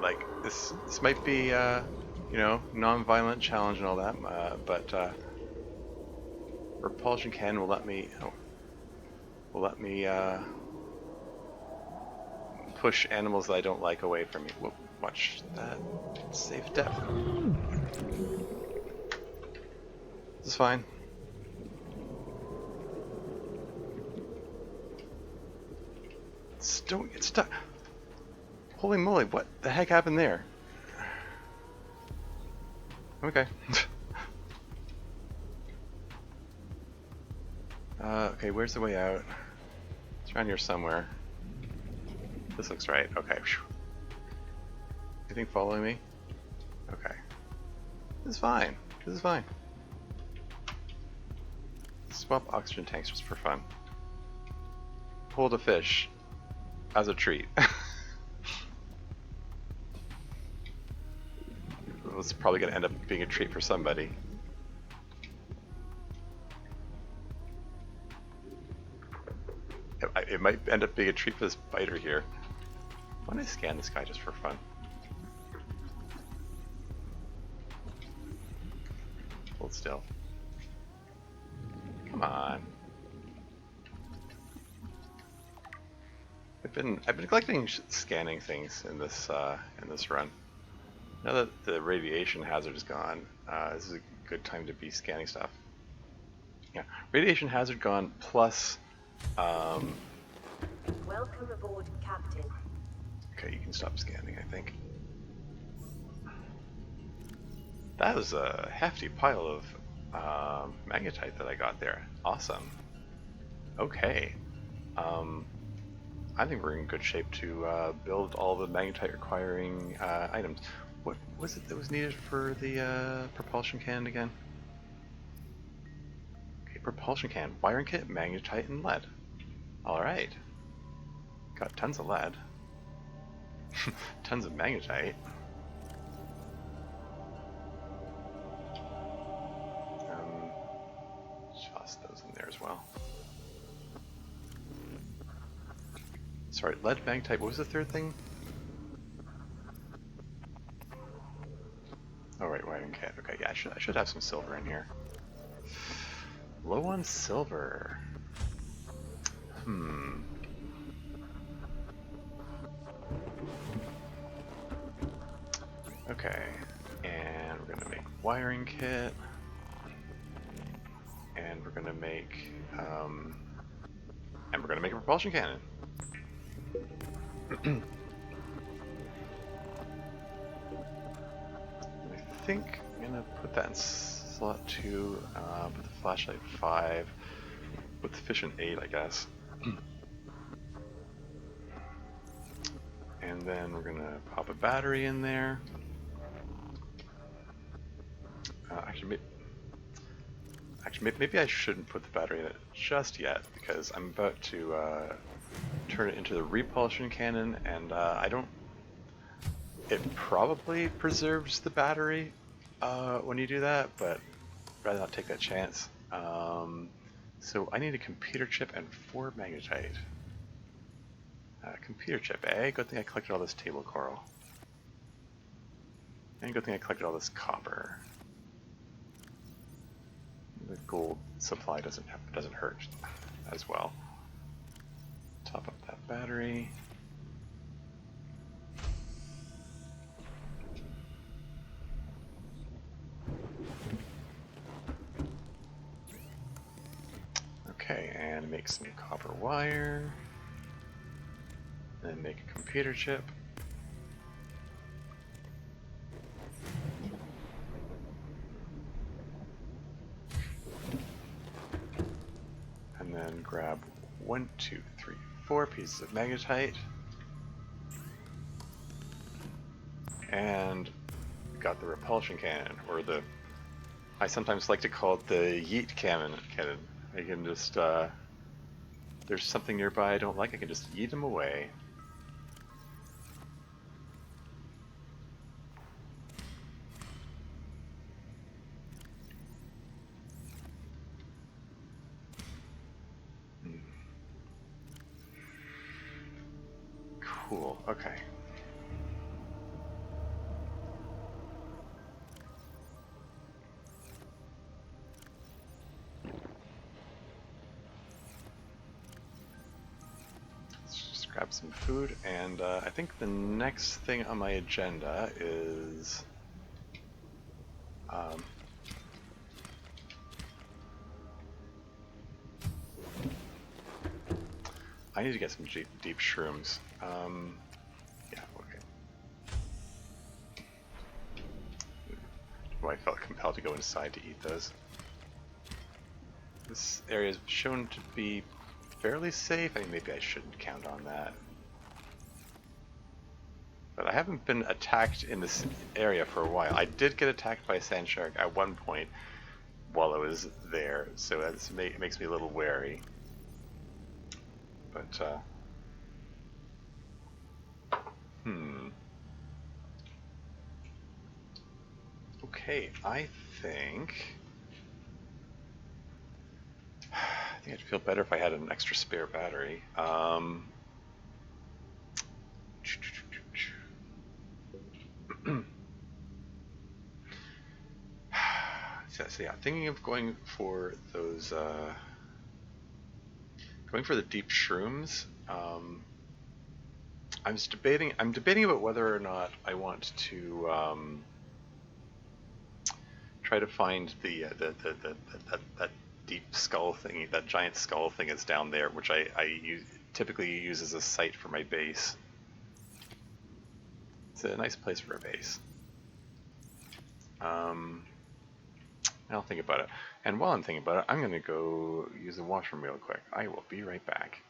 Like this might be you know, non-violent challenge and all that, but repulsion cannon will let me push animals that I don't like away from me. Whoop, watch that. Safe depth. This is fine. Don't get stuck. Holy moly, what the heck happened there? Okay. Okay, where's the way out? It's around here somewhere. This looks right. Okay. Anything following me? Okay. This is fine. This is fine. Swap oxygen tanks just for fun. Hold a fish as a treat. It's probably going to end up being a treat for somebody. It might end up being a treat for this biter here. Why don't I scan this guy just for fun? Hold still. Come on. I've been neglecting scanning things in this run. Now that the radiation hazard is gone, this is a good time to be scanning stuff. Yeah, radiation hazard gone plus. Welcome aboard, Captain. Okay, you can stop scanning, I think. That was a hefty pile of magnetite that I got there. Awesome. Okay. I think we're in good shape to build all the magnetite requiring items. What was it that was needed for the propulsion cannon again? Okay, propulsion cannon, wiring kit, magnetite, and lead. Alright. Got tons of lead. Tons of magnetite. Toss those in there as well. Sorry, lead, magnetite, what was the third thing? Oh right, wiring kit. Okay, yeah, I should have some silver in here. Low on silver. Okay, and we're gonna make wiring kit, and we're gonna make a propulsion cannon. I think I'm gonna put that in slot 2, put the flashlight 5, put the fission 8, I guess. And then we're gonna pop a battery in there. Actually, maybe I shouldn't put the battery in it just yet, because I'm about to turn it into the repulsion cannon, and I don't. It probably preserves the battery when you do that, but I'd rather not take that chance. So I need a computer chip and 4 magnetite. Computer chip, eh? Good thing I collected all this table coral. And good thing I collected all this copper. The gold supply doesn't hurt as well. Top up that battery. Okay, and make some copper wire. Then make a computer chip. And then grab 1, 2, 3, 4 pieces of magnetite. And got the repulsion cannon, or the, I sometimes like to call it the yeet cannon. I can just, there's something nearby I don't like, I can just yeet them away. Cool, okay. Let's just grab some food, and I think the next thing on my agenda is I need to get some deep shrooms. Yeah, okay. I felt compelled to go inside to eat those. This area is shown to be fairly safe. I mean, maybe I shouldn't count on that. But I haven't been attacked in this area for a while. I did get attacked by a sand shark at one point while I was there, so that makes me a little wary. But, Okay, I think I'd feel better if I had an extra spare battery. So yeah, thinking of going for those, going for the deep shrooms. I'm debating about whether or not I want to try to find that deep skull thing, that giant skull thing that's down there, which I typically use as a site for my base. It's a nice place for a base. I'll think about it. And while I'm thinking about it, I'm going to go use the washroom real quick. I will be right back.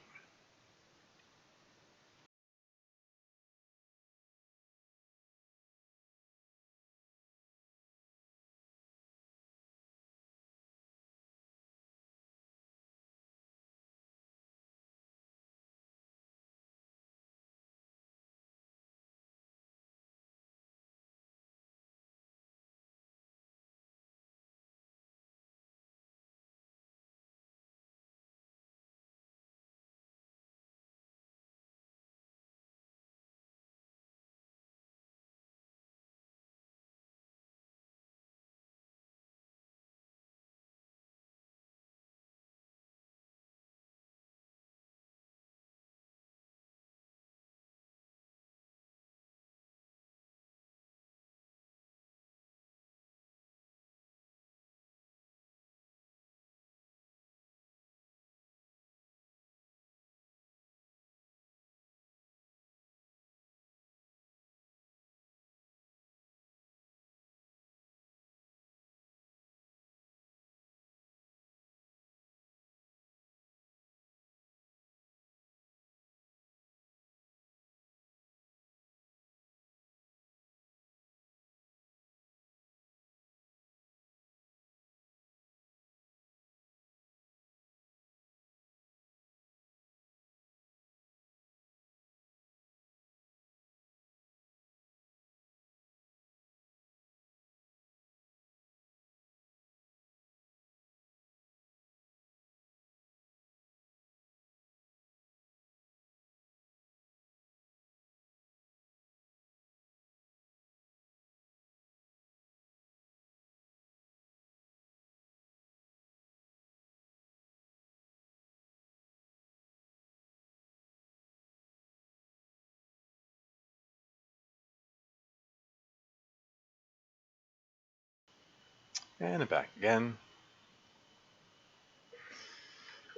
And back again.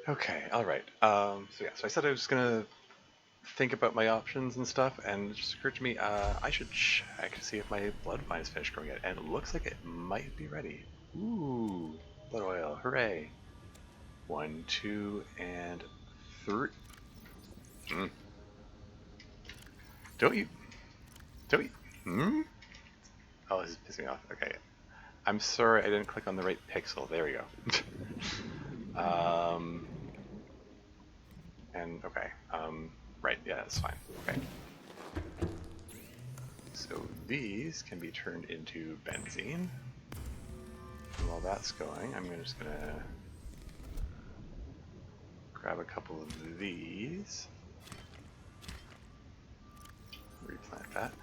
Okay, alright. So I said I was gonna think about my options and stuff, and it just occurred to me, I should check to see if my blood vine is finished growing yet, and it looks like it might be ready. Ooh, blood oil, hooray. 1, 2, and 3. Don't you? Oh, this is pissing me off. Okay. I'm sorry I didn't click on the right pixel. There we go. And, okay. Right, yeah, that's fine. Okay. So these can be turned into benzene. And while that's going, I'm just gonna grab a couple of these. Replant that.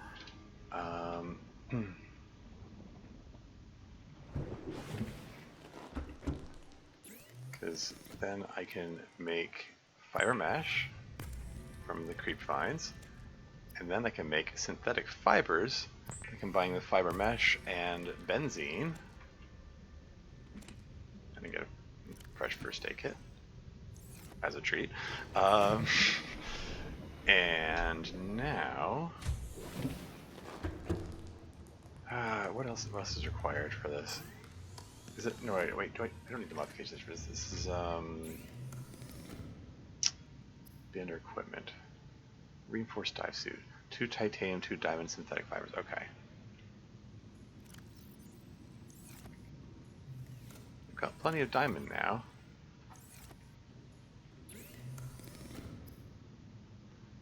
Because then I can make fiber mesh from the creep vines, and then I can make synthetic fibers, combining the fiber mesh and benzene, and I get a fresh first aid kit as a treat. And now, what else is required for this? Is it, no, wait, I don't need the modifications for this. This is, be under equipment. Reinforced dive suit. 2 titanium, 2 diamond synthetic fibers. Okay. We've got plenty of diamond now.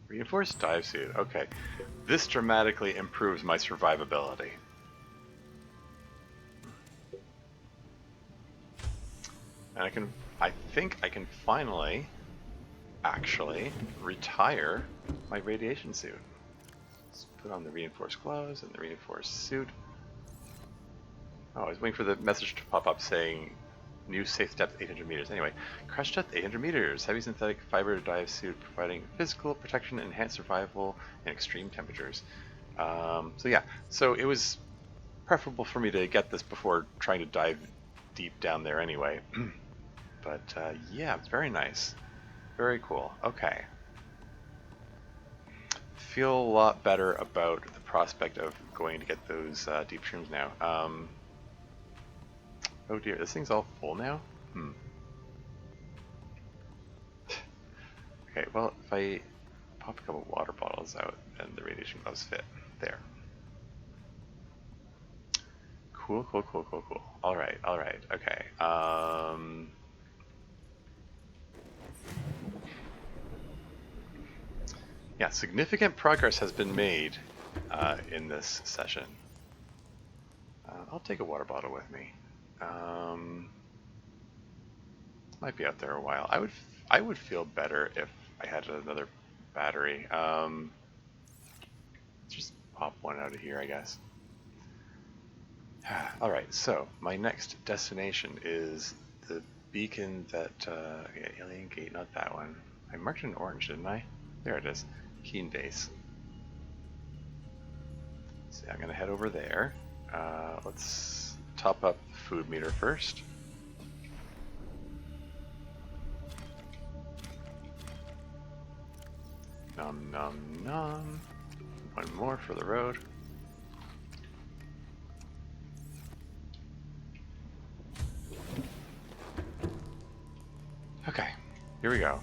Reinforced dive suit. Okay. This dramatically improves my survivability. And I think I can finally, actually, retire my radiation suit. Let's put on the reinforced gloves and the reinforced suit. Oh, I was waiting for the message to pop up saying new safe depth 800 meters. Anyway, crash depth 800 meters. Heavy synthetic fiber dive suit providing physical protection, enhanced survival in extreme temperatures. So it was preferable for me to get this before trying to dive deep down there anyway. But yeah, very nice. Very cool. Okay. Feel a lot better about the prospect of going to get those deep shrooms now. Oh dear, this thing's all full now? Okay, well, if I pop a couple water bottles out, then the radiation gloves fit. There. Cool. Alright, okay. Yeah, significant progress has been made in this session. I'll take a water bottle with me. Might be out there a while. I would feel better if I had another battery. Just pop one out of here, I guess. Alright, so my next destination is the beacon that, yeah, Alien Gate, not that one. I marked it in orange, didn't I? There it is. Keen Base. So I'm gonna head over there. Let's top up the food meter first. Nom nom nom. One more for the road. Okay, here we go.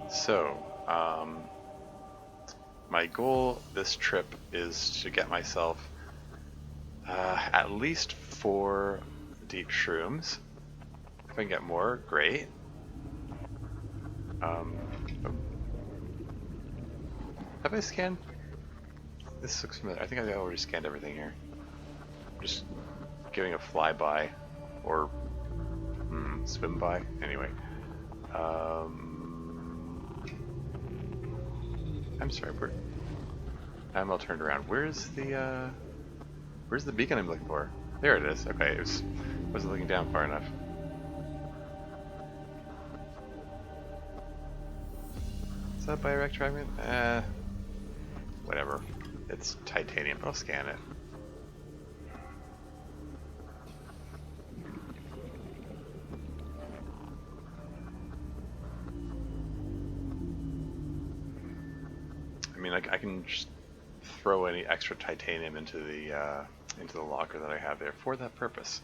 So, my goal this trip is to get myself at least 4 deep shrooms. If I can get more, great. Have I scanned? This looks familiar. I think I already scanned everything here. Just giving a flyby or swim by. Anyway, I'm sorry. I'm all turned around. Where's the beacon I'm looking for? There it is. Okay, wasn't looking down far enough. Is that by a rect fragment? Whatever. It's titanium. I'll scan it. I mean, I can just throw any extra titanium into the locker that I have there for that purpose.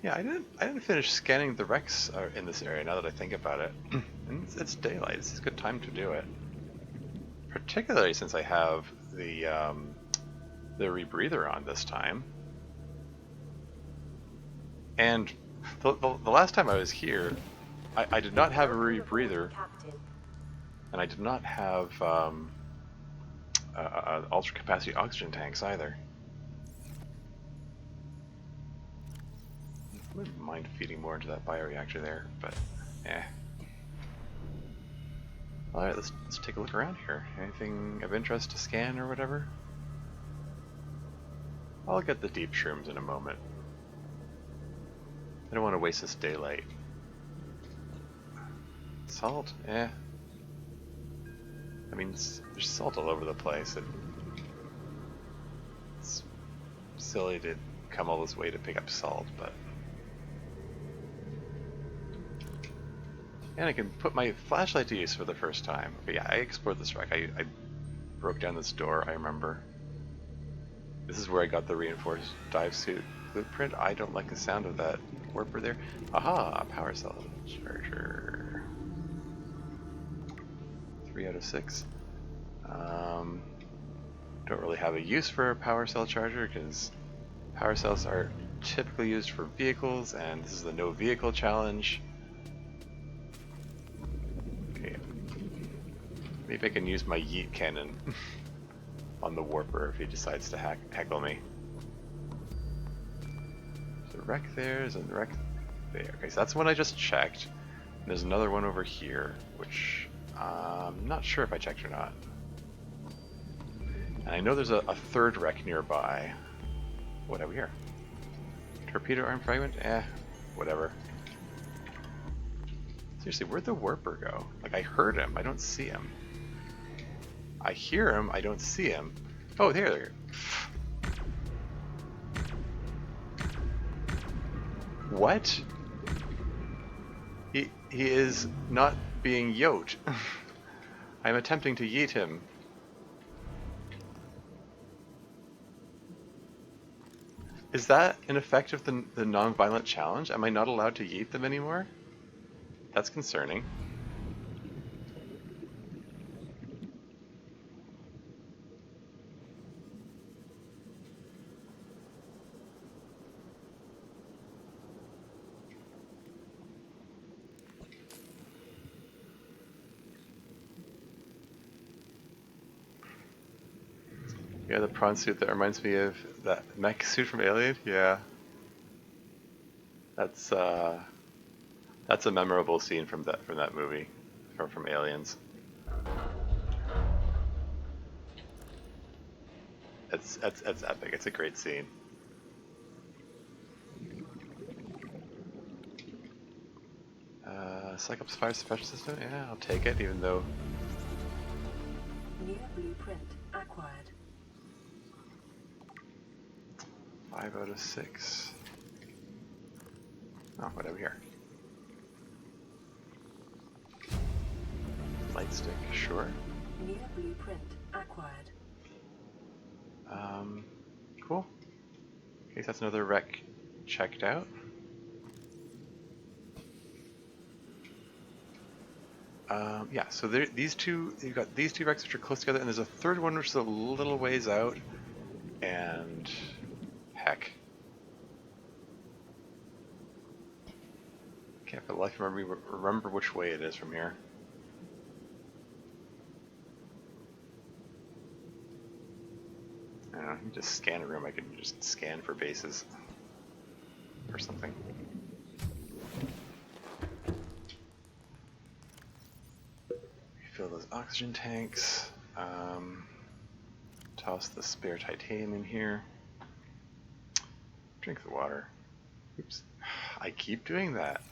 Yeah, I didn't finish scanning the wrecks in this area. Now that I think about it, and it's daylight. This is a good time to do it, particularly since I have the rebreather on this time. And the last time I was here, I did not have a rebreather, and I did not have ultra capacity oxygen tanks either. I wouldn't mind feeding more into that bioreactor there, but eh. Alright, let's take a look around here. Anything of interest to scan or whatever? I'll get the deep shrooms in a moment. I don't want to waste this daylight. Salt? Eh. I mean, there's salt all over the place. It's silly to come all this way to pick up salt, but... And I can put my flashlight to use for the first time. Okay, yeah, I explored this wreck. I broke down this door, I remember. This is where I got the reinforced dive suit blueprint. I don't like the sound of that warper there. Aha, power cell charger. 3 out of 6. Don't really have a use for a power cell charger because power cells are typically used for vehicles, and this is the no vehicle challenge. Okay, maybe I can use my yeet cannon on the warper if he decides to heckle me. There's a wreck there, there's a wreck there. Okay, so that's one I just checked. And there's another one over here, which I'm not sure if I checked or not. And I know there's a third wreck nearby. What have we here? Torpedo arm fragment? Eh, whatever. Seriously, where'd the warper go? Like, I heard him, I don't see him. I hear him, I don't see him. Oh, there. What? He is not being yoked. I'm attempting to yeet him. Is that an effect of the non-violent challenge? Am I not allowed to yeet them anymore? That's concerning. Yeah, the prawn suit, that reminds me of that mech suit from Alien. Yeah. That's a memorable scene from that movie, from Aliens. It's epic. It's a great scene. Cyclops fire suppression system. Yeah, I'll take it, even though. New blueprint acquired. 5 out of 6. Oh, what have we here? Light stick, sure. New blueprint acquired. Cool. Okay, so that's another wreck checked out. Yeah, so these two, you've got these two wrecks which are close together, and there's a third one which is a little ways out, and heck. Can't for the life of me remember which way it is from here. I don't know, you just scan a room, I can just scan for bases or something. oxygen tanks. Toss the spare titanium in here. Drink the water. Oops. I keep doing that.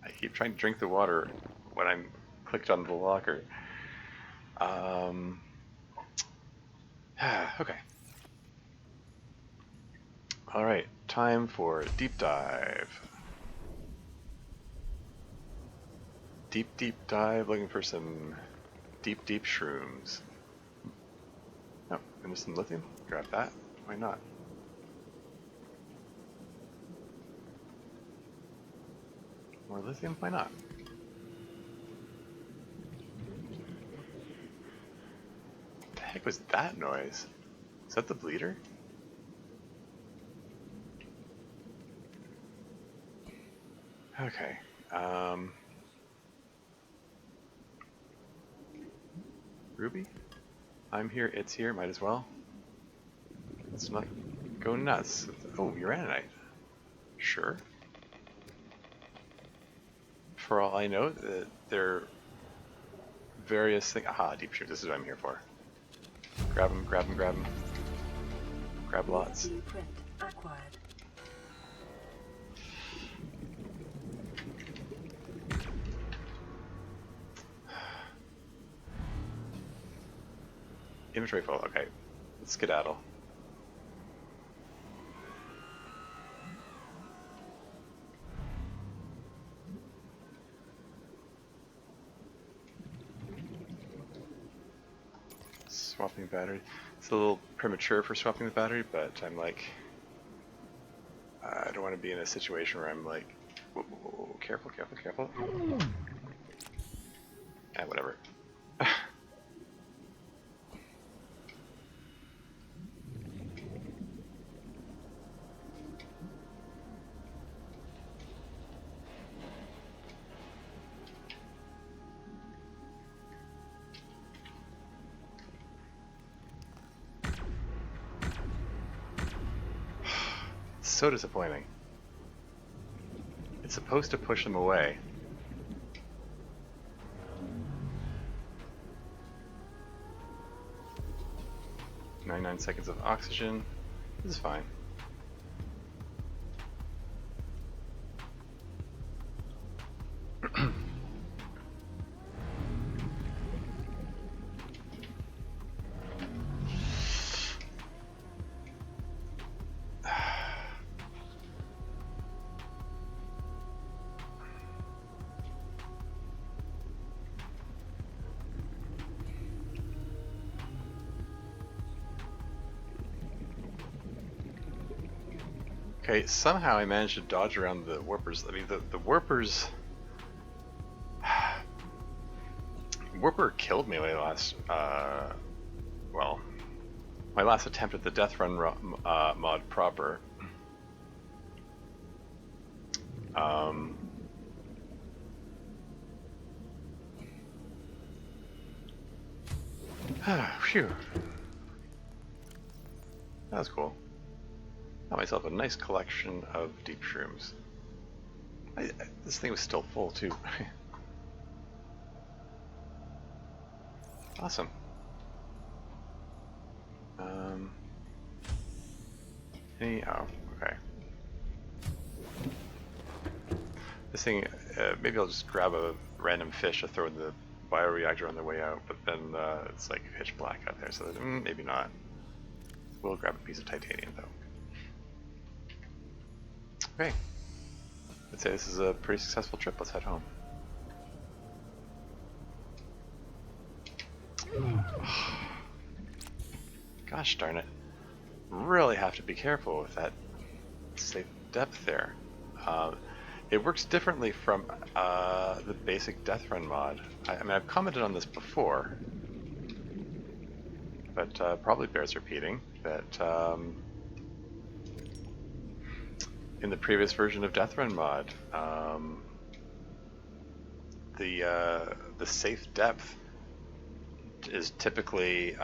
I keep trying to drink the water when I'm clicked on the locker. Okay. Alright, time for deep dive. Deep dive, looking for some deep shrooms. Oh, and there's some lithium. Grab that. Why not? More lithium? Why not? What the heck was that noise? Is that the bleeder? Okay. Ruby? I'm here, it's here, might as well. Let's not go nuts. Oh, uraninite. Sure. For all I know, there are various things. Aha, deep shoot, this is what I'm here for. Grab them, grab them, grab them. Grab lots. Blueprint acquired. Inventory full, okay. Let's skedaddle. Swapping battery. It's a little premature for swapping the battery, but I'm like, I don't want to be in a situation where I'm like, whoa, careful. Whatever. So disappointing. It's supposed to push them away. "99 seconds of oxygen. This is fine. Okay, somehow I managed to dodge around the warpers. I mean, the warpers... Warper killed me my last, well, my last attempt at the Deathrun mod proper. Phew. That was cool. Got myself a nice collection of deep shrooms. This thing was still full too. Awesome. Oh, okay. This thing, maybe I'll just grab a random fish to throw in the bioreactor on the way out, but then it's like pitch black out there, so maybe not. We'll grab a piece of titanium though. Okay. I'd say this is a pretty successful trip. Let's head home. Gosh darn it. Really have to be careful with that safe depth there. It works differently from the basic Deathrun mod. I mean, I've commented on this before, but probably bears repeating that in the previous version of Deathrun mod, the safe depth is typically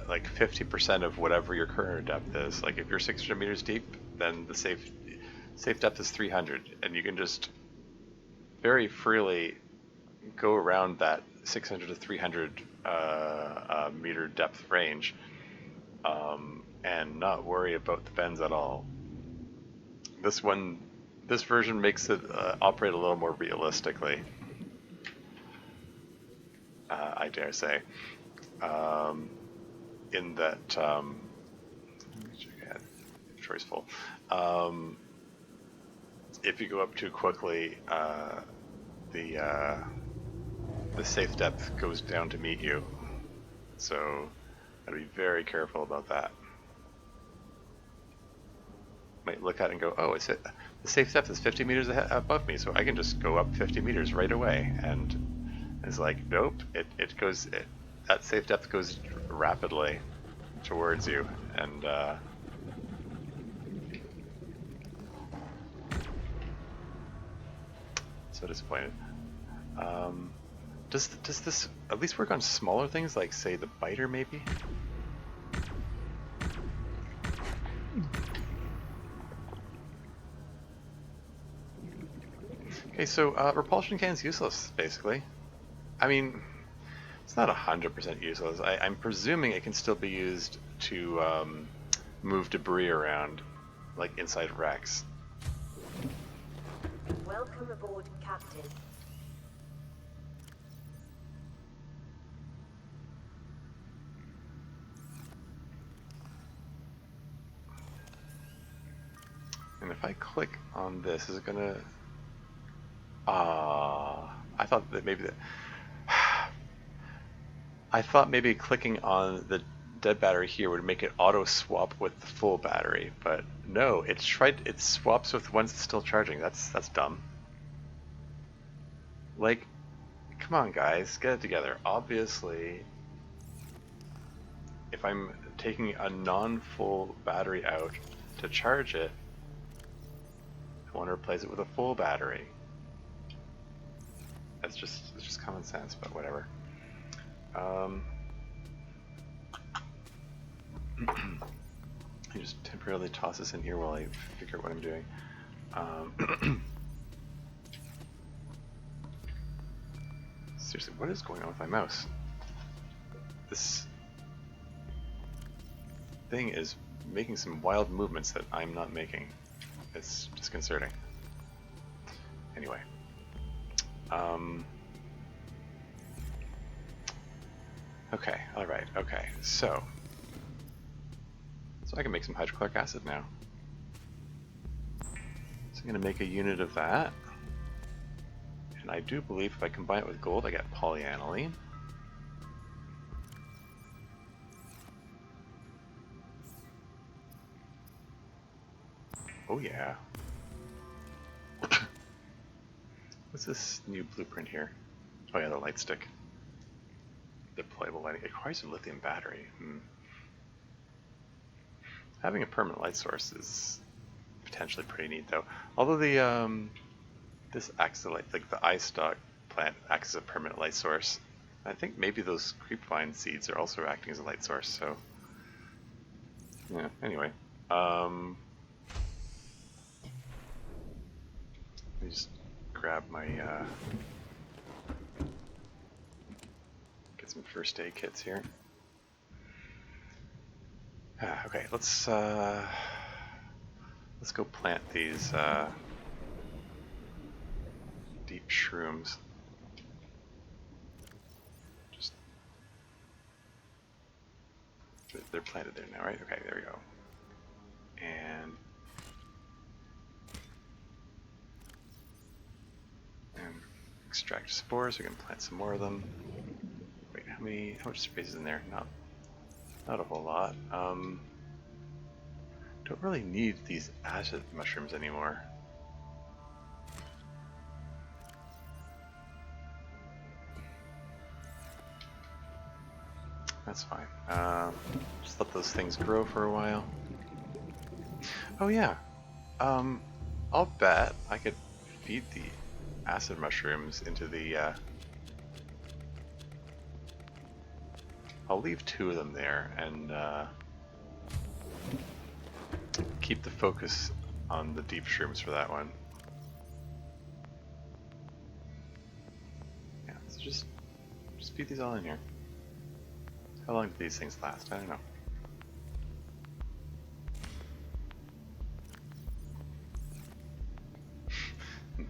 like 50% of whatever your current depth is. Like if you're 600 meters deep, then the safe depth is 300, and you can just very freely go around that 600 to 300 meter depth range, and not worry about the bends at all. This version makes it operate a little more realistically, I dare say. In that, let me check ahead. Choiceful. If you go up too quickly, the safe depth goes down to meet you. So, gotta be very careful about that. Might look at it and go, oh, the safe depth is 50 meters above me, so I can just go up 50 meters right away. And it's like, nope, that safe depth goes rapidly towards you, and so disappointed. Does this at least work on smaller things, like say the biter maybe? Okay, so repulsion can's useless, basically. I mean, it's not 100% useless. I'm presuming it can still be used to move debris around, like inside wrecks. Welcome aboard, Captain. And if I click on this, is it gonna... I thought that maybe I thought maybe clicking on the dead battery here would make it auto swap with the full battery, but no, it swaps with ones that's still charging. That's dumb. Like, come on guys, get it together. Obviously, if I'm taking a non-full battery out to charge it, I want to replace it with a full battery. It's just common sense, but whatever. You just temporarily toss this in here while I figure out what I'm doing. Seriously, what is going on with my mouse? This thing is making some wild movements that I'm not making. It's disconcerting. Anyway. Okay, alright, okay, so I can make some hydrochloric acid now. So I'm going to make a unit of that. And I do believe if I combine it with gold, I get polyaniline. Oh yeah. What's this new blueprint here? Oh yeah, the light stick. Deployable lighting. It requires a lithium battery. Having a permanent light source is potentially pretty neat, though. Although the this acts as like the eye stalk plant acts as a permanent light source. I think maybe those creepvine seeds are also acting as a light source. So yeah. Anyway, let me just grab my get some first aid kits here. Okay, let's go plant these deep shrooms. Just they're planted there now, right? Okay, there we go. And extract spores. We can plant some more of them. Wait, how much space is in there? Not a whole lot. Don't really need these acid mushrooms anymore. That's fine. Just let those things grow for a while. Oh yeah. I'll bet I could feed the acid mushrooms into the I'll leave 2 of them there and keep the focus on the deep shrooms for that one. Yeah, so just Just feed these all in here. How long do these things last? I don't know.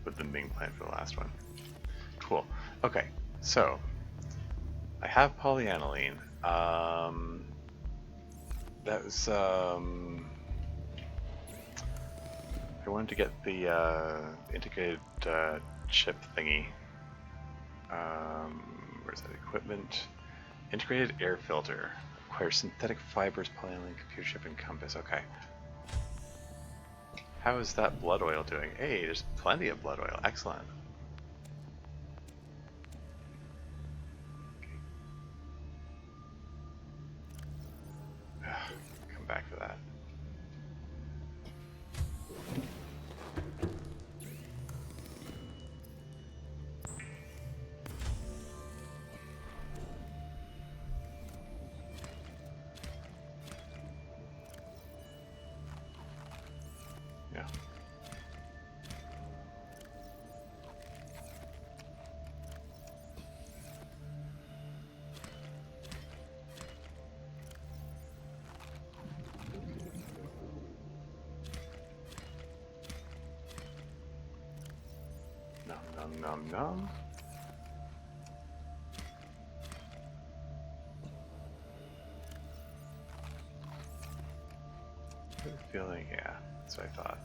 Put the Ming plant for the last one. Cool. Okay, so I have polyaniline. That was I wanted to get the integrated chip thingy. Where's that equipment? Integrated air filter. Acquire synthetic fibers, polyaniline, computer chip, and compass. Okay. How is that blood oil doing? Hey, there's plenty of blood oil. Excellent. Come back for that. Yeah. Nom nom nom nom. I have a feeling, yeah, that's what I thought.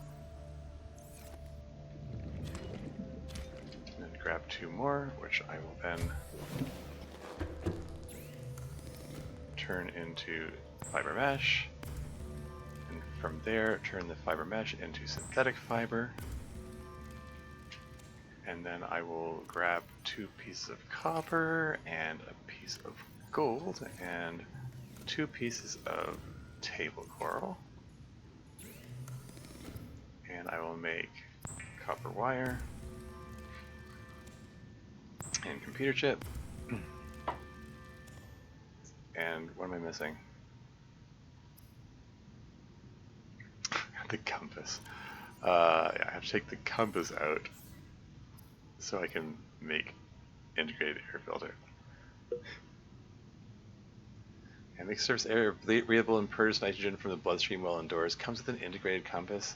And then grab 2 more, which I will then turn into fiber mesh. And from there, turn the fiber mesh into synthetic fiber. And then I will grab 2 pieces of copper and a piece of gold and 2 pieces of table coral. And I will make copper wire and computer chip. And what am I missing? The compass. Yeah, I have to take the compass out so I can make integrated air filter. And makes surface air breathable and purges nitrogen from the bloodstream while indoors. Comes with an integrated compass.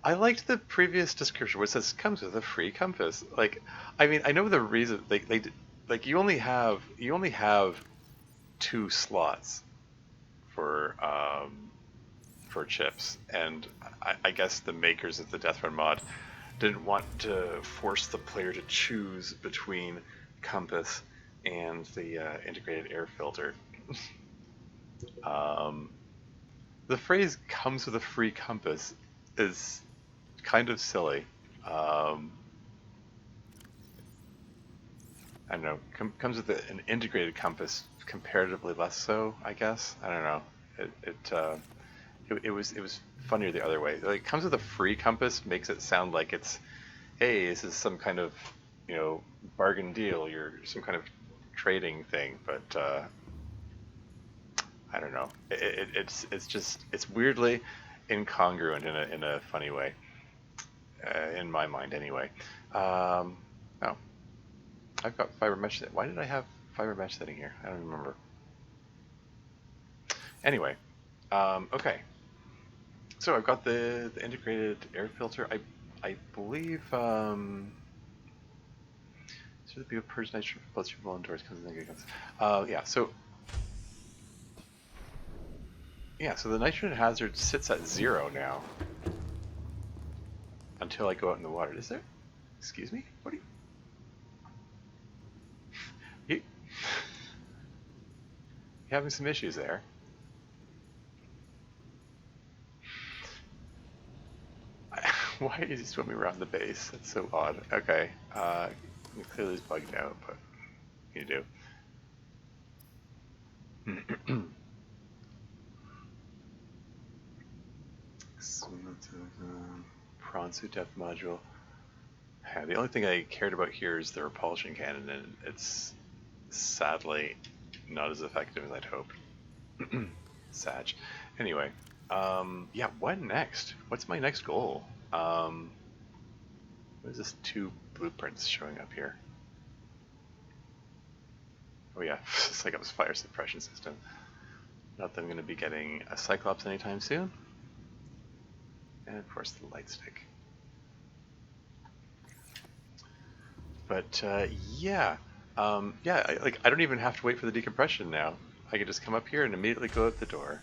I liked the previous description where it says comes with a free compass. Like, I mean, I know the reason like you only have 2 slots for chips, and I guess the makers of the Deathrun mod didn't want to force the player to choose between compass and the integrated air filter. The phrase comes with a free compass is kind of silly. I don't know. Comes with an integrated compass, comparatively less so, I guess. I don't know. It was funnier the other way. Like, comes with a free compass makes it sound like it's, hey, this is some kind of, bargain deal. You're some kind of trading thing, but I don't know. It's weirdly incongruent in a funny way, in my mind anyway. Oh, I've got fiber mesh. Why did I have fiber mesh sitting here? I don't remember. Anyway, okay. So I've got the integrated air filter. I believe so the people purge nitrogen from bloodstream while indoors comes in the so the nitrogen hazard sits at 0 now until I go out in the water. Is there? Excuse me? What are you having some issues there? Why is he swimming around the base? That's so odd. Okay, clearly he's bugged out, but what can you do? Prawn suit depth module. Yeah, the only thing I cared about here is the repulsion cannon, and it's sadly not as effective as I'd hoped. Sag. Anyway, yeah, what next? What's my next goal? What is this 2 blueprints showing up here? Oh yeah, Cyclops fire suppression system. Not that I'm going to be getting a Cyclops anytime soon. And of course the light stick. But yeah, I don't even have to wait for the decompression now. I can just come up here and immediately go out the door.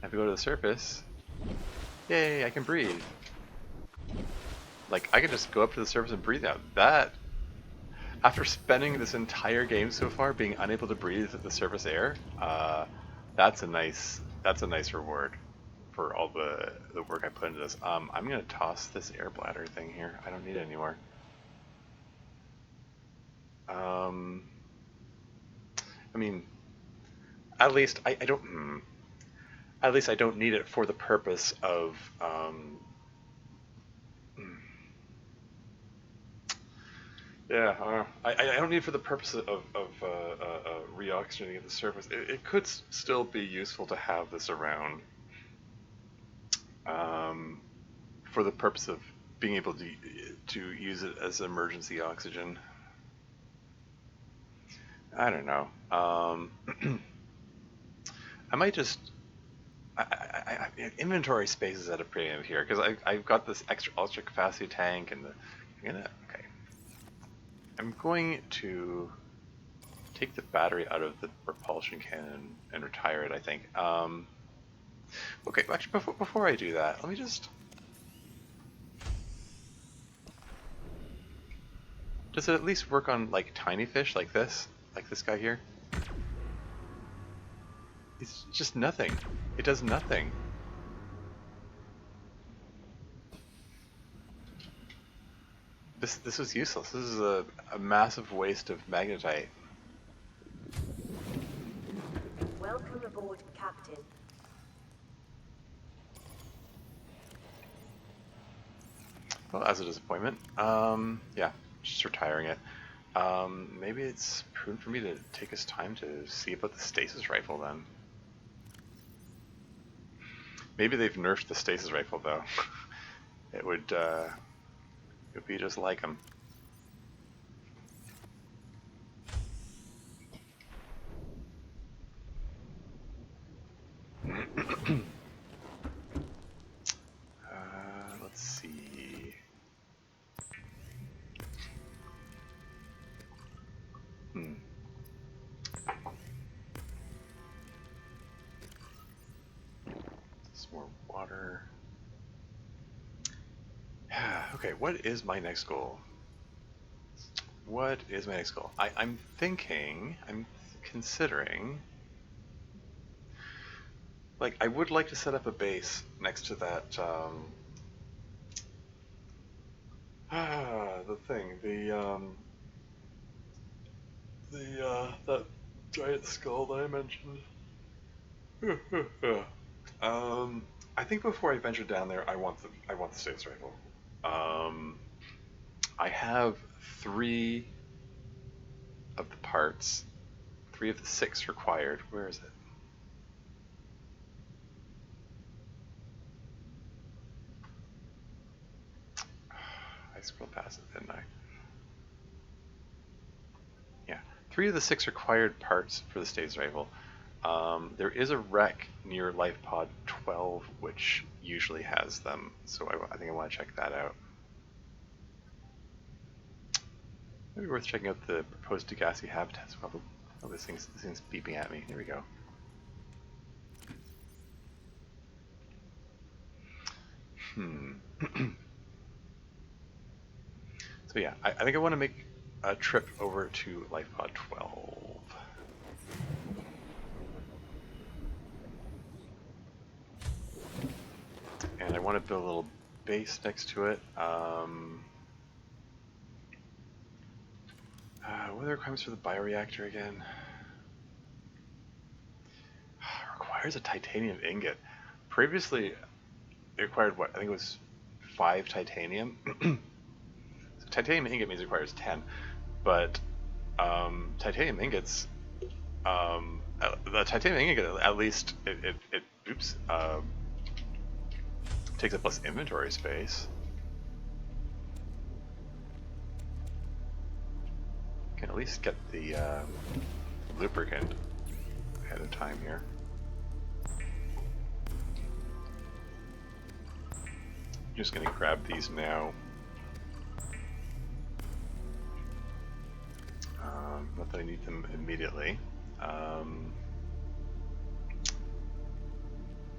If I go to the surface, yay! I can breathe. Like I can just go up to the surface and breathe now. That, after spending this entire game so far being unable to breathe the surface air, that's a nice reward for all the work I put into this. I'm gonna toss this air bladder thing here. I don't need it anymore. I mean, at least I don't. At least I don't need it for the purpose of. I don't need it for the purpose of reoxygenating the surface. It could still be useful to have this around. For the purpose of being able to use it as emergency oxygen. I don't know. I might just. Inventory space is at a premium here because I've got this extra ultra capacity tank and I'm going to take the battery out of the propulsion cannon and retire it. I think. Okay, actually before I do that, let me just. Does it at least work on like tiny fish like this guy here? It's just nothing. It does nothing. This was useless. This is a massive waste of magnetite. Welcome aboard, Captain. Well, as a disappointment. Yeah, just retiring it. Maybe it's prudent for me to take this time to see about the stasis rifle then. Maybe they've nerfed the stasis rifle though. It would be just like them. Let's see. Some more water. Okay, what is my next goal? What is my next goal? I'm considering, like, I would like to set up a base next to that, that giant skull that I mentioned. I think before I venture down there, I want the stasis rifle. I have 3 of the parts, 3 of the 6 required. Where is it? I scrolled past it, didn't I? Yeah, 3 of the 6 required parts for the stasis rifle. There is a wreck near Life Pod 12 which usually has them, so I think I want to check that out. Maybe worth checking out the proposed Degassi habitats. Oh, this thing's beeping at me. Here we go. So yeah, I think I want to make a trip over to Life Pod 12. And I want to build a little base next to it. What are the requirements for the bioreactor again? Requires a titanium ingot. Previously, it required what? I think it was 5 titanium. So titanium ingot means it requires 10, but titanium ingots, the titanium ingot at least it takes up less inventory space. Can at least get the lubricant ahead of time here. Just gonna grab these now. Not that I need them immediately.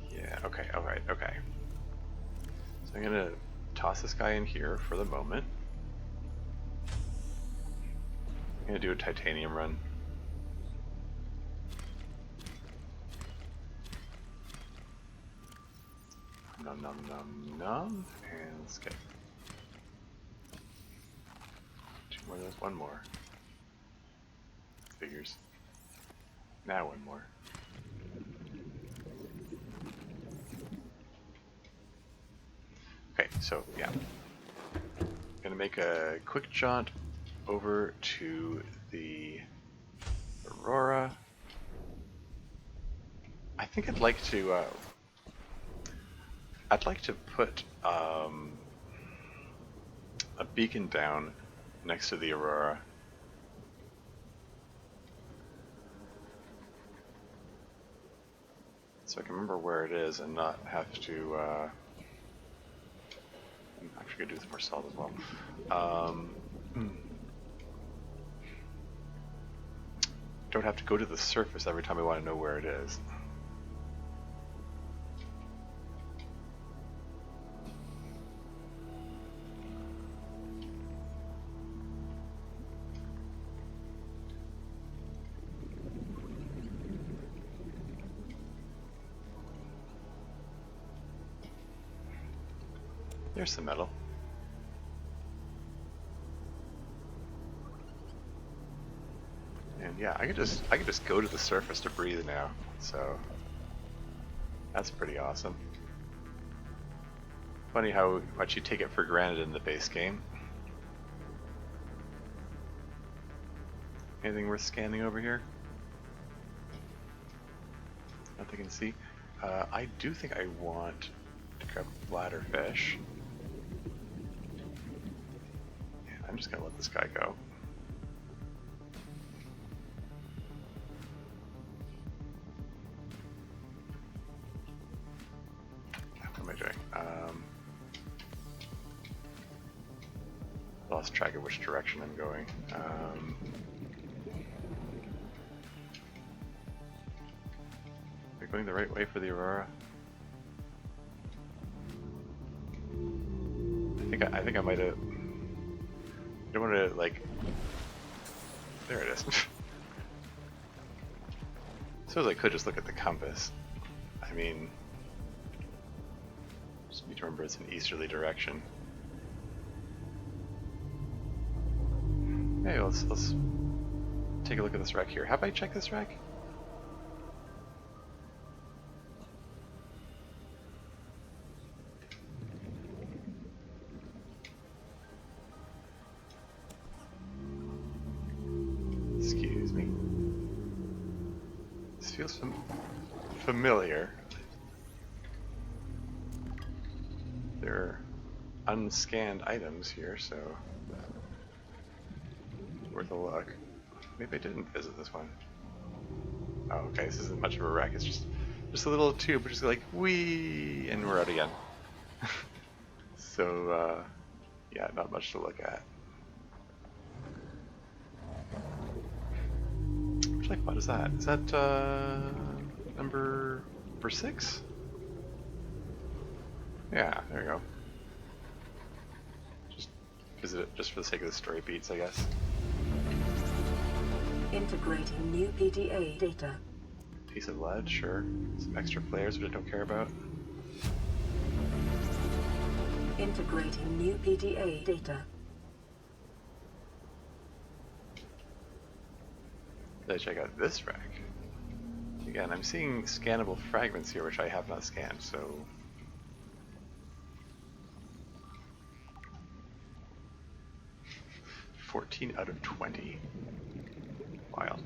Yeah, okay, alright, okay. So I'm gonna toss this guy in here for the moment. I'm gonna do a titanium run. Nom nom nom nom, and let's get 2 more, there's 1 more. Figures. Now 1 more. Okay, so yeah. Gonna make a quick jaunt over to the Aurora. I think I'd like to put a beacon down next to the Aurora. So I can remember where it is and not have to I'm actually gonna do this more salt as well. Don't have to go to the surface every time I want to know where it is. There's some metal. And yeah, I could just go to the surface to breathe now. So that's pretty awesome. Funny how much you take it for granted in the base game. Anything worth scanning over here? Nothing I can see. I do think I want to grab bladderfish. And I'm just gonna let this guy go. What am I doing? Lost track of which direction I'm going. Am I going the right way for the Aurora? I think I might have. I don't want to like. There it is. Suppose I could just look at the compass. I mean, just need to remember it's an easterly direction. Hey, let's take a look at this wreck here. Have I checked this wreck? Excuse me. This feels familiar. There are unscanned items here, so worth a look. Maybe I didn't visit this one. Oh, okay, this isn't much of a wreck. It's just a little tube, which is like whee, and we're out again. So yeah, not much to look at. Which like, what is that? Is that number 6? Yeah, there you go. Just visit it just for the sake of the story beats, I guess. Integrating new PDA data. Piece of lead, sure. Some extra players, which I don't care about. Integrating new PDA data. Did I check out this rack? Again, I'm seeing scannable fragments here, which I have not scanned, so... 14 out of 20. Wild.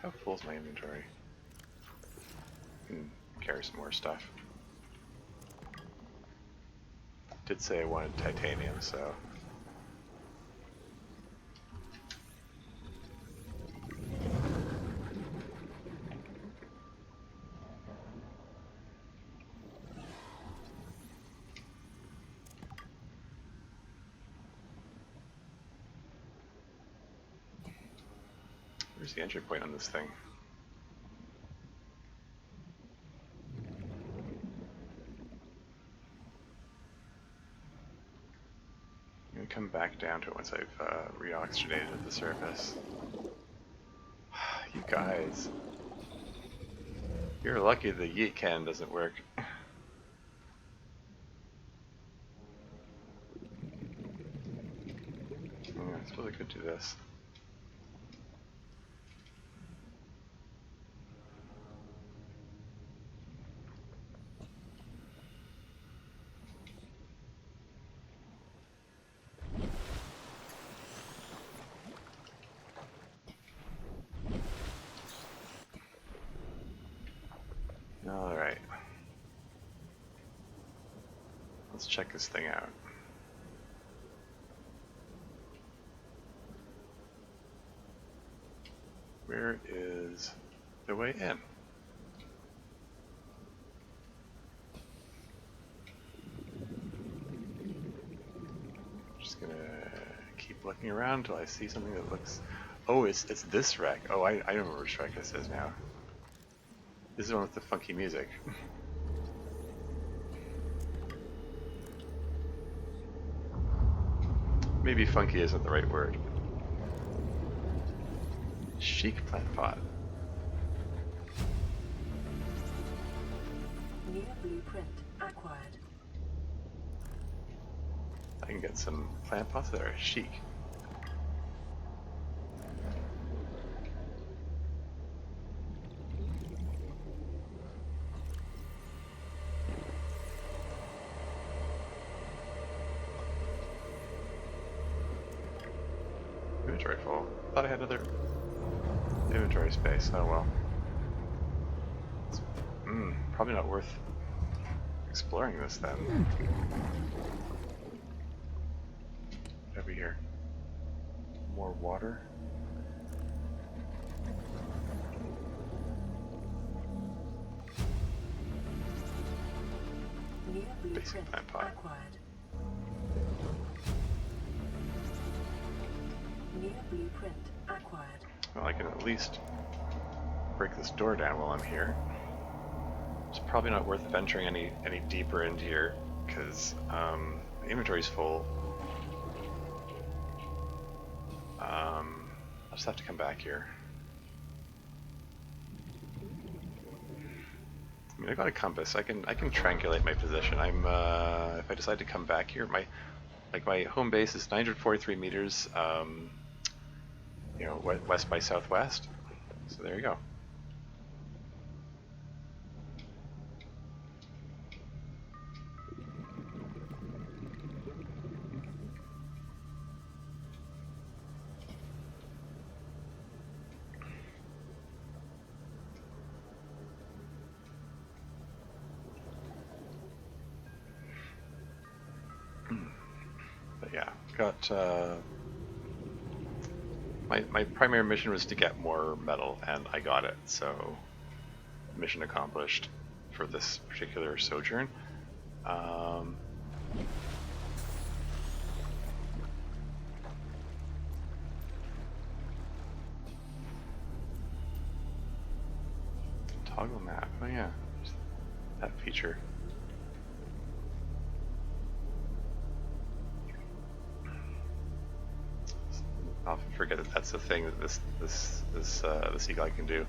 How full is my inventory? I can carry some more stuff. Did say I wanted titanium, so Where's the entry point on this thing? I'm gonna come back down to it once I've reoxygenated at the surface. You guys. You're lucky the yeet can doesn't work. I suppose I could do this. Alright. Let's check this thing out. Where is the way in? Just gonna keep looking around until I see something that looks... Oh, it's this wreck. Oh, I remember which wreck this is now. This is the one with the funky music. Maybe funky isn't the right word. Chic plant pot. New blueprint acquired. I can get some plant pots that are chic. Inventory full. Thought I had other inventory space. Oh well. Probably not worth exploring this then. Over here. More water. New Basic blueprint plant pot. acquired. New blueprint acquired. Well, I can at least break this door down while I'm here. It's probably not worth venturing any deeper into here because the inventory's full. I'll just have to come back here. I mean, I got a compass. I can triangulate my position. I'm if I decide to come back here, my home base is 943 meters. You know, west by southwest. So there you go. But yeah, got my primary mission was to get more metal, and I got it. So mission accomplished for this particular sojourn. Toggle map. Oh yeah, that feature. I often forget that that's the thing that this eagle eye can do.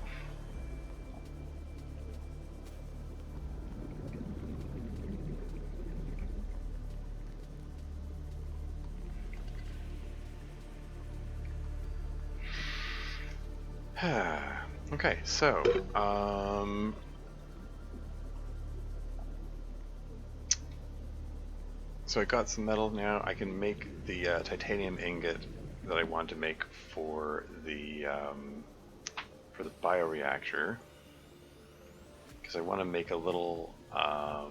Okay, so so I got some metal now. I can make the titanium ingot that I want to make for the bioreactor, because I want to make a little a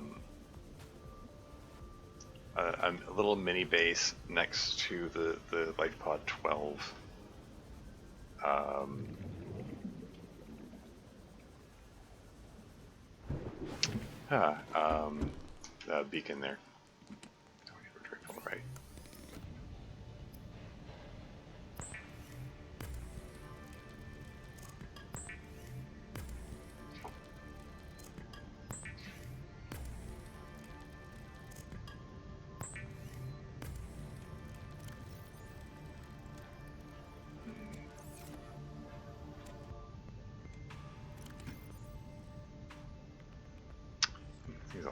little mini base next to the life pod 12. Beacon there. Right.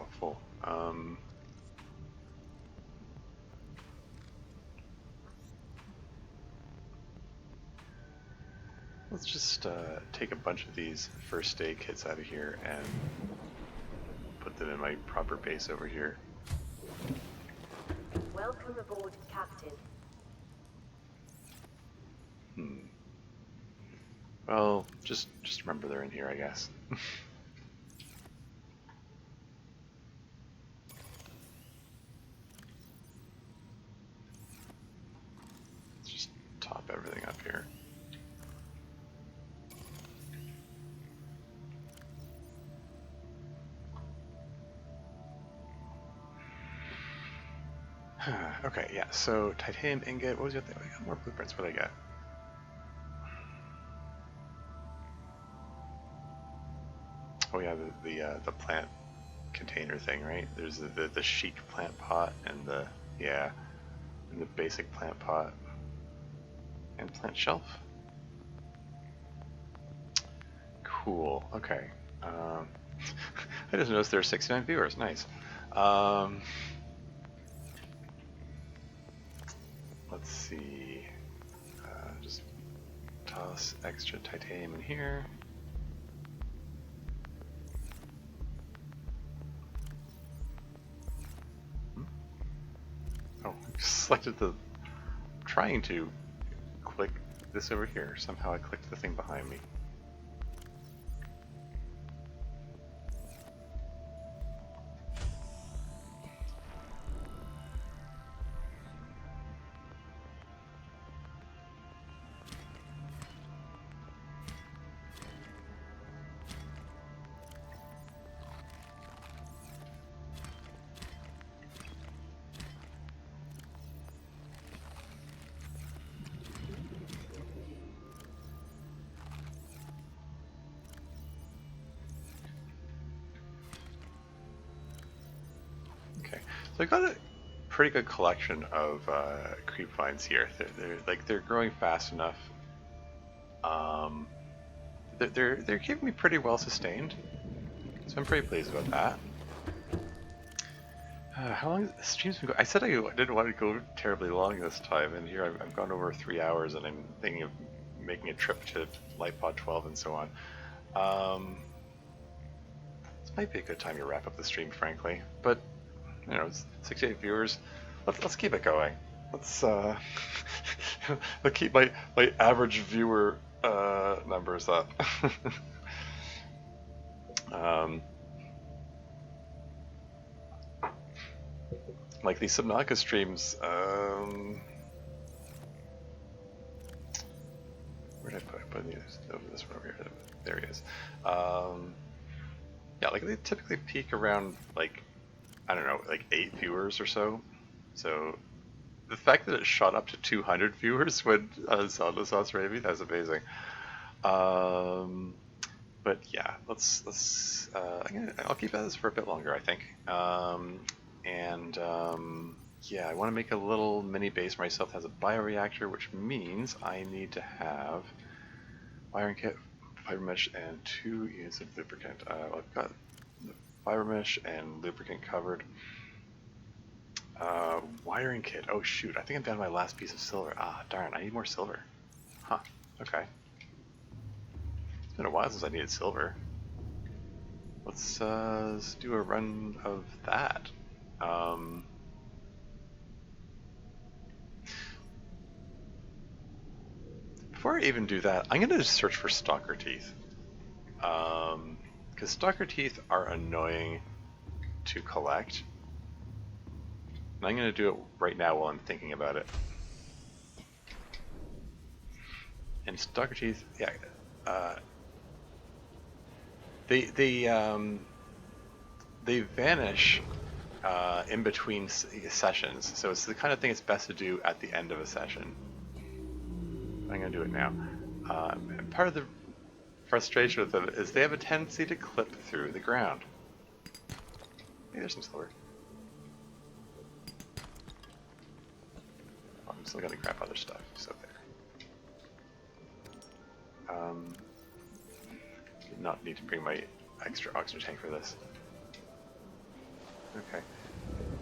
go full. Let's just take a bunch of these first aid kits out of here and put them in my proper base over here. Welcome aboard, Captain. Well, just remember they're in here, I guess. Let's just top everything up here. Okay, yeah, so titanium ingot, what was the other thing? I got more blueprints, what did I get? Oh yeah, the plant container thing, right? There's the chic plant pot and the basic plant pot and plant shelf. Cool. Okay. I just noticed there are 69 viewers. Nice. Let's see. Just toss extra titanium in here. Oh, I selected the... trying to click this over here. Somehow I clicked the thing behind me. So I got a pretty good collection of creep vines here. They're growing fast enough. They're keeping me pretty well sustained, so I'm pretty pleased about that. How long has the stream's been going? I said I didn't want to go terribly long this time, and here I've gone over 3 hours, and I'm thinking of making a trip to Lightpod 12 and so on. This might be a good time to wrap up the stream, frankly, but you know, it's 68 viewers. Let's keep it going. Let's keep my average viewer numbers up. Like these Subnautica streams. Where did I put these? Over this one over here. There he is. Yeah, like they typically peak around like, I don't know, like 8 viewers or so. So the fact that it shot up to 200 viewers when Zelda Sauce Ravi, that's amazing. But yeah, I'll keep at this for a bit longer, I think. Yeah, I want to make a little mini base for myself that has a bioreactor, which means I need to have wiring kit, fiber mesh, and 2 units of lubricant. I've got the fiber mesh and lubricant covered. Wiring kit. Oh shoot, I think I'm down to my last piece of silver. Ah, darn, I need more silver. Huh, okay. It's been a while since I needed silver. Let's do a run of that. Before I even do that, I'm going to just search for stalker teeth. Because stalker teeth are annoying to collect. And I'm going to do it right now while I'm thinking about it. And stalker teeth, yeah, they vanish in between sessions, so it's the kind of thing it's best to do at the end of a session. I'm going to do it now. And part of the frustration with them is they have a tendency to clip through the ground. Hey, there's some silver. Oh, I'm still going to grab other stuff, so there. Did not need to bring my extra oxygen tank for this. Okay.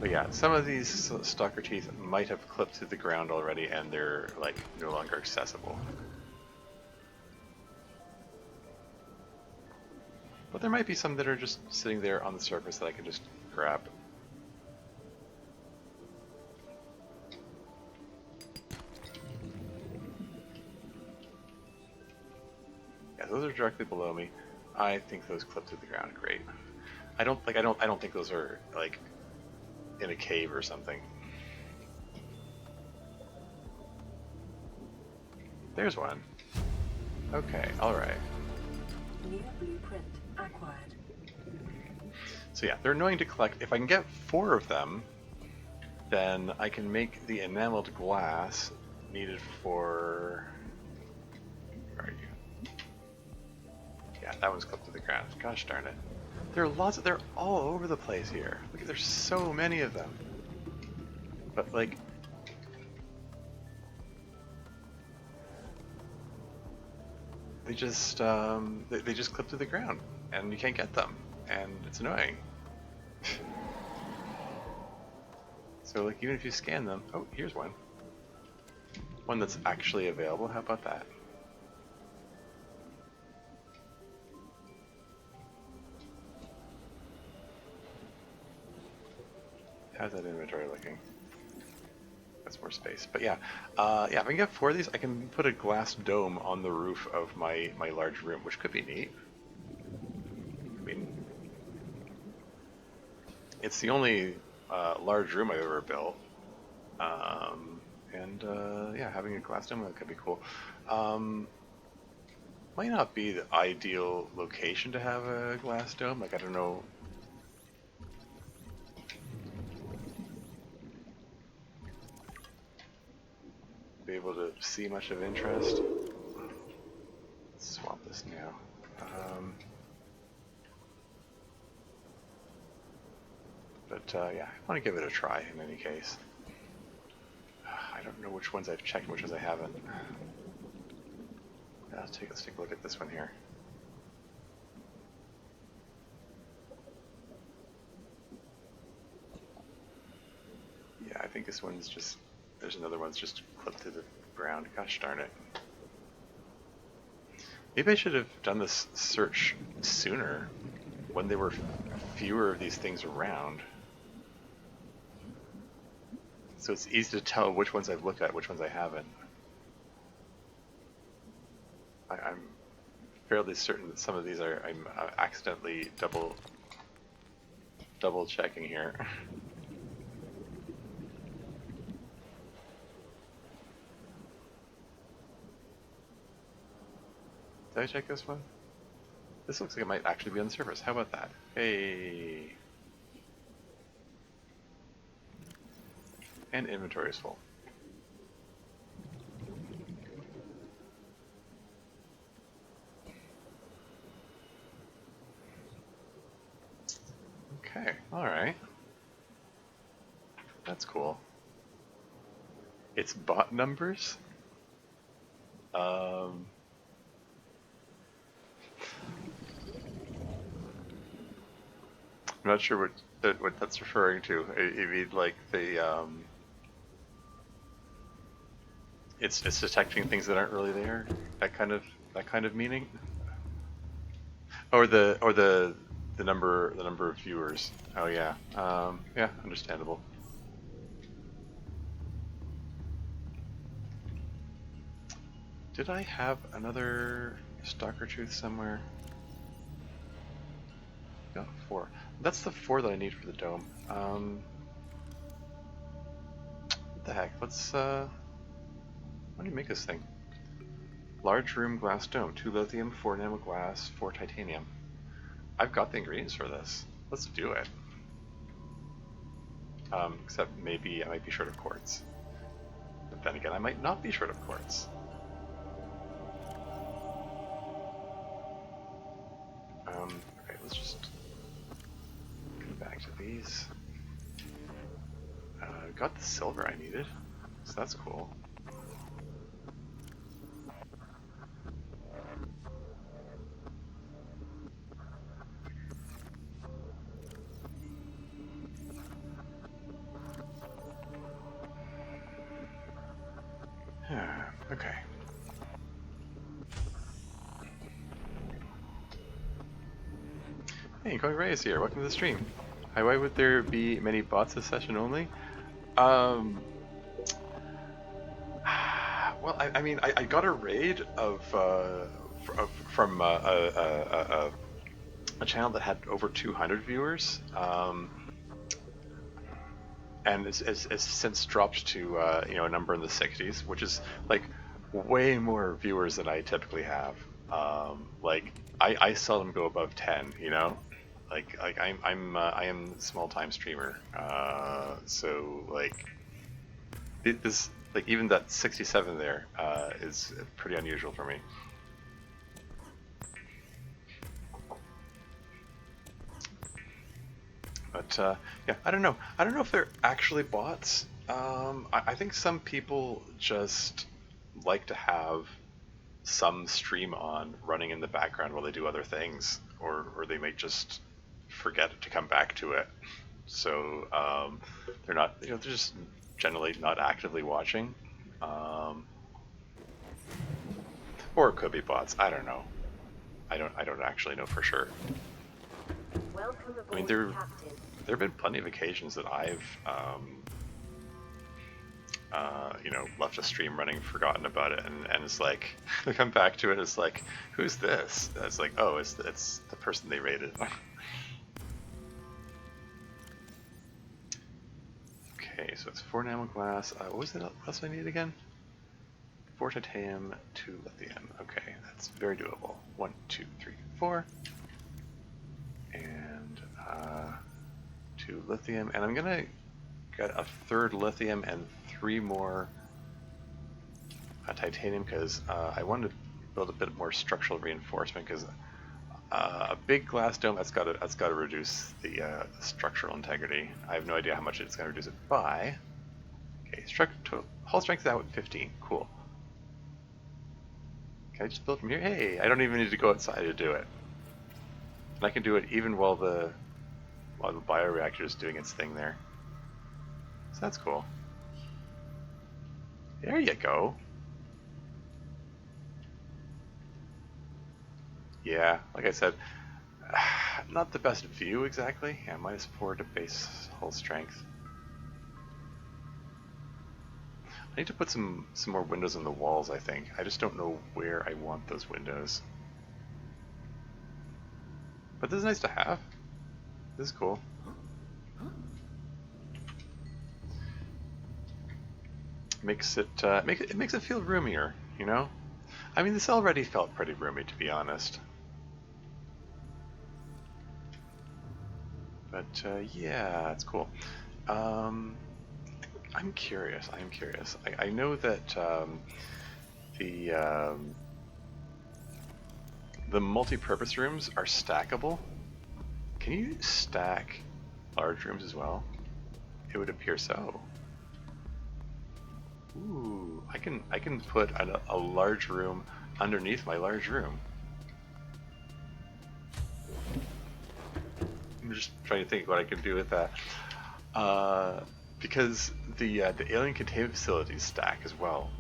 But yeah, some of these stalker teeth might have clipped to the ground already, and they're like no longer accessible. But there might be some that are just sitting there on the surface that I can just grab. Yeah, those are directly below me. I think those clip to the ground. Great. I don't think those are like in a cave or something. There's one. Okay, alright. New blueprint acquired. So yeah, they're annoying to collect. If I can get 4 of them, then I can make the enameled glass needed for... Where are you? Yeah, that one's clipped to the ground. Gosh darn it. There are lots of... They're all over the place here. Look, there's so many of them. But like... They just clip to the ground, and you can't get them, and it's annoying. So like even if you scan them, oh, here's one. One that's actually available. How about that? How's that inventory looking? That's more space. But yeah, yeah, if I can get 4 of these, I can put a glass dome on the roof of my large room, which could be neat. I mean, it's the only large room I've ever built. Yeah, having a glass dome, that could be cool. Might not be the ideal location to have a glass dome. Like, I don't know. Be able to see much of interest. Let's swap this now. Yeah, I want to give it a try in any case. I don't know which ones I've checked and which ones I haven't. Let's take a look at this one here. Yeah, I think this one's just... There's another one's just clipped to the ground. Gosh darn it. Maybe I should have done this search sooner, when there were fewer of these things around. So it's easy to tell which ones I've looked at, which ones I haven't. I'm fairly certain that some of these I'm accidentally double checking here. Did I check this one? This looks like it might actually be on the surface. How about that? Hey. And inventory is full. Okay, alright. That's cool. It's bot numbers? I'm not sure what that's referring to. You mean like the it's detecting things that aren't really there? That kind of meaning? Or the number of viewers. Oh yeah. Yeah, understandable. Did I have another Stalker Truth somewhere? Got 4. That's the 4 that I need for the dome. What the heck? Let's how do you make this thing? Large room glass dome, 2 lithium, 4 enamel glass, 4 titanium. I've got the ingredients for this. Let's do it. Except maybe I might be short of quartz. But then again, I might not be short of quartz. Okay, let's just go back to these. Got the silver I needed, so that's cool. Hey, Koi Ray is here. Welcome to the stream. Hi, why would there be many bots this session only? Well, I mean, I got a raid from a channel that had over 200 viewers, and it's since dropped to a number in the 60s, which is like way more viewers than I typically have. Like I seldom go above 10, you know. Like I am a small time streamer, so like this like even that 67 there is pretty unusual for me. But yeah, I don't know. I don't know if they're actually bots. I think some people just like to have some stream on running in the background while they do other things, or they might just forget to come back to it. So they're not, they're just generally not actively watching. Or it could be bots. I don't know. I don't actually know for sure. Welcome aboard, I mean, Captain. there have been plenty of occasions that I've left a stream running, forgotten about it, and it's like I come back to it, it's like, who's this? And it's like, oh, it's the person they raided. Okay, so it's 4 enamel glass. What was it else I need again? 4 titanium, 2 lithium. Okay, that's very doable. 1, 2, 3, 4. And 2 lithium. And I'm gonna get a 3rd lithium and 3 more titanium because I wanted to build a bit more structural reinforcement because a big glass dome that's got to reduce the structural integrity. I have no idea how much it's going to reduce it by. Okay, hull strength is out at 15. Cool. Can I just build from here? Hey, I don't even need to go outside to do it. And I can do it even while the bioreactor is doing its thing there. So that's cool. There you go. Yeah, like I said, not the best view exactly. Yeah, -4 to base hull strength. I need to put some more windows on the walls, I think. I just don't know where I want those windows. But this is nice to have. This is cool. Makes it makes it feel roomier, you know? I mean, this already felt pretty roomy, to be honest. But yeah, it's cool. I'm curious. I know that the multi-purpose rooms are stackable. Can you stack large rooms as well? It would appear so. Ooh, I can put a large room underneath my large room. I'm just trying to think what I can do with that. Because the alien containment facilities stack as well.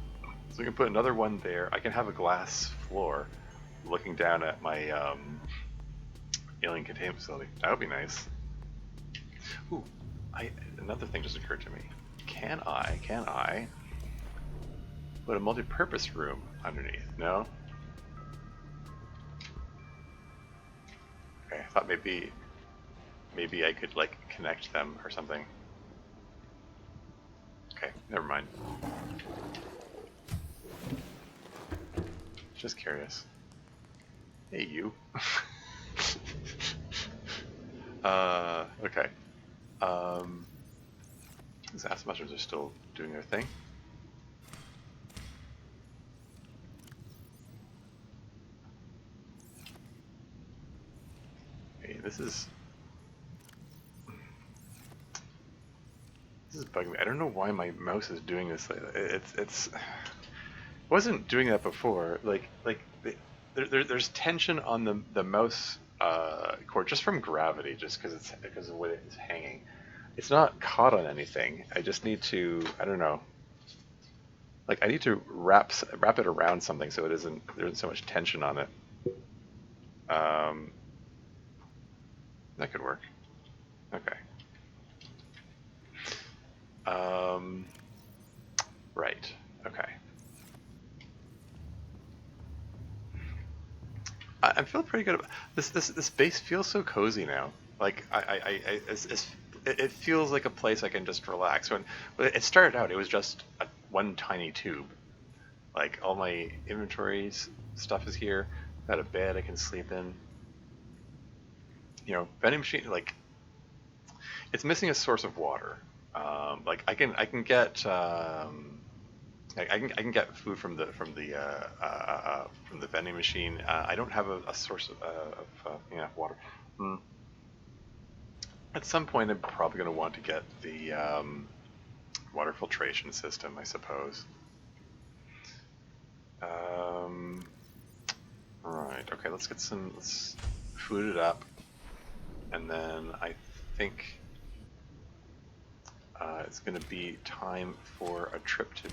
So we can put another one there. I can have a glass floor looking down at my alien containment facility. That would be nice. Ooh, another thing just occurred to me. Can I put a multi-purpose room underneath? No? Okay, I thought maybe I could like connect them or something. Okay, never mind. Just curious. Hey, you. Okay. These ass mushrooms are still doing their thing. Hey, this is bugging me. I don't know why my mouse is doing this. It wasn't doing that before. There's tension on the mouse cord just from gravity, just because of the way it's hanging. It's not caught on anything. I just need to, I don't know. Like I need to wrap it around something so there isn't so much tension on it. That could work. Okay. Right. Okay. I'm feeling pretty good about this. This base feels so cozy now. Like it feels like a place I can just relax. When it started out, it was just one tiny tube. Like all my inventories stuff is here. Got a bed I can sleep in. You know, vending machine. Like it's missing a source of water. Like I can get I can get food from the vending machine. I don't have a source of water. Mm. At some point, I'm probably going to want to get the water filtration system, I suppose. Right. Okay. Let's food it up, and then I think it's going to be time for a trip to.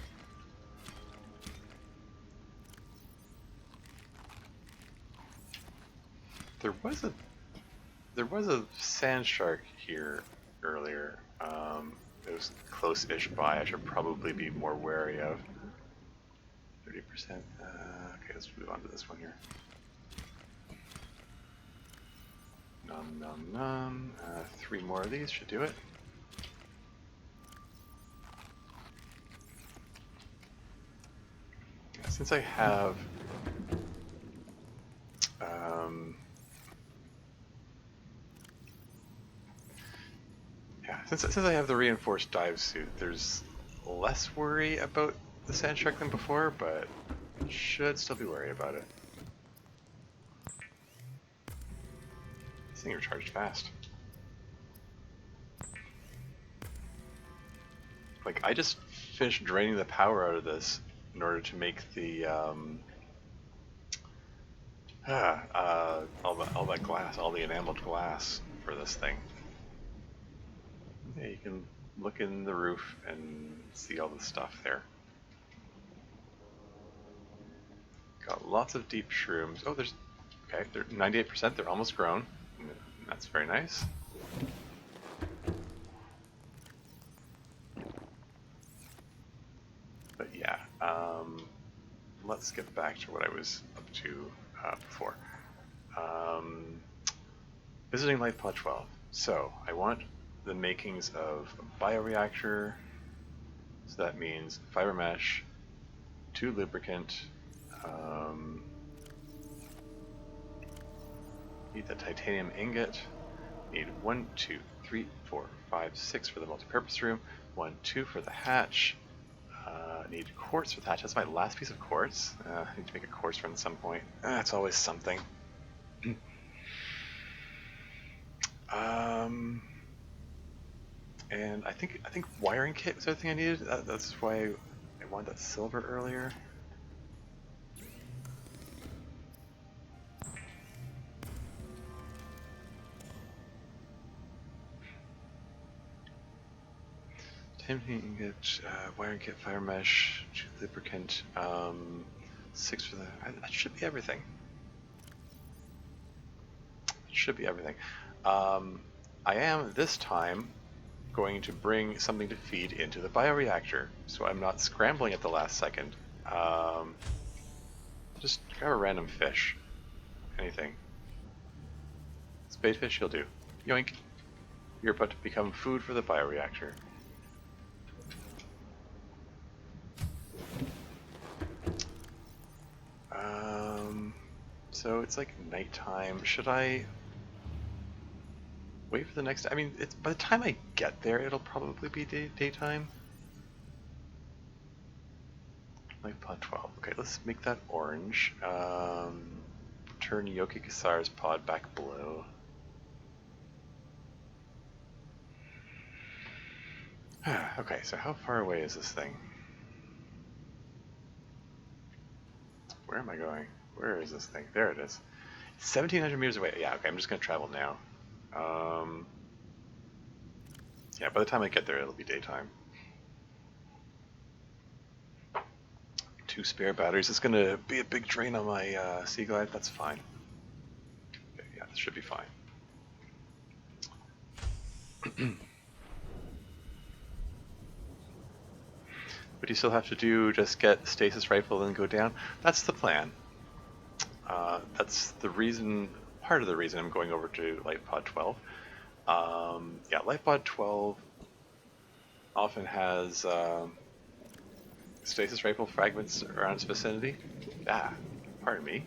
There was a sand shark here earlier. It was close-ish by. I should probably be more wary of. 30%. Okay, let's move on to this one here. Nom nom nom. 3 more of these should do it. Yeah, since I have since I have the reinforced dive suit, there's less worry about the sand shark than before, but should still be worried about it. This thing recharged fast. Like, I just finished draining the power out of this in order to make the all that glass, all the enameled glass for this thing. Yeah, you can look in the roof and see all the stuff there. Got lots of deep shrooms. Oh, there's okay. They're 98%. They're almost grown. That's very nice. But yeah, let's get back to what I was up to before. Visiting Life Pod 12. So I want the makings of a bioreactor. So that means fiber mesh, 2 lubricant. Need the titanium ingot. Need 1, 2, 3, 4, 5, 6 for the multi-purpose room. 1, 2 for the hatch. Need quartz for the hatch. That's my last piece of quartz. I need to make a quartz run at some point. It's always something. And I think wiring kit was the other thing I needed. That's why I wanted that silver earlier. You can get wiring kit, fire mesh, lubricant, 6 for the. That should be everything. That should be everything. I am this time going to bring something to feed into the bioreactor, so I'm not scrambling at the last second. Just grab a random fish, anything. Spadefish, you'll do. Yoink! You're about to become food for the bioreactor. So it's like nighttime. Should I wait for the next? I mean, it's by the time I get there, it'll probably be daytime. Life pod 12. Okay, let's make that orange. Turn Yoki Kasar's pod back blue. Okay, so how far away is this thing? Where am I going? Where is this thing? There it is. 1,700 meters away. Yeah, okay, I'm just going to travel now. Yeah, by the time I get there, it'll be daytime. 2 spare batteries. It's going to be a big drain on my Sea Glide. That's fine. Okay, yeah, this should be fine. What do you still have to do? Just get stasis rifle and go down? That's the plan. That's the reason, part of the reason I'm going over to Lightpod 12. Yeah, Lightpod 12 often has stasis rifle fragments around its vicinity. Ah, pardon me.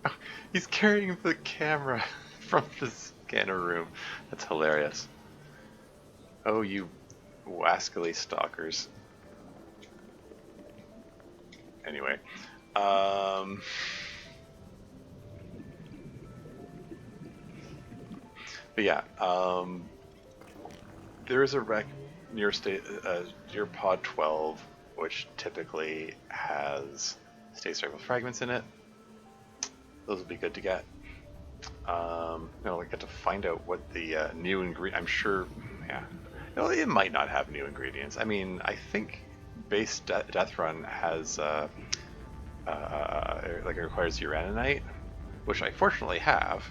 Oh, he's carrying the camera from the scanner room. That's hilarious. Oh, you wascally stalkers. Anyway, but yeah, there is a wreck near near Pod 12, which typically has stasis rifle fragments in it. Those would be good to get. I get to find out what the new ingredient. I'm sure, yeah. No, it might not have new ingredients. I mean, I think base Deathrun has like it requires uraninite, which I fortunately have.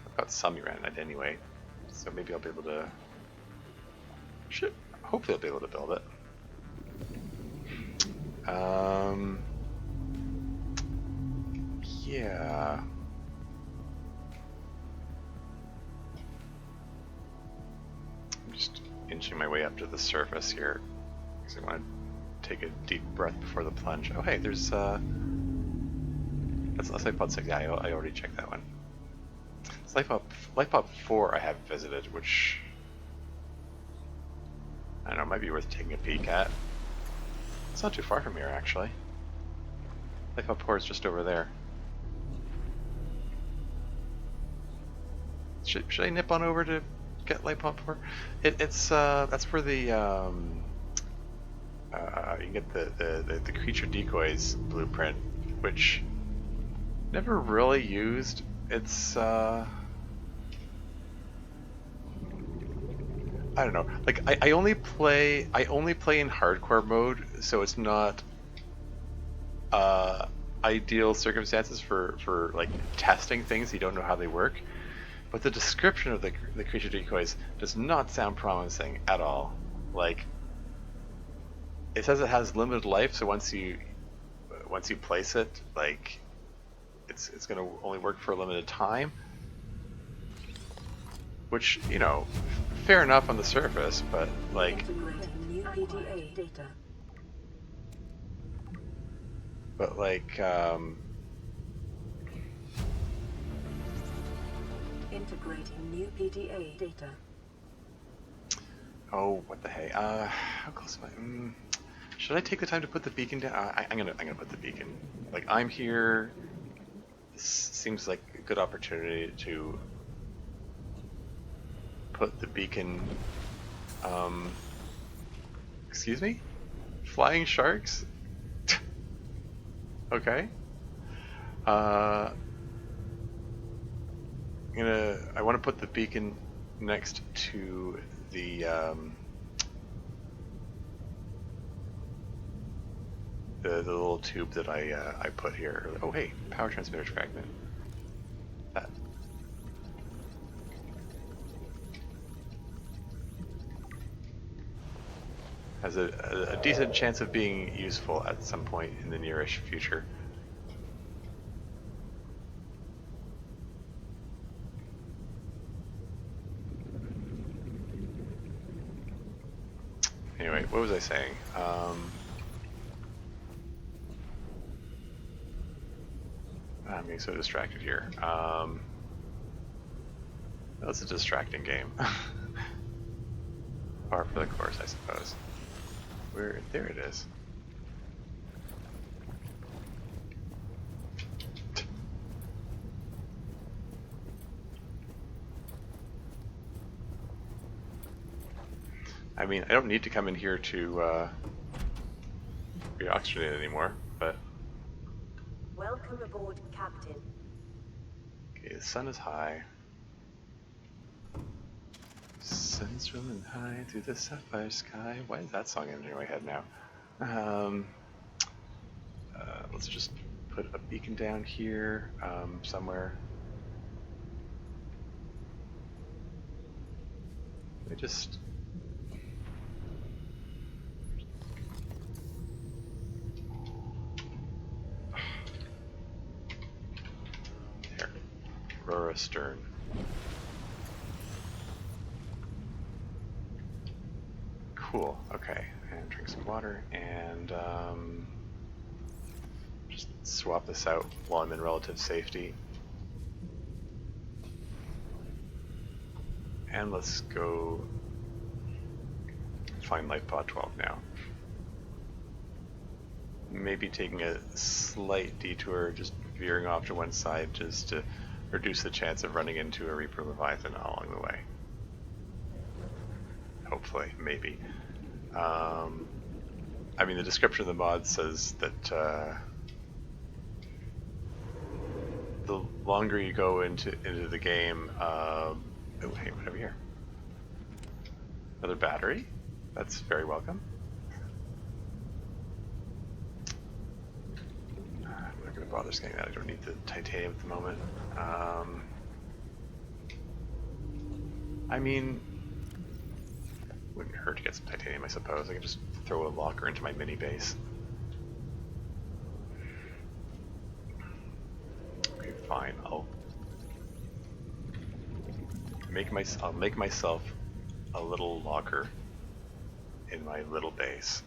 I've got some uraninite anyway, so maybe I'll be able to. Hopefully, I'll be able to build it. Yeah. I'm just inching my way up to the surface here because I want to take a deep breath before the plunge. Oh, hey, there's that's Lifepod 6. Yeah, I already checked that one. It's Lifepod 4 I have visited, which I don't know, might be worth taking a peek at. It's not too far from here, actually. Lifepod 4 is just over there. Should I nip on over to get Lifepod 4? It's that's where the you can get the creature decoys blueprint, which never really used. It's I don't know. Like I only play in hardcore mode, so it's not ideal circumstances for like testing things you don't know how they work. But the description of the creature decoys does not sound promising at all. Like, it says it has limited life, so once you place it, like, it's gonna only work for a limited time. Which, you know, fair enough on the surface, but like. New PDA data. But like, Integrating new PDA data. oh, what the hey? How close am I? Should I take the time to put the beacon down? I'm gonna put the beacon. Like, I'm here. This seems like a good opportunity to put the beacon. Excuse me? Flying sharks? Okay. I want to put the beacon next to the little tube that I put here. Oh hey, power transmitter fragment. That. Has a decent chance of being useful at some point in the nearish future. Anyway, what was I saying? I'm getting so distracted here. That's a distracting game. Par for the course, I suppose. There it is. I mean, I don't need to come in here to reoxygenate anymore, but... Welcome aboard, Captain. Okay, the sun is high. Sun's swimming high through the sapphire sky. Why is that song in my head now? Let's just put a beacon down here somewhere. I just... Here. Aurora Stern. Cool, okay. And drink some water, and just swap this out while I'm in relative safety. And let's go find Life Pod 12 now. Maybe taking a slight detour, just veering off to one side just to reduce the chance of running into a Reaper Leviathan along the way. Hopefully, maybe. I mean, the description of the mod says that the longer you go into the game, oh hey, what over here? Another battery? That's very welcome. I'm not going to bother scanning that. I don't need the titanium at the moment. I mean, wouldn't hurt to get some titanium, I suppose. I can just throw a locker into my mini base. Okay, fine. I'll make myself a little locker in my little base.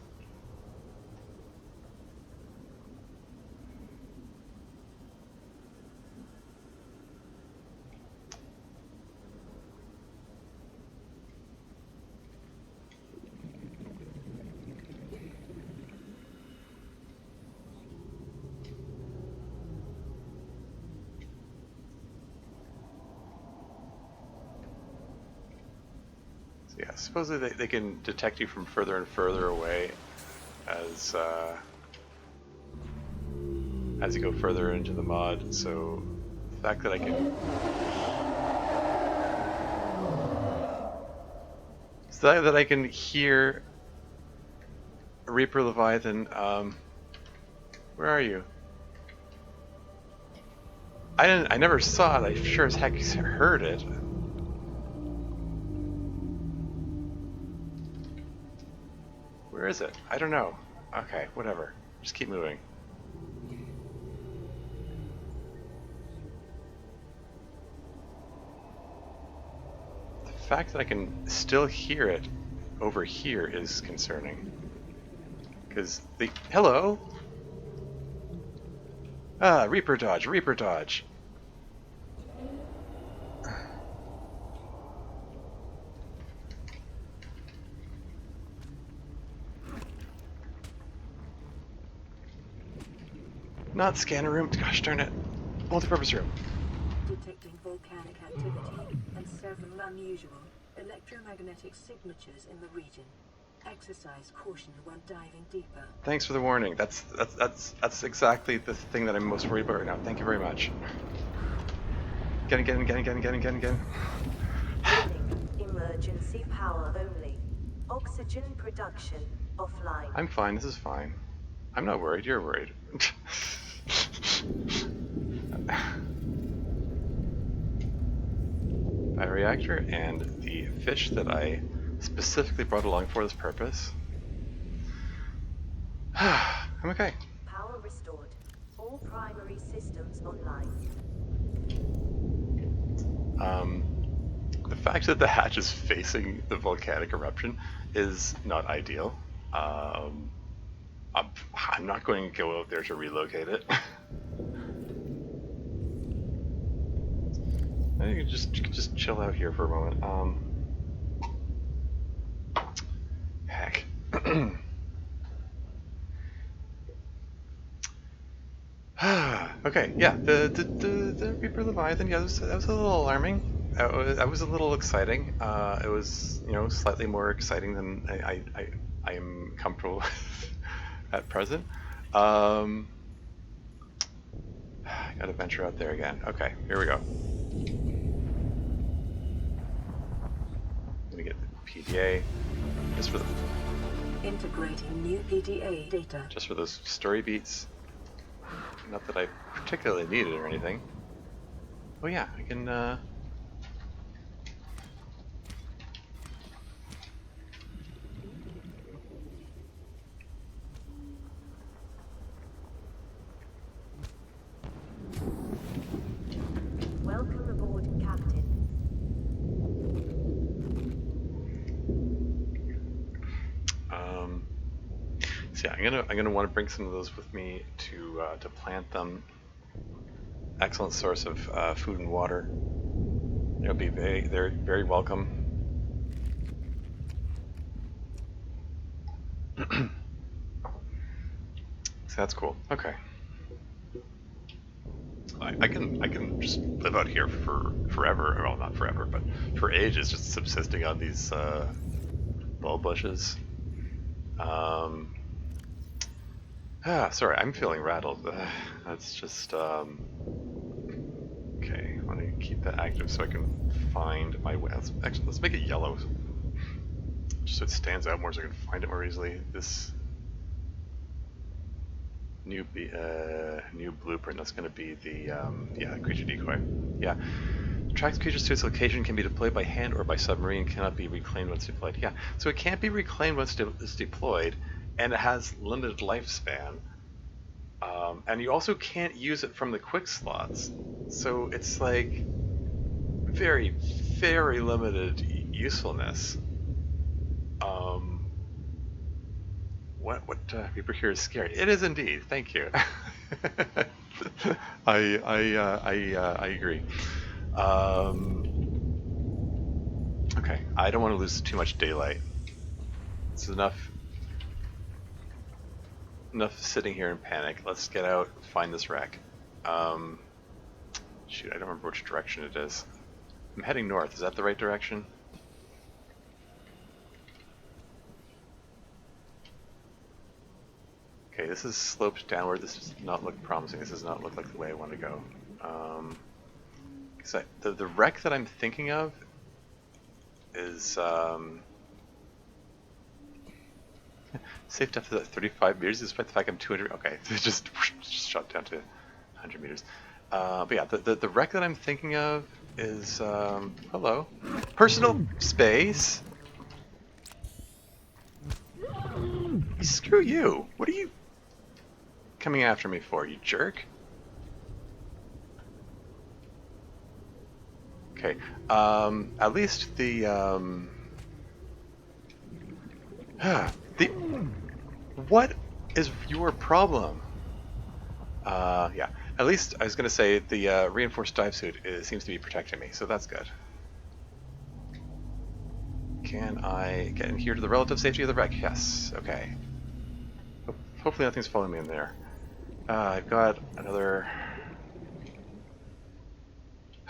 Yeah, supposedly they can detect you from further and further away as you go further into the mod. So the fact that I can hear a Reaper Leviathan. Where are you? I never saw it. I sure as heck heard it. Where is it? I don't know. Okay, whatever. Just keep moving. The fact that I can still hear it over here is concerning. Because the... Hello? Ah, Reaper dodge, Reaper dodge. Not scanner room. Gosh darn it. Multi-purpose room. Detecting volcanic activity and several unusual electromagnetic signatures in the region. Exercise caution when diving deeper. Thanks for the warning. That's exactly the thing that I'm most worried about right now. Thank you very much. Again. Emergency power only. Oxygen production offline. I'm fine. This is fine. I'm not worried. You're worried. Bioreactor and the fish that I specifically brought along for this purpose. I'm okay. Power restored. All primary systems online. The fact that the hatch is facing the volcanic eruption is not ideal. I'm not going to go out there to relocate it. I think you can just chill out here for a moment. Heck. Okay, yeah, the Reaper Leviathan, yeah, that was a little alarming. That was a little exciting. It was, slightly more exciting than I am comfortable with at present. Gotta venture out there again. Okay, here we go. I'm gonna get the PDA just for the Integrating new PDA data. just for those story beats. Not that I particularly need it or anything. Oh yeah, I can So yeah, I'm gonna want to bring some of those with me to plant them. Excellent source of food and water. They'll be they're very welcome. So that's cool. Okay. I can just live out here for forever. Well, not forever, but for ages, just subsisting on these bulb bushes. Sorry, I'm feeling rattled. That's just okay. I want to keep that active so I can find my way. Actually, let's make it yellow, just so it stands out more, so I can find it more easily. This new blueprint. That's going to be the yeah, creature decoy. Yeah. Tracks creatures to its location, can be deployed by hand or by submarine, cannot be reclaimed once deployed. Yeah, so it can't be reclaimed once it's deployed, and it has limited lifespan. And you also can't use it from the quick slots. So it's like very, very limited usefulness. What Reaper here is scary. It is indeed. Thank you. I agree. Okay, I don't want to lose too much daylight. It's enough sitting here in panic. Let's get out, find this wreck. Shoot, I don't remember which direction it is. I'm heading north. Is that the right direction? Okay, this is sloped downward. This does not look promising. This does not look like the way I want to go. The wreck that I'm thinking of is safe depth at 35 meters, despite the fact I'm 200. Okay, just shot down to 100 meters. But yeah, the wreck that I'm thinking of is hello, personal space. Screw you! What are you coming after me for, you jerk? Okay, at least the what is your problem? Yeah, at least I was gonna say the reinforced dive suit seems to be protecting me, so that's good. Can I get in here to the relative safety of the wreck? Yes, okay. Hopefully nothing's following me in there. I've got another...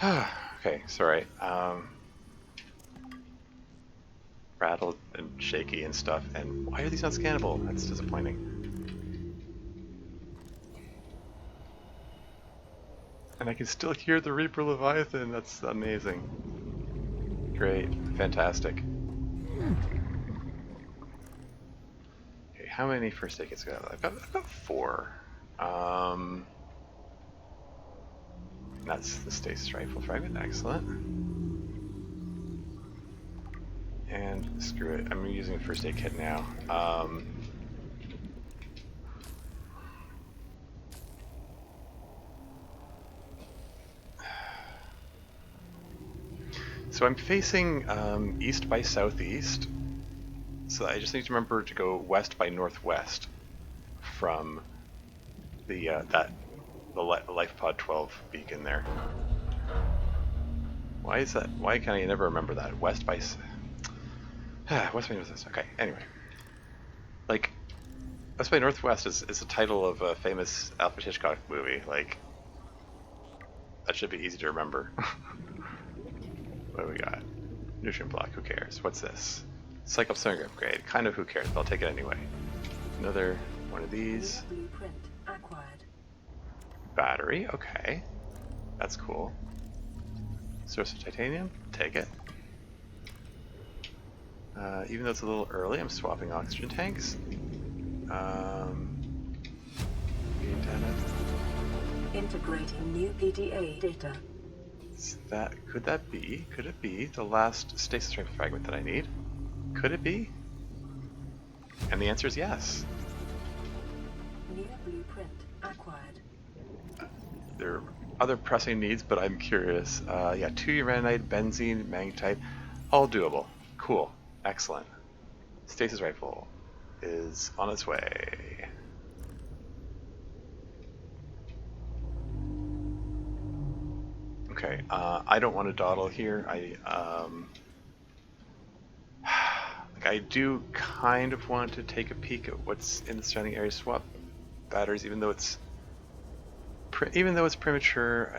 okay, sorry. Rattled and shaky and stuff, and why are these not scannable? That's disappointing. And I can still hear the Reaper Leviathan, that's amazing. Great, fantastic. Okay, how many first aid kits do I have? I've got 4. That's the stasis rifle fragment, excellent. And screw it, I'm using a first aid kit now. So I'm facing east by southeast, so I just need to remember to go west by northwest from the LifePod 12 beacon there. Why is that? Why can I never remember that? West by west by northwest. Okay. Anyway, like West by Northwest is the title of a famous Alfred Hitchcock movie. Like that should be easy to remember. What do we got? Nutrient block, who cares? What's this? Psychopsonic upgrade. Kind of who cares, but I'll take it anyway. Another one of these. Blueprint acquired. Battery, okay. That's cool. Source of titanium, take it. Even though it's a little early, I'm swapping oxygen tanks. Integrating new PDA data. Could it be the last stasis rifle fragment that I need? Could it be? And the answer is yes. New blueprint acquired. There are other pressing needs, but I'm curious. Yeah, 2 uraninite, benzene, magnetite, all doable. Cool, excellent. Stasis rifle. is on its way. Okay, I don't want to dawdle here. Like I do kind of want to take a peek at what's in the surrounding area. Swap batteries, even though it's premature.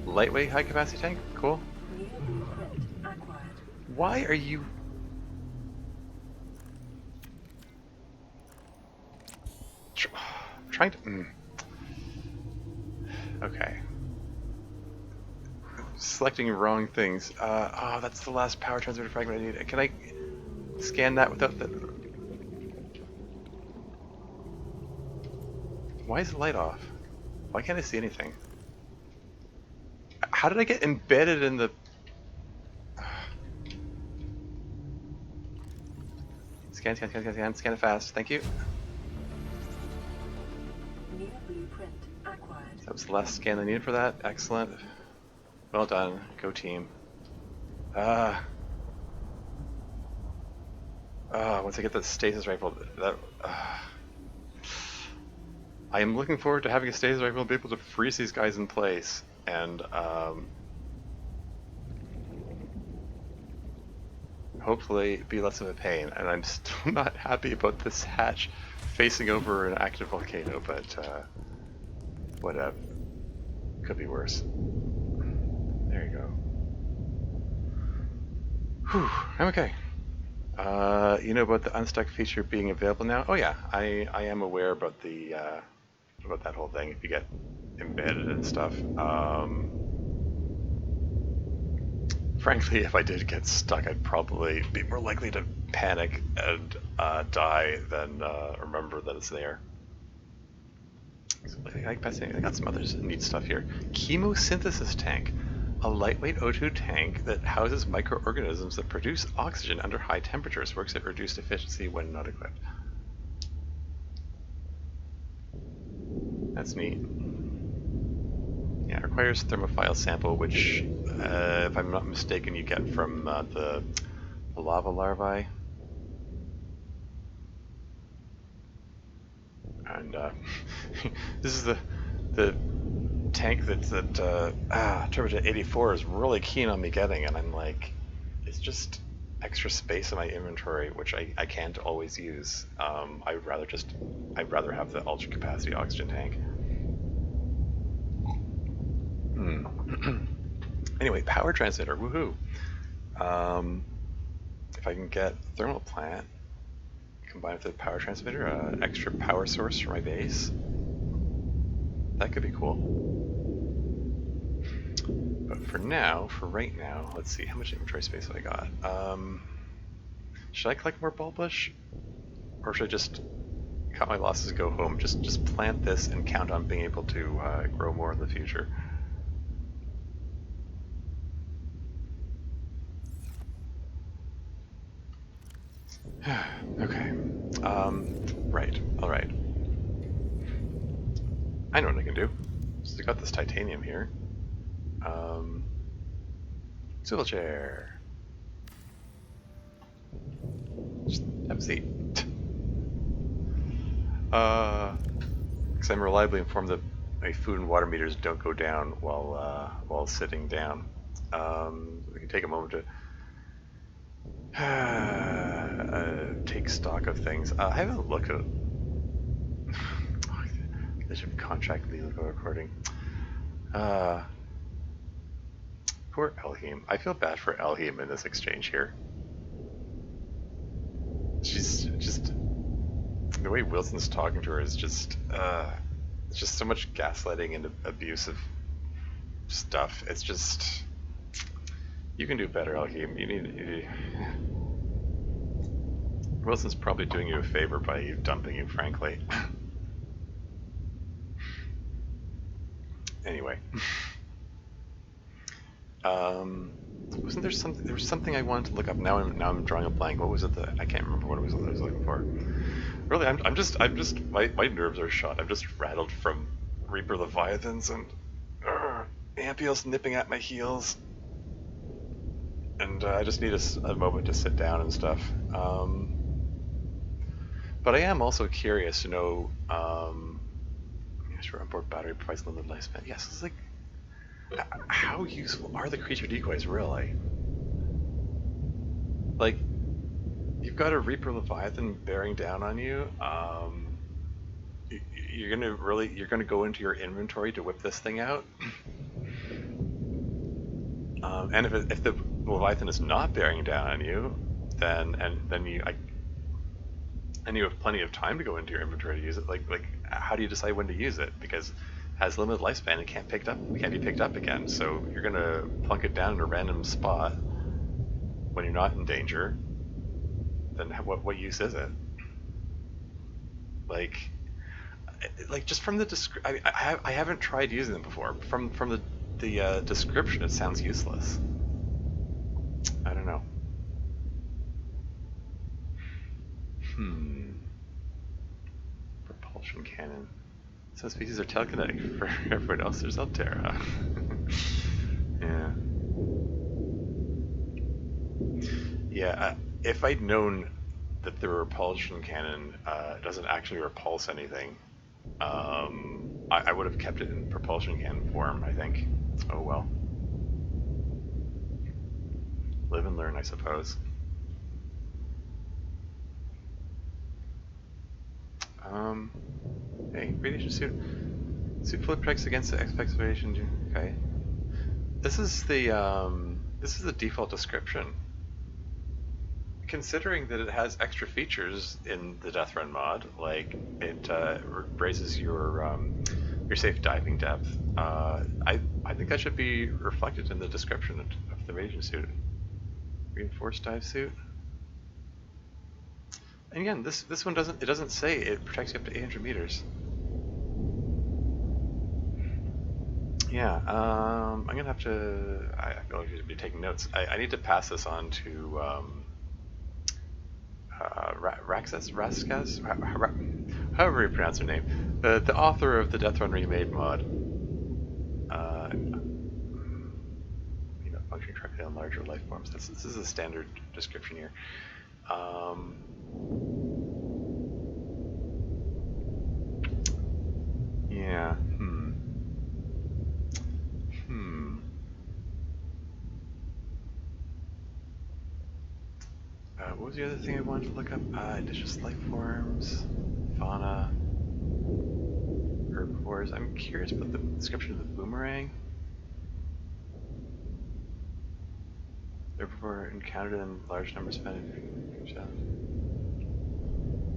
Lightweight, high capacity tank, cool. New blueprint acquired. Why are you? Trying to. Okay. Selecting wrong things. Oh, that's the last power transmitter fragment I need. Can I scan that without the? Why is the light off? Why can't I see anything? How did I get embedded in the? Scan it fast. Thank you. New blueprint acquired. That was the last scan I needed for that. Excellent. Well done. Go team. Once I get the stasis rifle, I am looking forward to having a stasis rifle and be able to freeze these guys in place. And hopefully be less of a pain. And I'm still not happy about this hatch facing over an active volcano, but whatever. Could be worse. There you go. Whew, I'm okay. You know about the unstuck feature being available now? Oh yeah, I am aware about the about that whole thing. If you get embedded and stuff. Frankly, if I did get stuck, I'd probably be more likely to panic and die than remember that it's there. So, I got some other neat stuff here. Chemosynthesis tank. A lightweight O2 tank that houses microorganisms that produce oxygen under high temperatures. Works at reduced efficiency when not equipped. That's neat. Yeah, it requires thermophile sample, which, if I'm not mistaken, you get from the lava larvae. And this is the tank that Turbojet 84 is really keen on me getting, and I'm like, it's just extra space in my inventory, which I can't always use. I'd rather have the ultra capacity oxygen tank. Anyway, power transmitter, woohoo! If I can get thermal plant combined with the power transmitter, an extra power source for my base, that could be cool. But for right now, let's see, how much inventory space have I got? Should I collect more bulbush? Or should I just cut my losses and go home? Just plant this and count on being able to grow more in the future. Okay. Right. Alright. I know what I can do. So I got this titanium here. Swivel chair. Just have a seat. Because I'm reliably informed that my food and water meters don't go down while sitting down. We can take a moment to take stock of things. I haven't looked at this contract legal recording. Poor Elheim. I feel bad for Elheim in this exchange here. She's just, the way Wilson's talking to her is just it's just so much gaslighting and abusive stuff. It's just, you can do better, Elheim. Wilson's probably doing you a favor by dumping you, frankly. Anyway. Wasn't there something? There was something I wanted to look up. Now I'm drawing a blank. What was it that I can't remember what it was that I was looking for? Really, I'm just my nerves are shot. I'm just rattled from Reaper Leviathans and Ampios nipping at my heels. and I just need a moment to sit down and stuff. But I am also curious to know. Sure, onboard battery provides limited lifespan. Yes, it's like, how useful are the creature decoys really? Like, you've got a Reaper Leviathan bearing down on you. You're gonna go into your inventory to whip this thing out. And if the Leviathan is not bearing down on you, then you have plenty of time to go into your inventory to use it. Like how do you decide when to use it? Because it has limited lifespan, it can't be picked up again. So you're gonna plunk it down in a random spot when you're not in danger. Then what use is it? Like just from the I haven't tried using them before. From the description, it sounds useless. I don't know. Propulsion cannon. Some species are telekinetic. For everyone else, there's Altera. Yeah. Yeah. If I'd known that the repulsion cannon doesn't actually repulse anything, I would have kept it in propulsion cannon form, I think. Oh well. Live and learn, I suppose. Hey, radiation suit. Suit fully protects against the expectation. Okay. This is the default description. Considering that it has extra features in the Deathrun mod, like it raises your safe diving depth, I think that should be reflected in the description of the radiation suit. Reinforced dive suit. And again, this one doesn't say it protects you up to 800 meters. Yeah, I'm gonna have to. I feel like I should be taking notes. I need to pass this on to Raskas, however you pronounce her name, the author of the Deathrun remade mod. Functioning correctly on larger life forms. This is a standard description here. Yeah. What was the other thing I wanted to look up? Indigenous life forms, fauna, herbivores. I'm curious about the description of the boomerang. Herbivore encountered in large numbers found.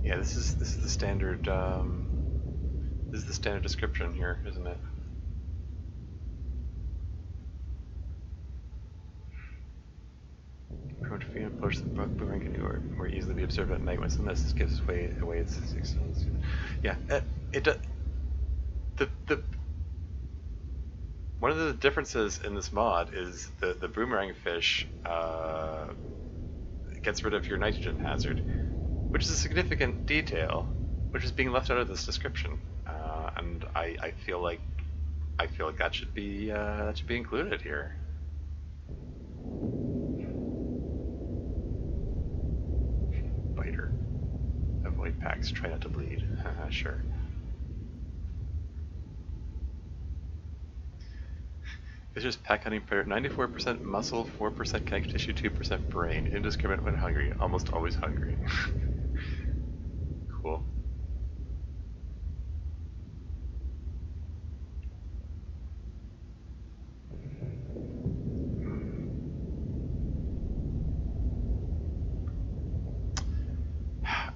Yeah, this is the standard. This is the standard description here, isn't it? Prone to feed and push the boomerang can more easily be observed at night when some message gives away its existence. Yeah, it does. The one of the differences in this mod is the boomerang fish gets rid of your nitrogen hazard, which is a significant detail, which is being left out of this description, and I feel like that should be included here. Biter. Avoid packs. Try not to bleed. Sure. Vicious pack hunting predator. 94% muscle, 4% connective tissue, 2% brain. Indiscriminate when hungry. Almost always hungry. Cool.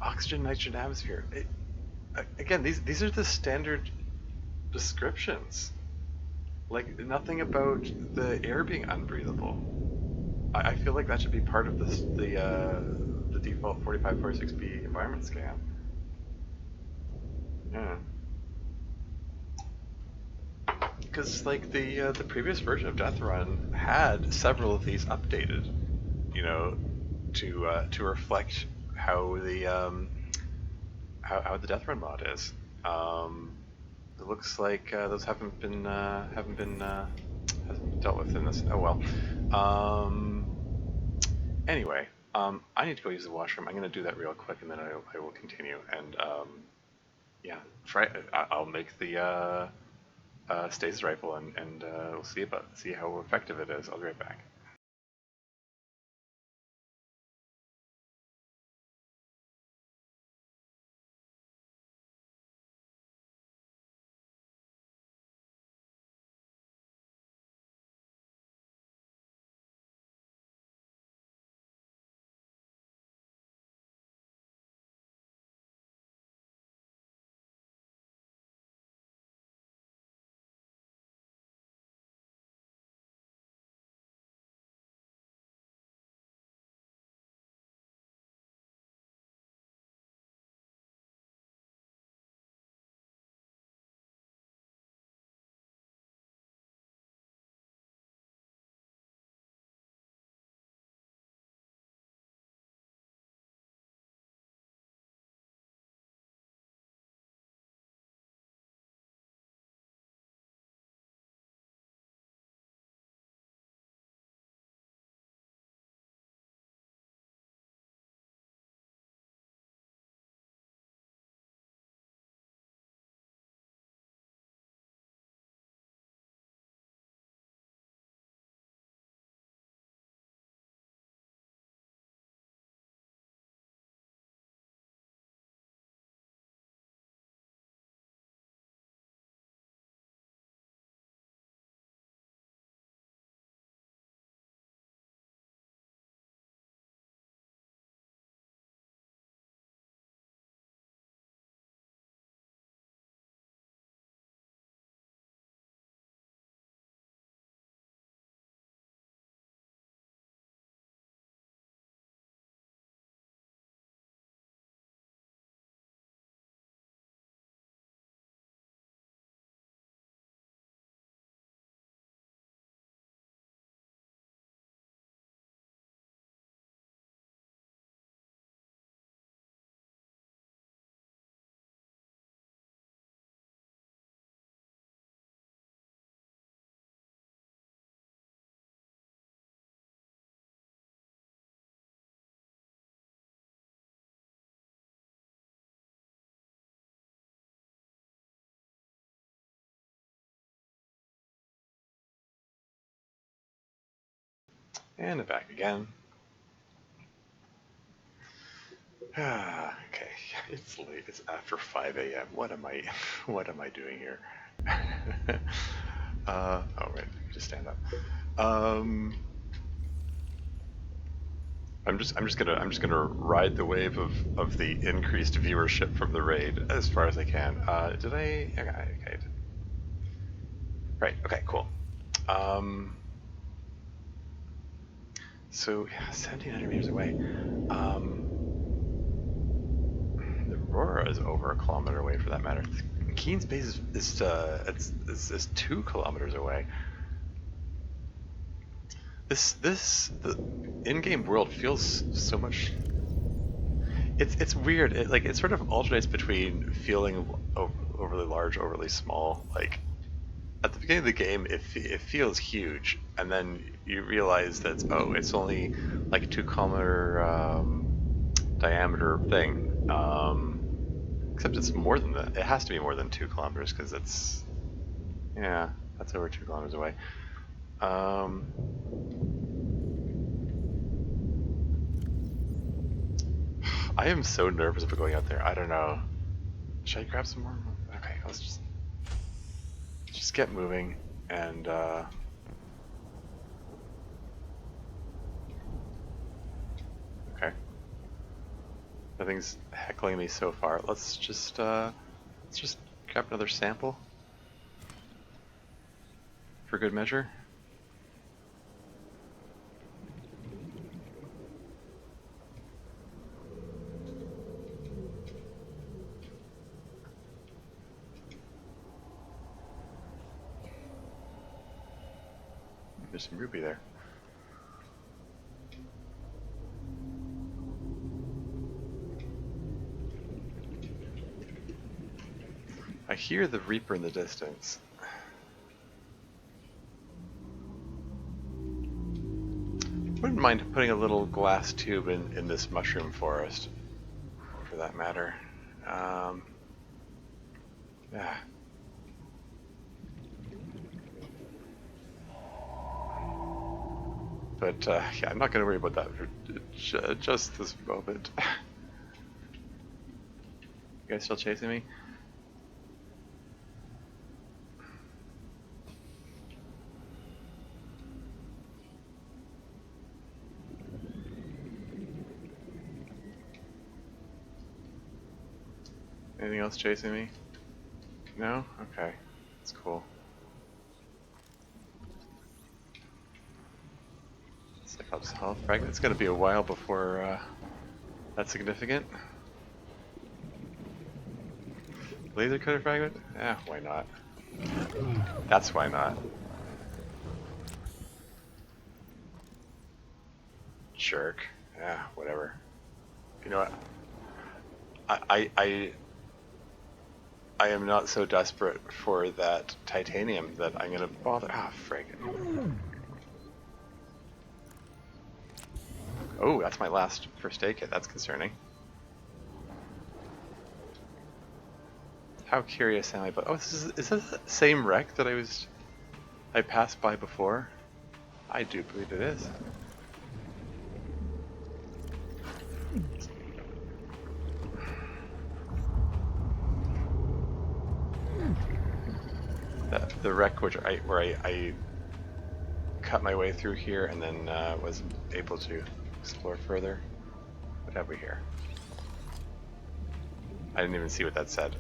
Oxygen, nitrogen, atmosphere. Again, these are the standard descriptions. Like, nothing about the air being unbreathable. I feel like that should be part of the default 4546B environment scan. Yeah. Because like the previous version of Deathrun had several of these updated, to reflect how the Deathrun mod is. It looks like those haven't been dealt with in this. Oh well. Anyway, I need to go use the washroom. I'm gonna do that real quick, and then I will continue. And yeah, I'll make the stasis rifle, and we'll see how effective it is. I'll be right back. And I'm back again. Okay, it's late. It's after 5 a.m. What am I doing here? Oh wait, just stand up. I'm just gonna ride the wave of the increased viewership from the raid as far as I can. Did I? Okay. Right. Okay. Cool. So yeah, 1,700 meters away. The Aurora is over a kilometer away, for that matter. Keen's base is 2 kilometers away. The in-game world feels so much. It's weird. It sort of alternates between feeling overly large, overly small. Like at the beginning of the game, it feels huge, and then you realize that it's only like a 2-kilometer diameter thing. Except it's more than that. It has to be more than 2 kilometers because that's over 2 kilometers away. I am so nervous about going out there. I don't know. Should I grab some more? Okay, let's just get moving and okay. Nothing's heckling me so far. Let's just grab another sample for good measure. There's some ruby there. I hear the Reaper in the distance. wouldn't mind putting a little glass tube in this mushroom forest, for that matter. Yeah. But yeah, I'm not going to worry about that for just this moment. You guys still chasing me? Anything else chasing me? No? Okay. That's cool. Cyclops health fragment. It's going to be a while before that's significant. Laser cutter fragment? Yeah, why not? That's why not. Jerk. Yeah, whatever. You know what? I am not so desperate for that titanium that I'm gonna bother. Ah, friggin'. Oh, that's my last first aid kit. That's concerning. How curious am I? But oh, is this the same wreck that I passed by before? I do believe it is. The wreck where I cut my way through here and then was able to explore further. What have we here? I didn't even see what that said.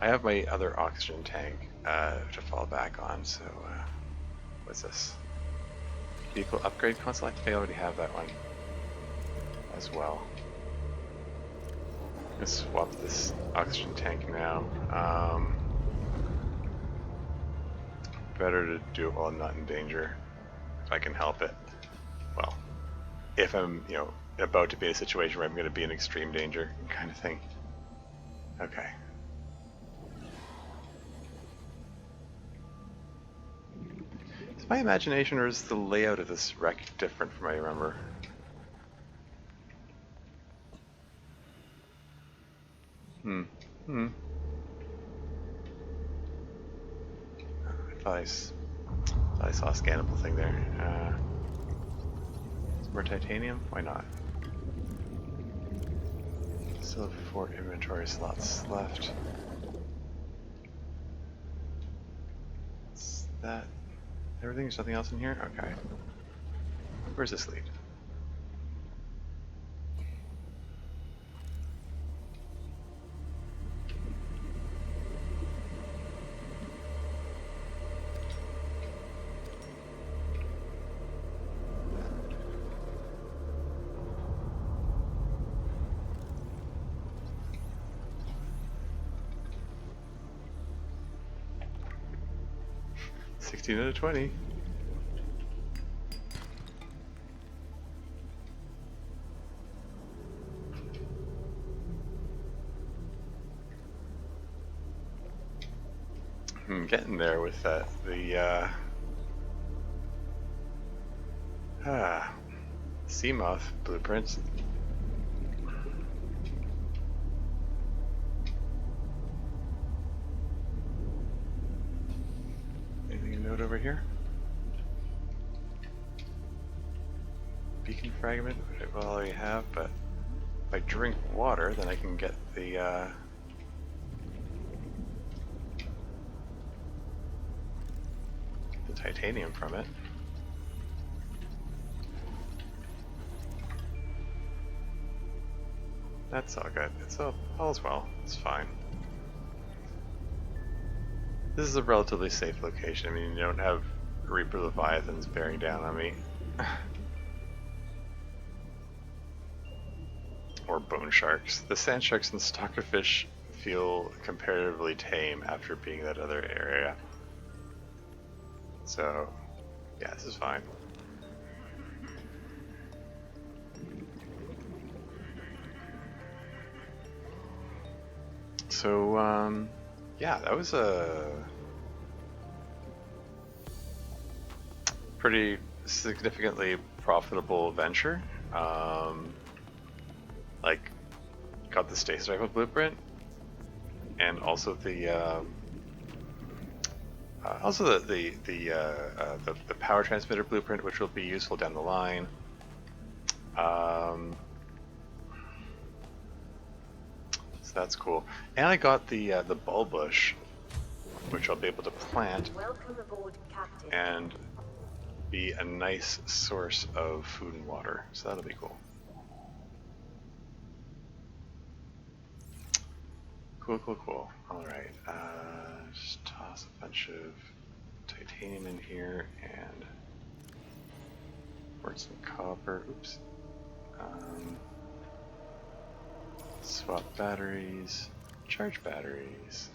I have my other oxygen tank to fall back on, so what's this? Vehicle upgrade console? I think I already have that one as well. Let's swap this oxygen tank now. Better to do it while I'm not in danger, if I can help it. Well, if I'm, about to be in a situation where I'm going to be in extreme danger, kind of thing. Okay. Is my imagination, or is the layout of this wreck different from what I remember? I thought I saw a scannable thing there. Some more titanium? Why not? Still have 4 inventory slots left. Is that everything? There's nothing else in here? Okay. Where's this lead? Out of 20. I'm getting there with that. Sea moth blueprints. Over here. Beacon fragment, which I will already have, but if I drink water, then I can get the titanium from it. That's all good. It's all's well. It's fine. This is a relatively safe location. I mean, you don't have Reaper Leviathans bearing down on me. Or bone sharks. The sand sharks and stalkerfish feel comparatively tame after being that other area. So, yeah, this is fine. So, yeah, that was a pretty significantly profitable venture. Like, got the stasis rifle blueprint, and also the power transmitter blueprint, which will be useful down the line. So that's cool. And I got the bulb bush, which I'll be able to plant Welcome aboard, Captain. and be a nice source of food and water. So that'll be cool. Cool. Alright, just toss a bunch of titanium in here and work some copper. Oops. Swap batteries, charge batteries.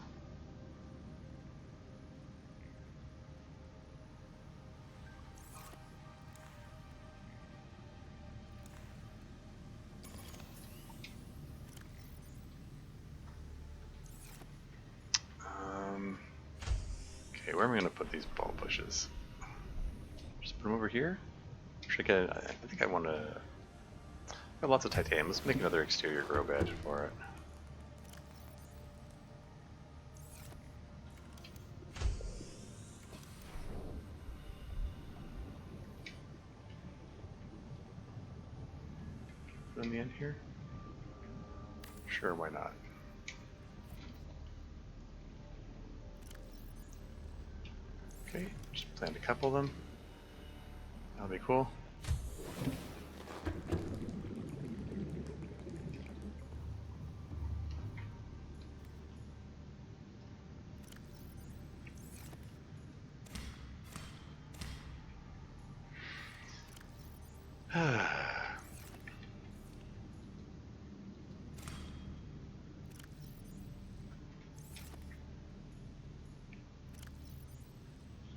Okay, where am I going to put these bulb bushes? Just put them over here? Should I get? I think I want to. Got lots of titanium. Let's make another exterior grow bed for it. Put in the end here. Sure, why not? Okay, just plant a couple of them. That'll be cool.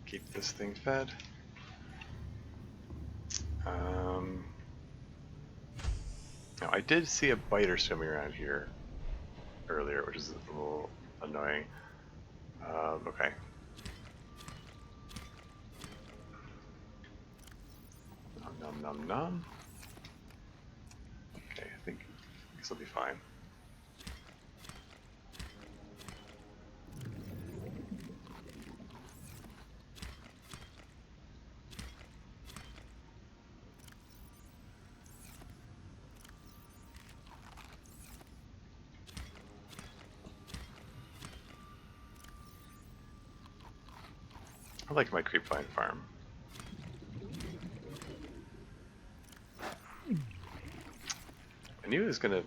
Keep this thing fed. Now I did see a biter swimming around here earlier, which is a little annoying. Okay. Nom. Okay, I think this will be fine. I like my creepvine farm. I knew it was gonna.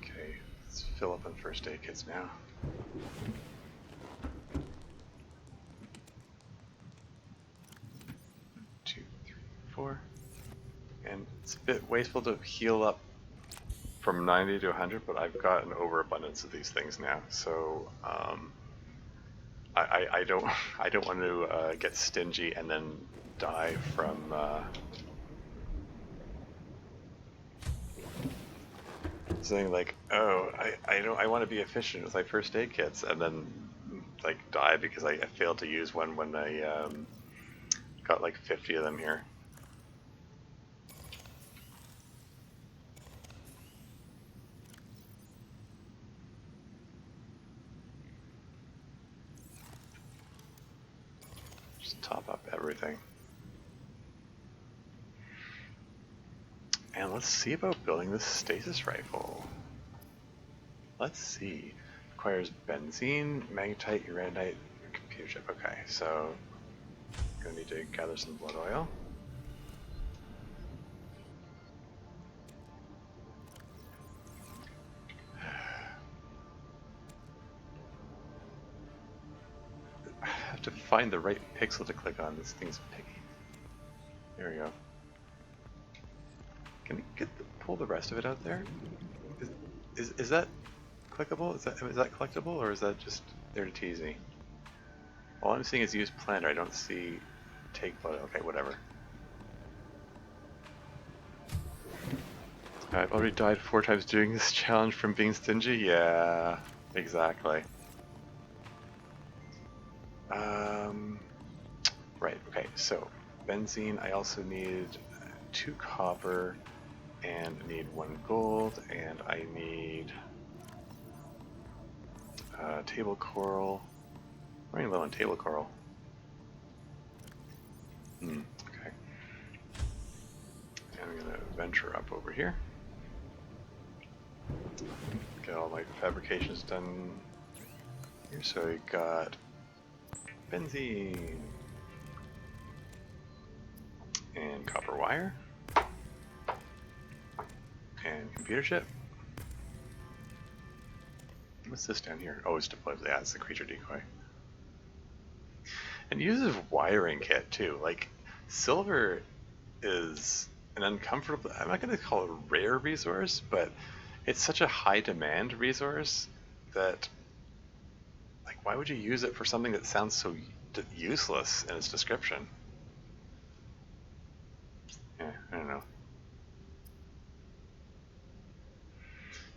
Okay, let's fill up on first aid kits now. And it's a bit wasteful to heal up from 90 to 100, but I've got an overabundance of these things now, so I don't want to get stingy and then die from saying like, oh, I want to be efficient with my first aid kits, and then like die because I failed to use one when I got like 50 of them here. Top up everything. And let's see about building this stasis rifle. Let's see. Requires benzene, magnetite, uranite, computer chip. Okay, so I'm gonna need to gather some blood oil. I have to find the right pixel to click on. This thing's picky. There we go. Can we pull the rest of it out there? Is that clickable? Is that collectible, or is that just there to tease me? All I'm seeing is use planter. I don't see take photo. Okay, whatever. I've already died 4 times doing this challenge from being stingy. Yeah, exactly. Right. Okay. So benzene. I also need 2 copper, and I need 1 gold, and I need table coral. I'm running low on table coral. Okay. And I'm gonna venture up over here. Get all my fabrications done here. So we got benzene and copper wire and computer chip. What's this down here? Oh, it's deployed. Yeah, it's the creature decoy. And it uses wiring kit too. Like, silver is an uncomfortable, I'm not going to call it a rare resource, but it's such a high demand resource that, like, why would you use it for something that sounds so useless in its description? Yeah, I don't know.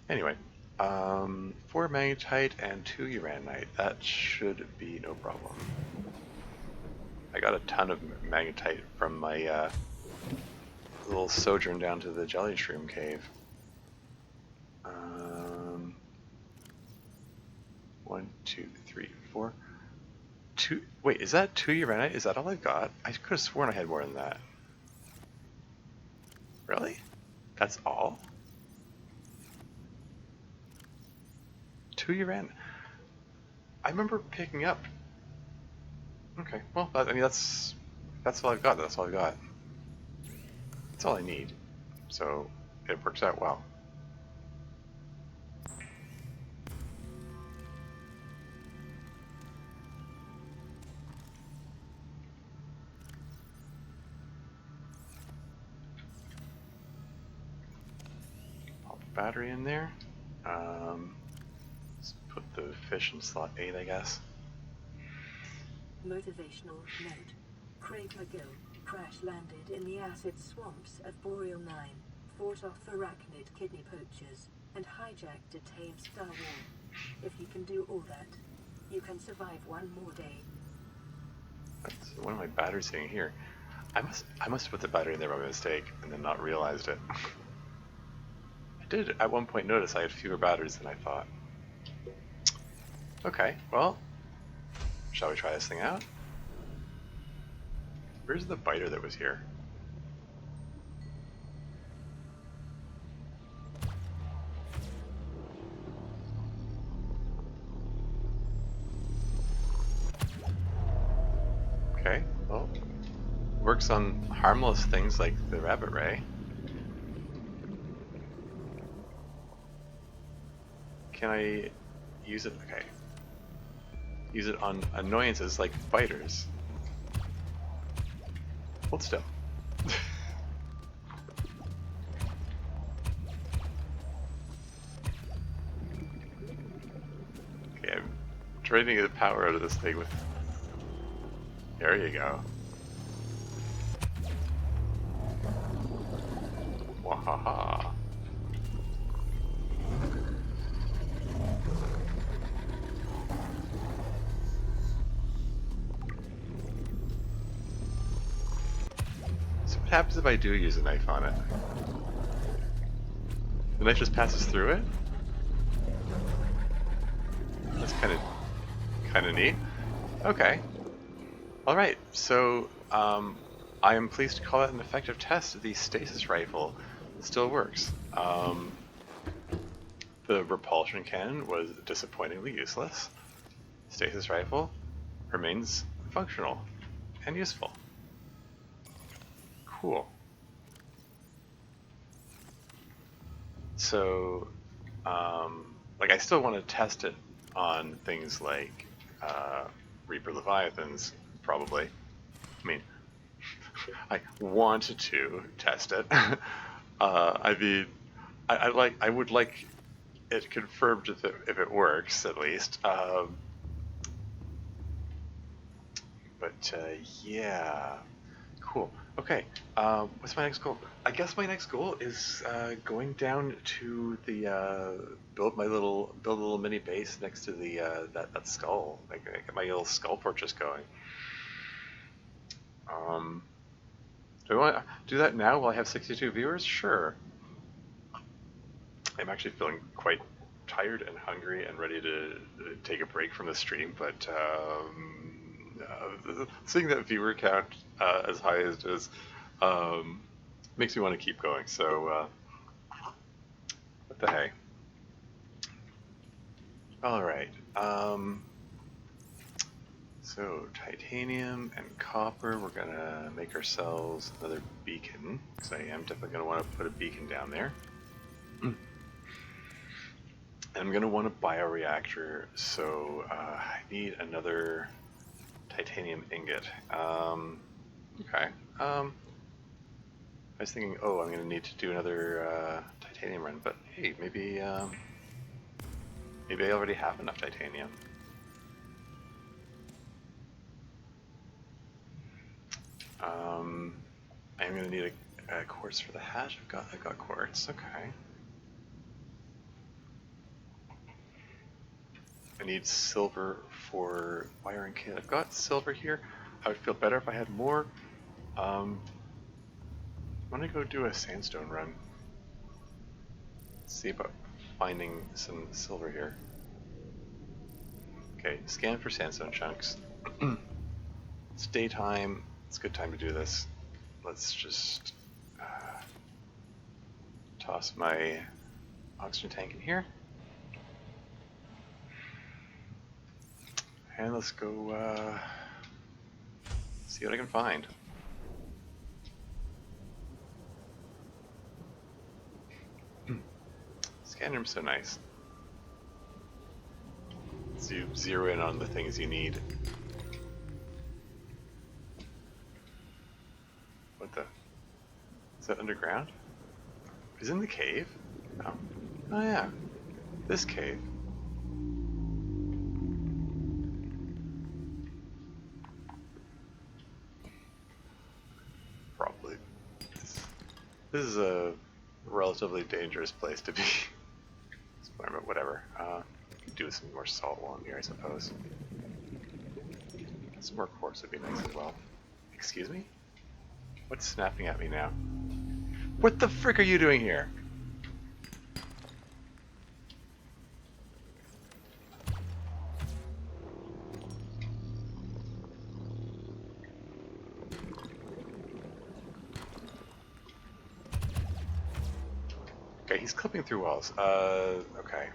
Anyway, 4 magnetite and 2 uranite. That should be no problem. I got a ton of magnetite from my little sojourn down to the jelly shroom cave. 1, 2, 3, 4. 2. Wait, is that 2 uranite? Is that all I've got? I could have sworn I had more than that. Really? That's all? 2 uranite. I remember picking up. Okay, well, I mean that's all I've got. That's all I've got. That's all I need. So it works out well. Pop the battery in there. Let's put the fish in slot 8, I guess. Motivational note. Craig McGill crash-landed in the acid swamps of Boreal 9, fought off arachnid kidney poachers, and hijacked a tame Star War. If you can do all that, you can survive 1 more day. That's one of my batteries sitting here. I must have put the battery in there by mistake and then not realized it. I did at one point notice I had fewer batteries than I thought. Okay, well, shall we try this thing out? Where's the biter that was here? Okay, well, works on harmless things like the rabbit ray. Can I use it? Okay. Use it on annoyances like biters. Hold still. Okay, I'm draining the power out of this thing with... There you go. Wahaha. So what happens if I do use a knife on it? The knife just passes through it? That's kind of neat. Okay. Alright, so I am pleased to call it an effective test. The stasis rifle still works. The repulsion cannon was disappointingly useless. Stasis rifle remains functional and useful. Cool. So, like, I still want to test it on things like Reaper Leviathans, probably. I mean, I wanted to test it. I mean, I would like it confirmed if it works at least. But yeah, cool. Okay, what's my next goal? I guess my next goal is going down to the build a little mini base next to the that skull. Like get my little skull fortress going. Do I want to do that now while I have 62 viewers? Sure. I'm actually feeling quite tired and hungry and ready to take a break from the stream, but seeing that viewer count as high as it is makes me want to keep going. So what the hey? All right. So titanium and copper. We're gonna make ourselves another beacon because I am definitely gonna want to put a beacon down there. And I'm gonna want a bioreactor, so I need another titanium ingot. Okay. I was thinking, oh, I'm gonna need to do another titanium run, but hey, maybe maybe I already have enough titanium. I'm gonna need a quartz for the hatch. I've got quartz. Okay. I need silver for wiring kit. I've got silver here. I would feel better if I had more. I'm gonna go do a sandstone run. See about finding some silver here. Okay, scan for sandstone chunks. It's daytime. It's a good time to do this. Let's just toss my oxygen tank in here. And let's go see what I can find. Scan room's so nice. So you zero in on the things you need. What the? Is that underground? Is it in the cave? Oh. Oh yeah. This cave. Probably. This is a relatively dangerous place to be. But whatever. Could do with some more salt along here, I suppose. Some more quartz would be nice as well. Excuse me? What's snapping at me now? What the frick are you doing here? Okay, he's clipping through walls. Okay.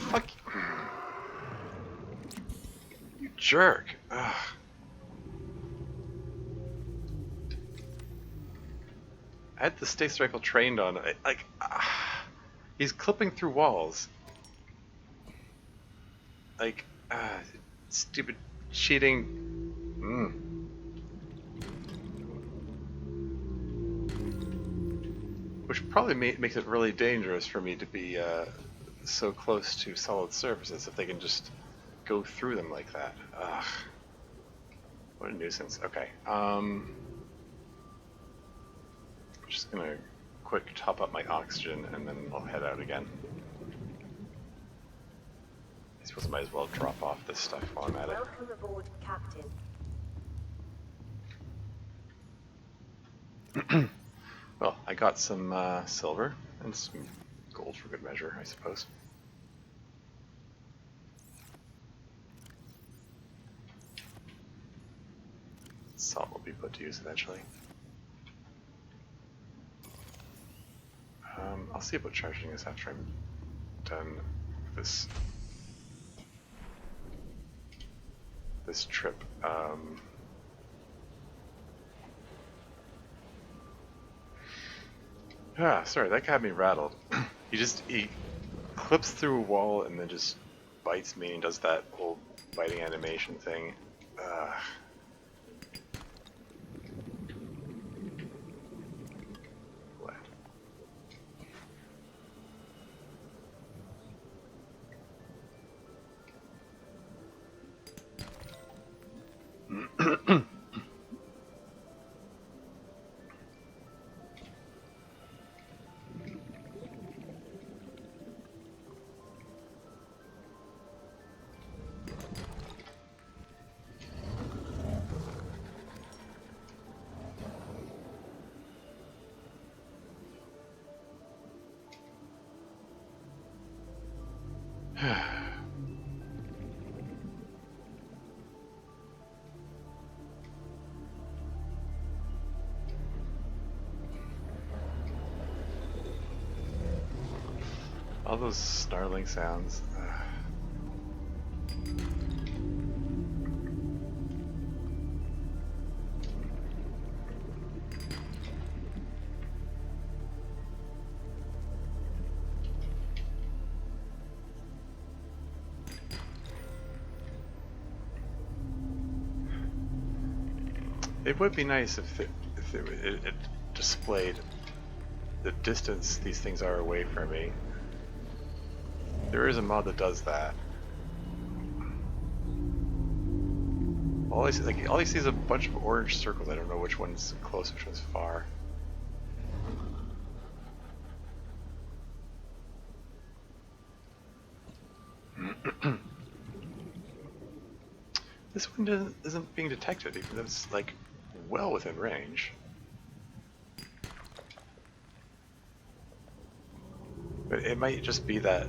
Fuck you. You jerk. Ugh. I had the Stasis rifle trained on. He's clipping through walls. Like, stupid cheating. Which probably makes it really dangerous for me to be so close to solid surfaces if they can just go through them like that. Ugh. What a nuisance. Okay. I'm just gonna quick top up my oxygen and then I'll head out again. I suppose I might as well drop off this stuff while I'm at it. Welcome aboard, Captain. Well, I got some silver and some gold for good measure, I suppose. Salt will be put to use eventually. I'll see about charging this after I'm done with this trip. Sorry, that got me rattled. He clips through a wall and then just bites me and does that whole biting animation thing. What? All those snarling sounds. It would be nice if it displayed the distance these things are away from me. There is a mod that does that. All I see is a bunch of orange circles. I don't know which one's close, which one's far. This one isn't being detected, even though it's like well within range. But it might just be that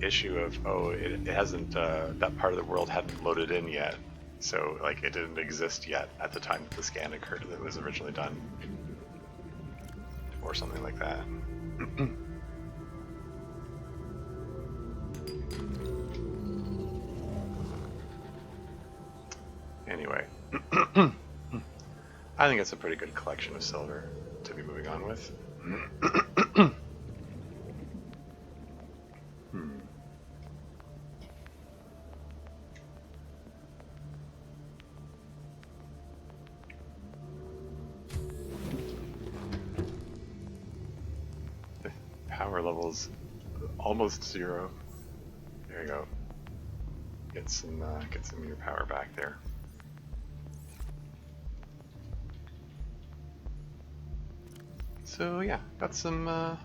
issue of, oh, it hasn't, that part of the world hadn't loaded in yet. So, like, it didn't exist yet at the time that the scan occurred that it was originally done. Or something like that. Anyway. I think it's a pretty good collection of silver to be moving on with. Power levels almost 0. There you go. Get some of your power back there. So yeah, got an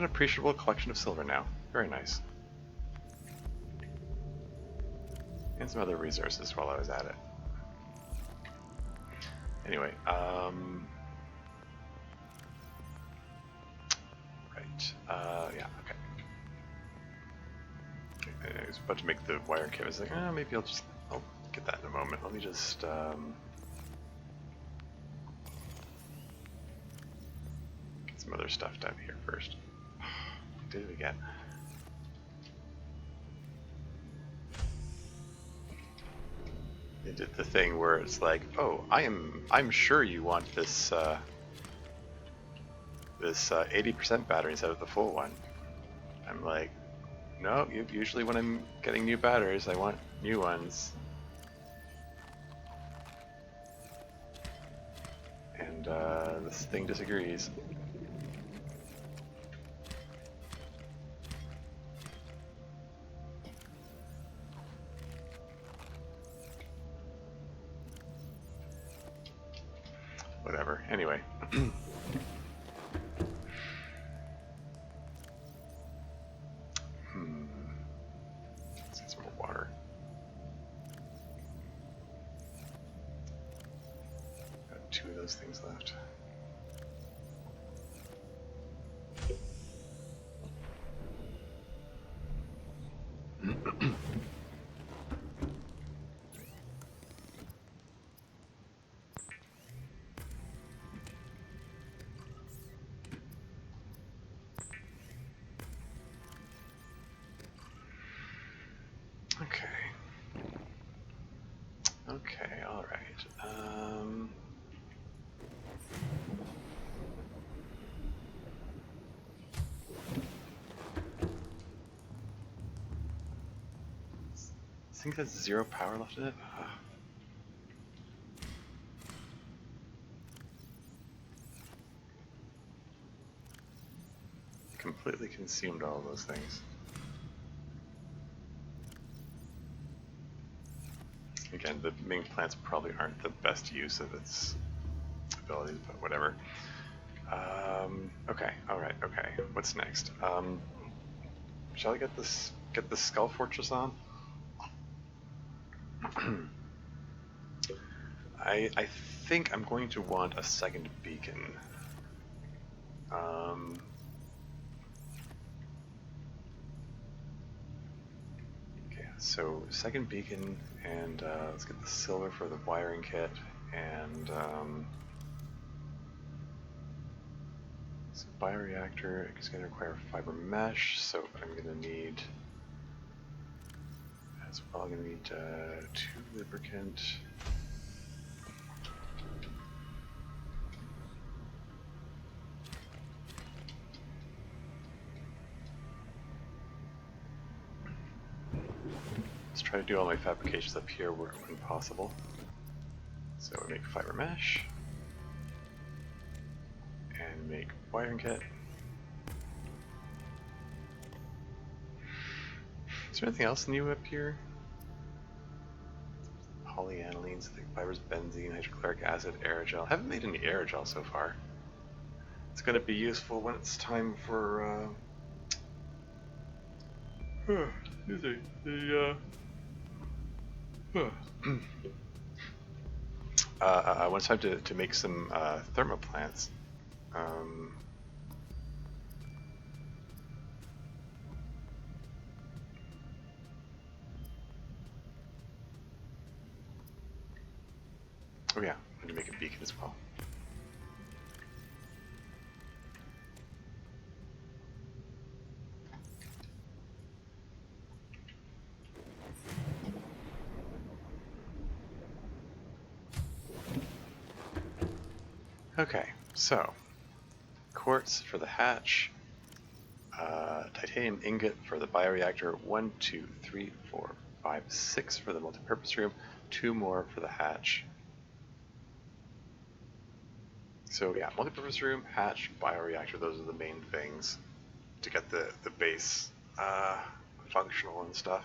appreciable collection of silver now. Very nice. And some other resources while I was at it. Anyway, right, yeah, okay. I was about to make the wire kit. I was like, maybe I'll get that in a moment. Let me just, get some other stuff down here first. Did it again. It did the thing where it's like, oh, I'm sure you want this this 80% battery instead of the full one. I'm like, no, usually when I'm getting new batteries, I want new ones. And this thing disagrees. Whatever. Anyway. Let's get some more water. Got 2 of those things left. Okay, alright. thing has 0 power left in it? Completely consumed all of those things. Again, the main plants probably aren't the best use of its abilities, but whatever. Okay, alright, okay. What's next? Shall I get the Skull Fortress on? I think I'm going to want a second beacon. Okay, so second beacon, and let's get the silver for the wiring kit, and so bioreactor is going to require fiber mesh, so I'm going to need as well. I'm going to need 2 lubricant. Let's try to do all my fabrications up here when possible. So we make fiber mesh and make wiring kit. Is there anything else new up here? Polyanilines, thick fibers, benzene, hydrochloric acid, aerogel. I haven't made any aerogel so far. It's going to be useful when it's time for when it's time to make some thermoplants. Oh yeah, I'm going to make a beacon as well. Okay, so quartz for the hatch, titanium ingot for the bioreactor, 1, 2, 3, 4, 5, 6 for the multipurpose room, 2 more for the hatch. So yeah, multipurpose room, hatch, bioreactor, those are the main things to get the base functional and stuff.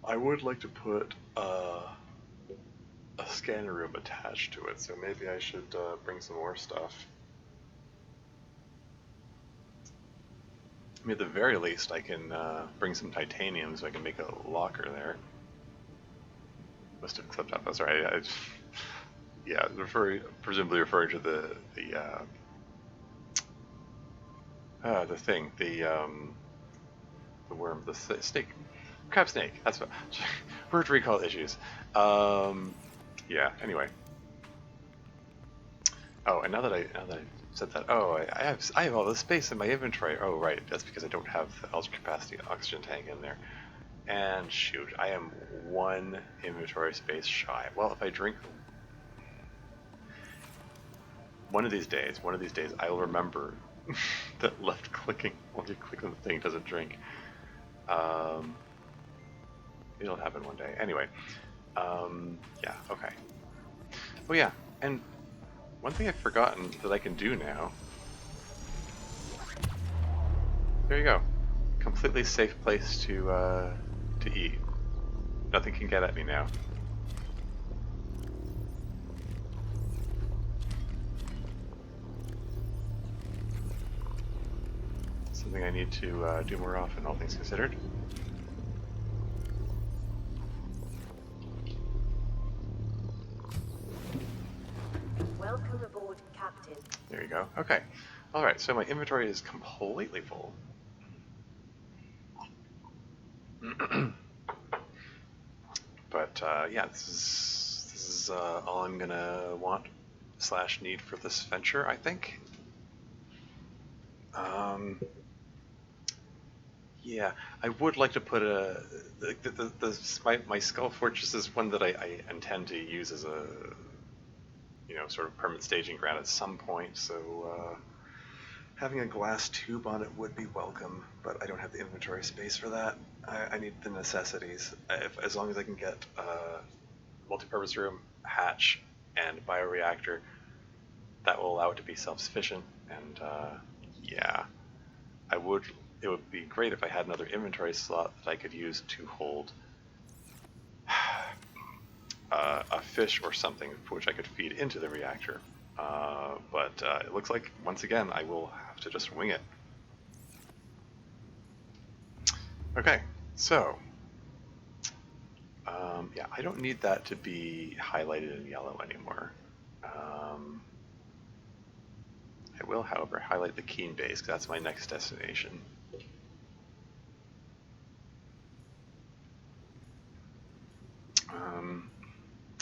I would like to put a scanner room attached to it, so maybe I should bring some more stuff. I mean, at the very least, I can bring some titanium so I can make a locker there. Must have clipped out. That's right. Yeah, presumably referring to the thing, the worm, the snake, crab snake. That's what. Word recall issues. Yeah. Anyway. Oh, and now that I said that, oh, I have all this space in my inventory. Oh, right. That's because I don't have the ultra capacity oxygen tank in there. And shoot, I am 1 inventory space shy. Well, if I drink. One of these days, I will remember that left clicking while you click on the thing doesn't drink. It'll happen one day. Anyway, yeah, okay. Oh yeah, and one thing I've forgotten that I can do now. There you go. Completely safe place to eat. Nothing can get at me now. Something I need to do more often, all things considered. Welcome aboard, Captain. There you go. Okay. Alright, so my inventory is completely full. But yeah, this is all I'm gonna want / need for this venture, I think. Yeah, I would like to put my Skull Fortress is one that I intend to use as a sort of permanent staging ground at some point. So Having a glass tube on it would be welcome, but I don't have the inventory space for that. I need the necessities. As long as I can get multi-purpose room, hatch, and bioreactor, that will allow it to be self-sufficient. And yeah, it would be great if I had another inventory slot that I could use to hold a fish or something for which I could feed into the reactor. But it looks like, once again, I will have to just wing it. Okay, so yeah, I don't need that to be highlighted in yellow anymore. I will, however, highlight the Keen base, because that's my next destination.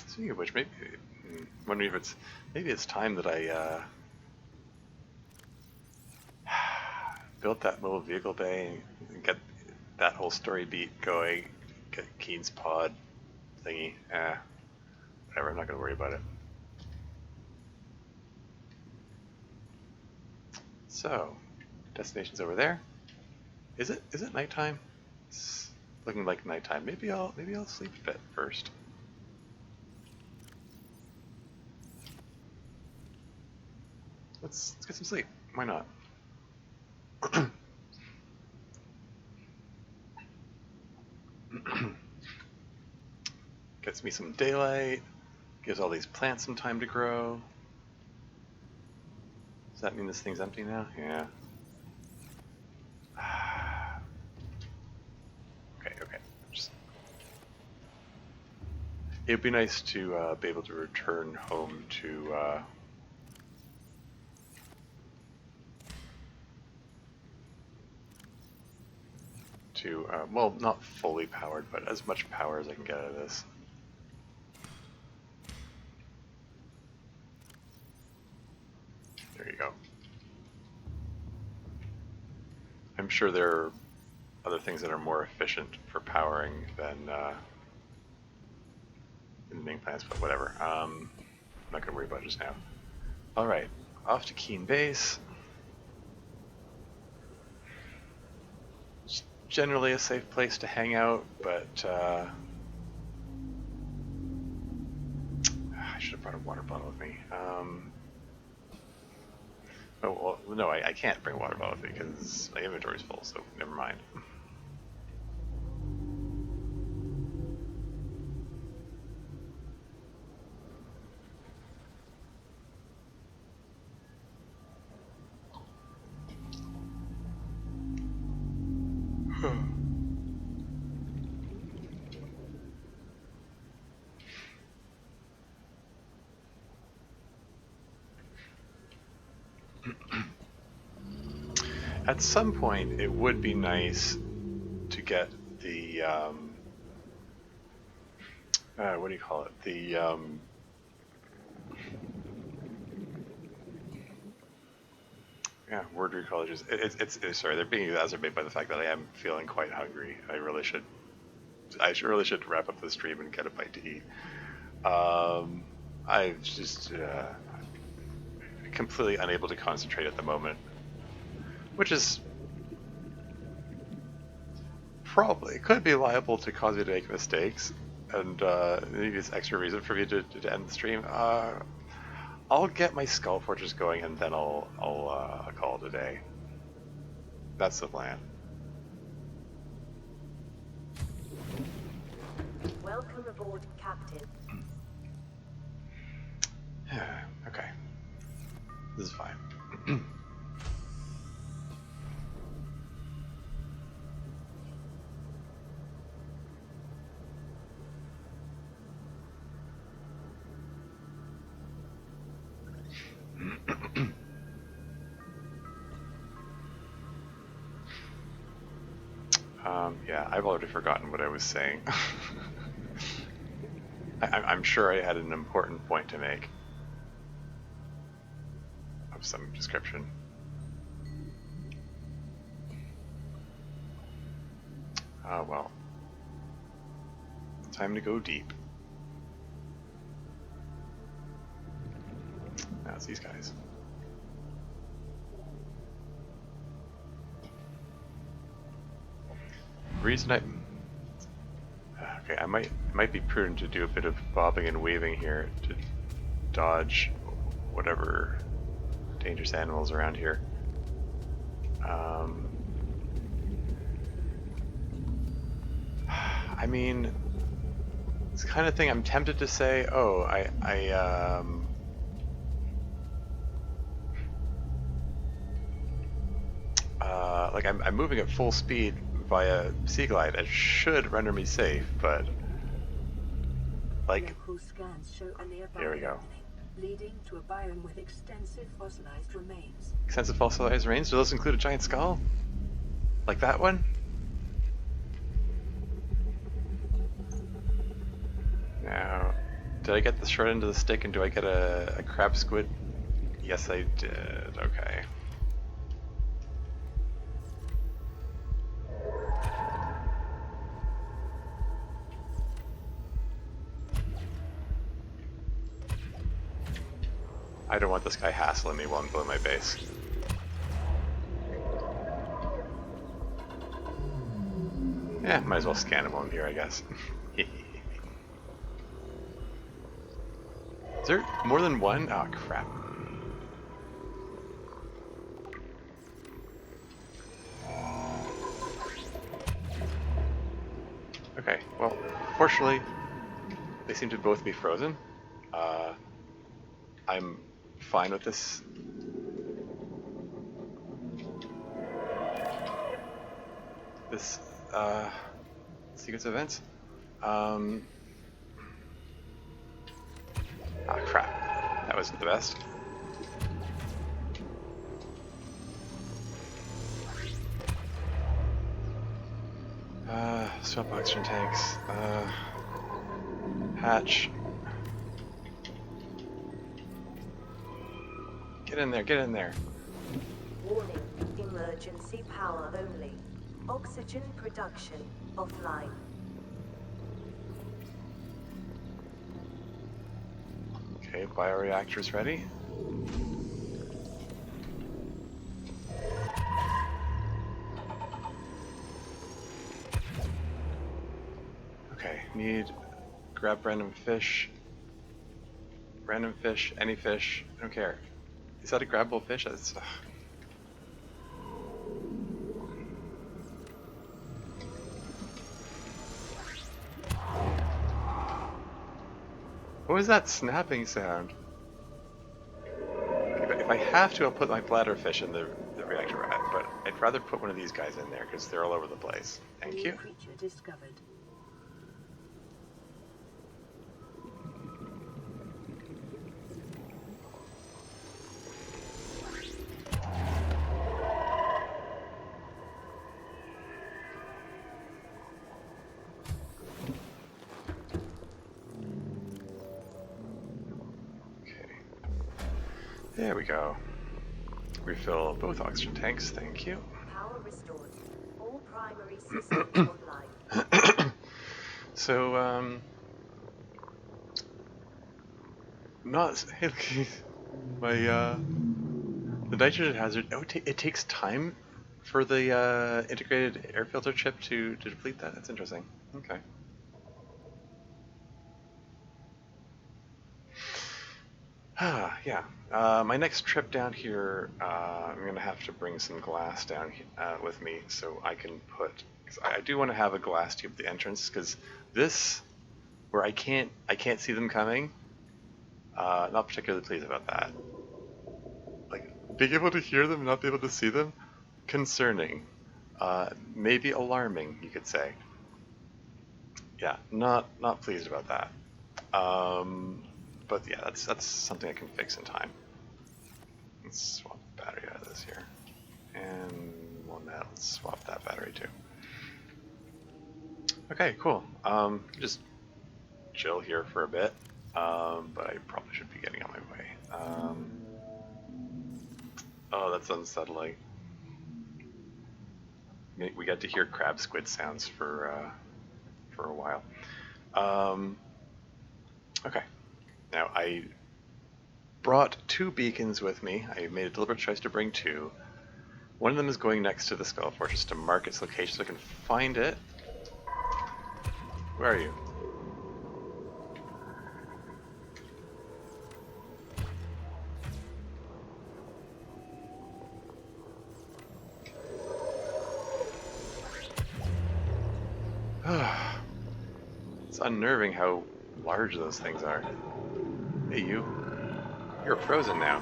Speaking of which, maybe wondering if maybe it's time that I built that little vehicle bay and get that whole story beat going. Get Keen's pod thingy. Whatever. I'm not gonna worry about it. So, destination's over there. Is it nighttime? It's looking like nighttime. Maybe I'll sleep a bit first. Let's get some sleep. Why not? Gets me some daylight. Gives all these plants some time to grow. Does that mean this thing's empty now? Yeah. Okay. It'd be nice to be able to return home to well, not fully powered, but as much power as I can get out of this. There you go. I'm sure there are other things that are more efficient for powering than the main plants, but whatever. I'm not going to worry about it just now. Alright, off to Keen Base. It's generally a safe place to hang out, but I should have brought a water bottle with me. Oh, well, no, I can't bring a water bottle with me because my inventory's full, so never mind. At some point, it would be nice to get the, what do you call it? The, yeah, word recologies. It's sorry, they're being exacerbated by the fact that I am feeling quite hungry. I really should wrap up the stream and get a bite to eat. I'm just completely unable to concentrate at the moment. Which is probably could be liable to cause me to make mistakes, and maybe it's extra reason for me to end the stream. I'll get my Skull Fortress going, and then I'll call it a day. That's the plan. Welcome aboard, Captain. Okay, this is fine. Yeah, I've already forgotten what I was saying. I'm sure I had an important point to make of some description. Well, time to go deep. Now it's these guys. reason okay, I might be prudent to do a bit of bobbing and weaving here to dodge whatever dangerous animals around here. I mean, it's the kind of thing I'm tempted to say, oh, like I'm moving at full speed via Sea Glide. It should render me safe, but like, Local scans show a nearby here we go. opening, leading to a biome with extensive fossilized remains. Extensive fossilized remains? Do those include a giant skull? Like that one? Now, did I get the short end of the stick and do I get a crab squid? Yes, I did. Okay. I don't want this guy hassling me while I'm building my base. Yeah, might as well scan him while I'm here, I guess. Is there more than one? Oh, crap. Okay, well, fortunately, they seem to both be frozen. I'm fine with this. Sequence of events. Ah, crap. That wasn't the best. Swap oxygen tanks. Hatch. Get in there, get in there. Warning, emergency power only. Oxygen production offline. Okay, bioreactor's ready. Okay, need grab random fish. Random fish, any fish, I don't care. Is that a grabbable fish? That's, what was that snapping sound? If I have to, I'll put my bladder fish in the reactor, but I'd rather put one of these guys in there because they're all over the place. Thank New you. creature discovered. There we go. Refill both oxygen tanks, thank you. Power restored. All primary systems online. So, not hey, look, my the nitrogen hazard. Oh, it takes time for the integrated air filter chip to deplete that. That's interesting. Okay. Yeah. My next trip down here, I'm gonna have to bring some glass down with me so I can put. Cause I do want to have a glass tube at the entrance because this, where I can't see them coming. Not particularly pleased about that. Like being able to hear them and not be able to see them, concerning. Maybe alarming, you could say. Yeah, not pleased about that. But yeah, that's something I can fix in time. Let's swap the battery out of this here. And one that, let's swap that battery too. Okay, cool. Just chill here for a bit. But I probably should be getting on my way. Oh, that's unsettling. We got to hear crab squid sounds for a while. Okay. Now, I brought 2 beacons with me. I made a deliberate choice to bring 2. One of them is going next to the Skull Fortress to mark its location so I can find it. Where are you? It's unnerving how large those things are. Hey, you. You're frozen now.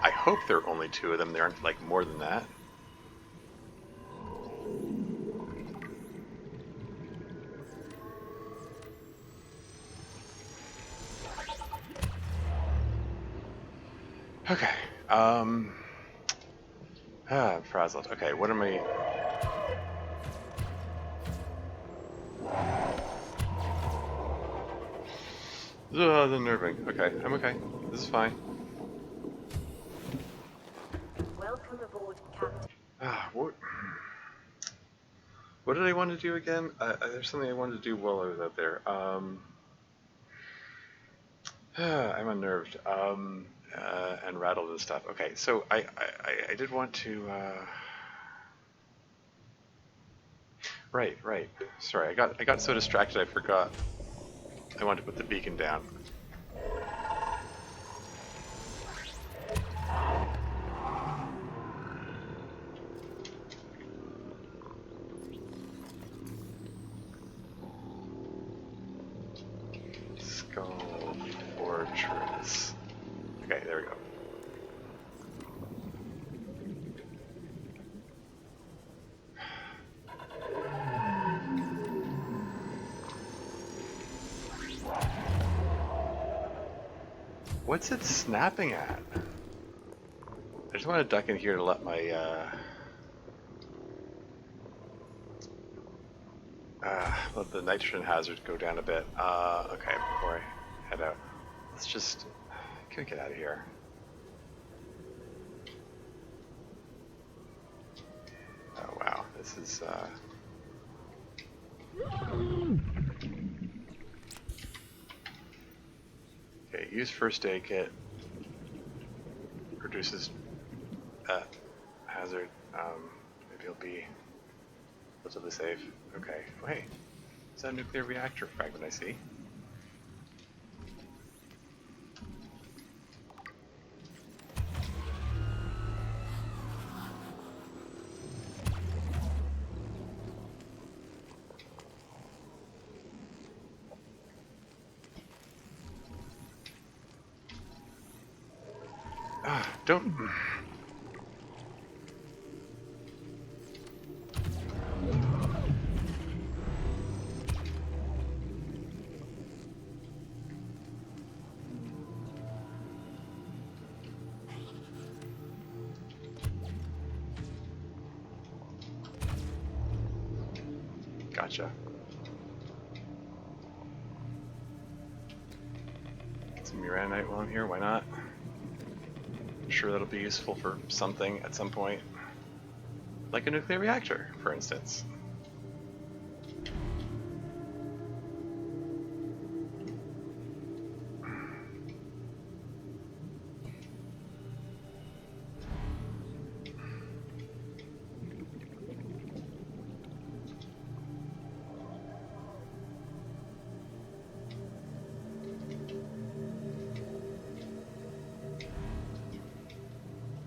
I hope there are only two of them. There aren't like more than that. Okay. I'm frazzled. Okay, what am I? Ugh, unnerving. Okay, I'm okay. This is fine. Welcome aboard, Captain. What did I want to do again? There's something I wanted to do while I was out there. I'm unnerved. And rattled and stuff. Okay, so I did want to. Right. Sorry, I got so distracted I forgot. I wanted to put the beacon down. Skull Fortress. Okay, there we go. What's it snapping at? I just want to duck in here to let my let the nitrogen hazard go down a bit. Okay, before I head out, let's just can we get out of here? Oh wow, this is okay. Use first aid kit. Reduces hazard. Maybe it'll be relatively safe. Okay. Oh, hey, is that a nuclear reactor fragment I see? Don't. Gotcha. Get some uranite while I'm here, why not? I'm sure that'll be useful for something at some point. Like a nuclear reactor, for instance.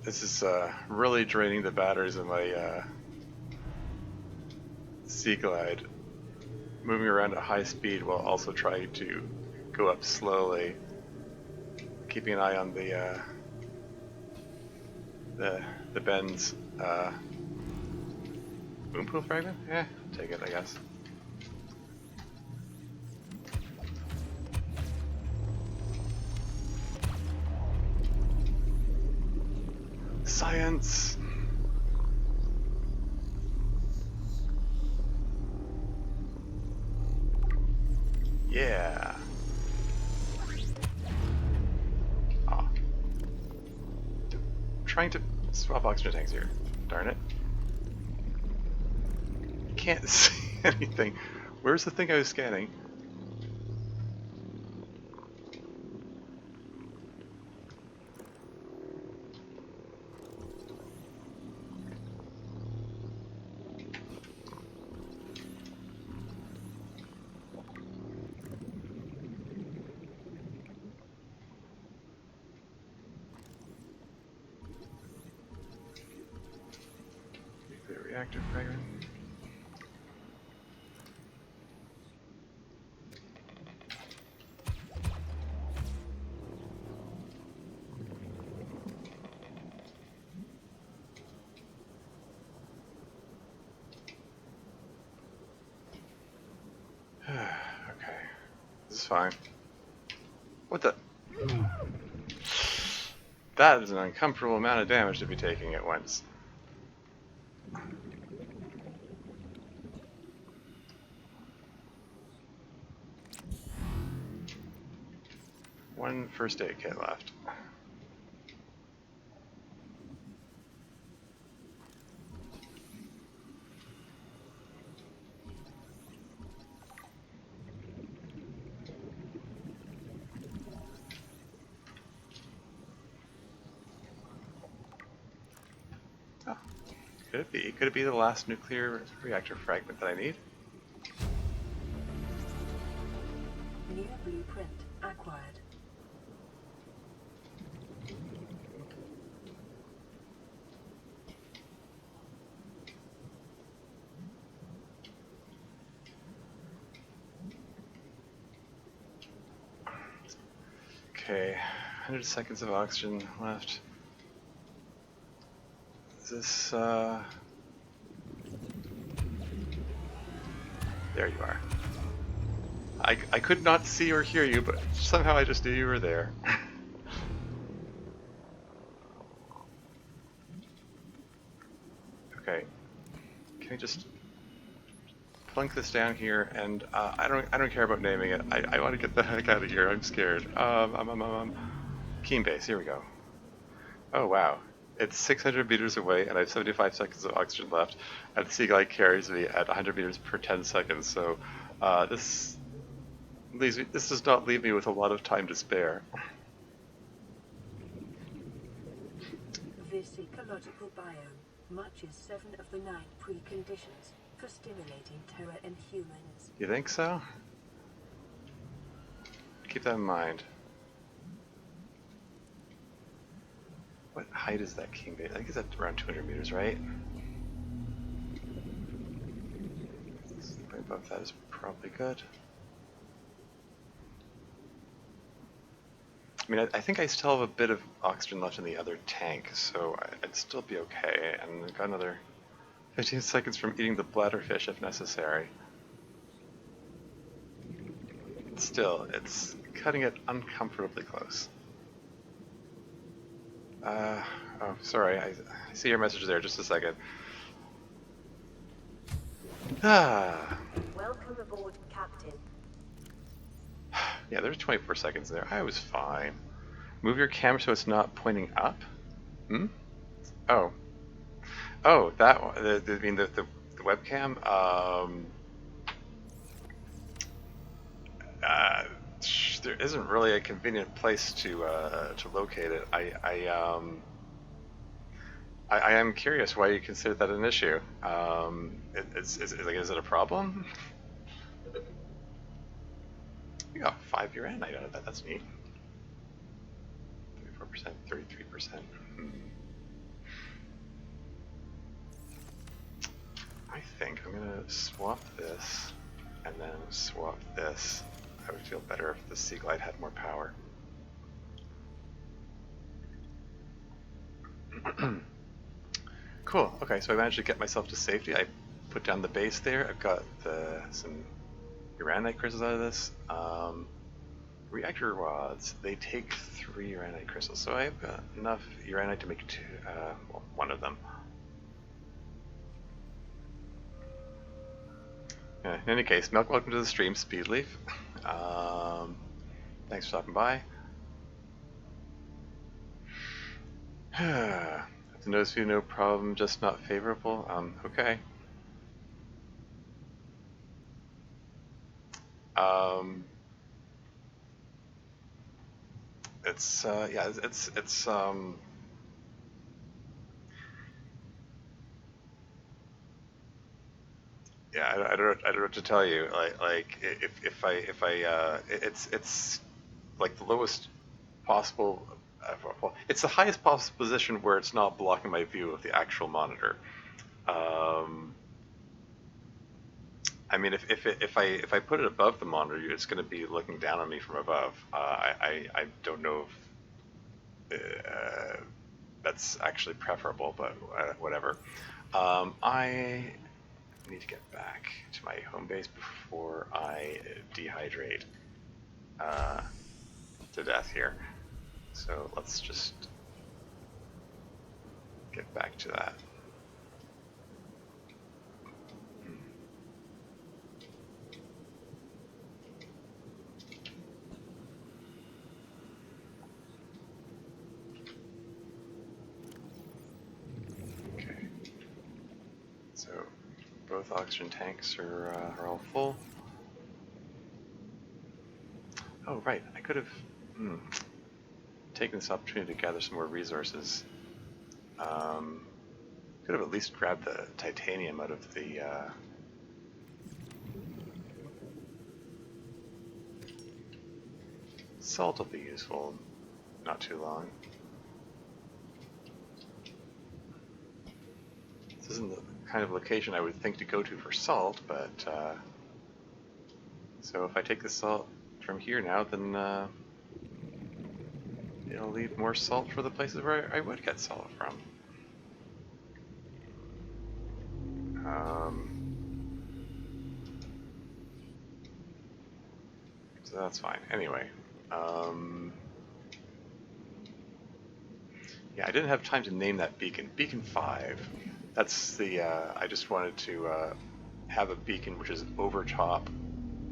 This is really draining the batteries of my Sea Glide. Moving around at high speed while also trying to go up slowly. Keeping an eye on the bends. Boom pool fragment? Eh, take it, I guess. Science! Yeah! Ah. Trying to swap oxygen tanks here. Darn it. Can't see anything. Where's the thing I was scanning? reactor fragment. Okay. This is fine. What the? That is an uncomfortable amount of damage to be taking at once. One first aid kit left. Oh, could it be? Could it be the last nuclear reactor fragment that I need? New blueprint acquired. Okay, 100 seconds of oxygen left. Is this, There you are. I could not see or hear you, but somehow I just knew you were there. Okay. Can we just plunk this down here? And I don't care about naming it. I want to get the heck out of here. I'm scared. Keen base. Here we go. Oh wow. It's 600 meters away, and I have 75 seconds of oxygen left. And the sea glide carries me at 100 meters per 10 seconds. So this does not leave me with a lot of time to spare. This ecological biome matches 7 of the 9 preconditions for stimulating terror in humans. You think so? Keep that in mind. What height is that king base? I think it's at around 200 meters, right? Right above that is probably good. I mean, I think I still have a bit of oxygen left in the other tank, so I'd still be okay. And I've got another 15 seconds from eating the bladderfish if necessary. Still, it's cutting it uncomfortably close. Oh, sorry, I see your message there, just a second. Welcome aboard, Captain. Yeah, there's 24 seconds there. I was fine. Move your camera so it's not pointing up? Hmm? Oh. Oh, that one. I mean, the webcam? There isn't really a convenient place to locate it. I am curious why you consider that an issue. Is it a problem? You got 5 uranite out of that. That's neat. 34%, 33%. I think I'm gonna swap this and then swap this. I would feel better if the Sea Glide had more power. Cool. Okay, so I managed to get myself to safety. I put down the base there. I've got some uranite crystals out of this. Reactor rods. They take 3 uranite crystals, so I've got enough uranite to make one of them. Yeah, in any case, Milk, welcome to the stream, Speedleaf. Thanks for stopping by. To notice view, no problem, just not favorable. Okay. Yeah, yeah, I don't know what to tell you. It's like the lowest possible. Well, it's the highest possible position where it's not blocking my view of the actual monitor. Um, I mean, if I put it above the monitor, it's going to be looking down on me from above. I don't know if that's actually preferable, but whatever. I need to get back to my home base before I dehydrate to death here. So let's just get back to that. Okay. So both oxygen tanks are all full. Oh, right. I could have taken this opportunity to gather some more resources. Could have at least grabbed the titanium out of the salt will be useful not too long. This isn't the kind of location I would think to go to for salt, but so if I take the salt from here now, then it'll leave more salt for the places where I would get salt from. So that's fine. Anyway, yeah, I didn't have time to name that beacon. Beacon 5. That's the, I just wanted to have a beacon which is over top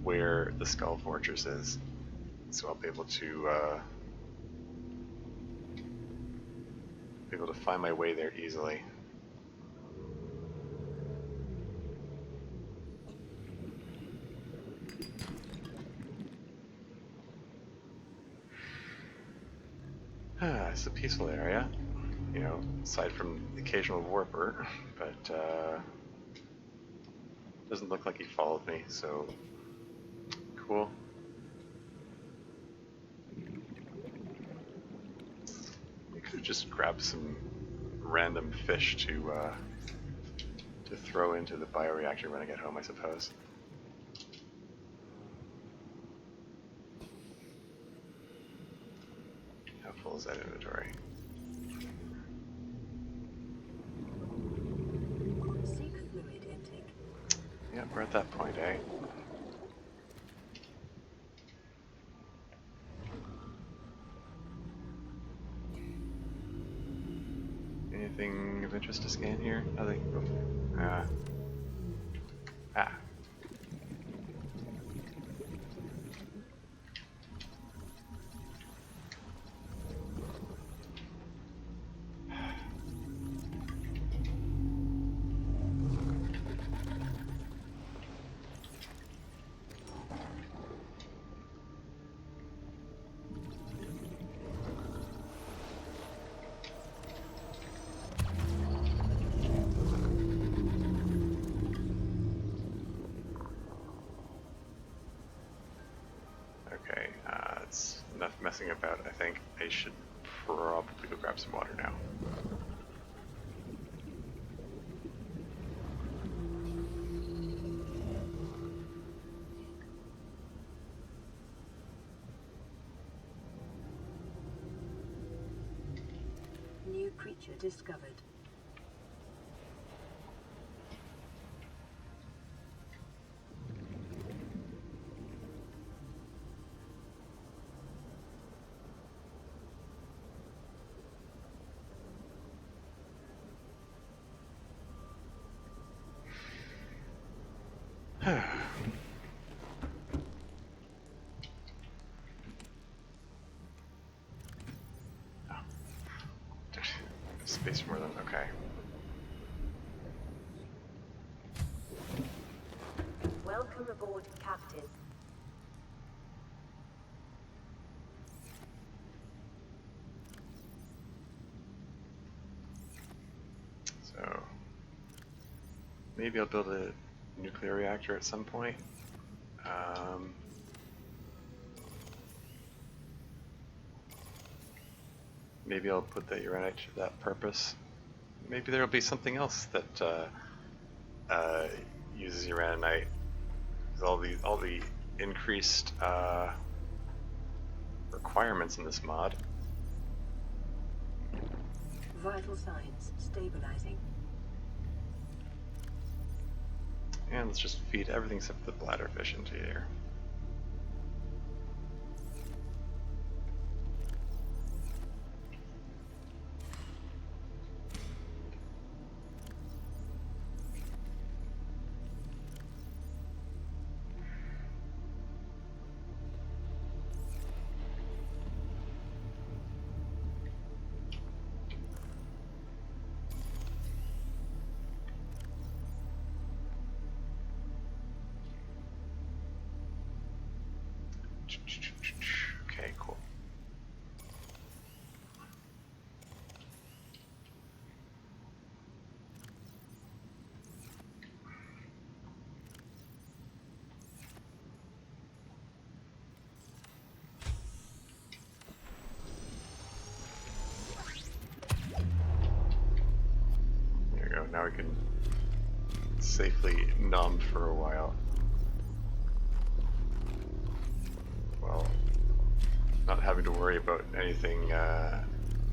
where the Skull Fortress is. So I'll be able to find my way there easily. It's a peaceful area, you know, aside from the occasional warper, but doesn't look like he followed me, so cool. We could have just grabbed some random fish to throw into the bioreactor when I get home, I suppose. How full is that inventory? Seek fluid intake. Yeah, we're at that point, eh? Anything of interest to scan here? Nothing. Ah. Okay, it's enough messing about. I think I should probably go grab some water now. New creature discovered. Space for more than okay. Welcome aboard, Captain. So maybe I'll build a nuclear reactor at some point. Maybe I'll put the uranite to that purpose. maybe there'll be something else that uses uraninite. With all the increased requirements in this mod. Vital signs stabilizing. And let's just feed everything except the bladderfish into here. Okay, cool. There we go. Now we can safely numb for a while. Well, not having to worry about anything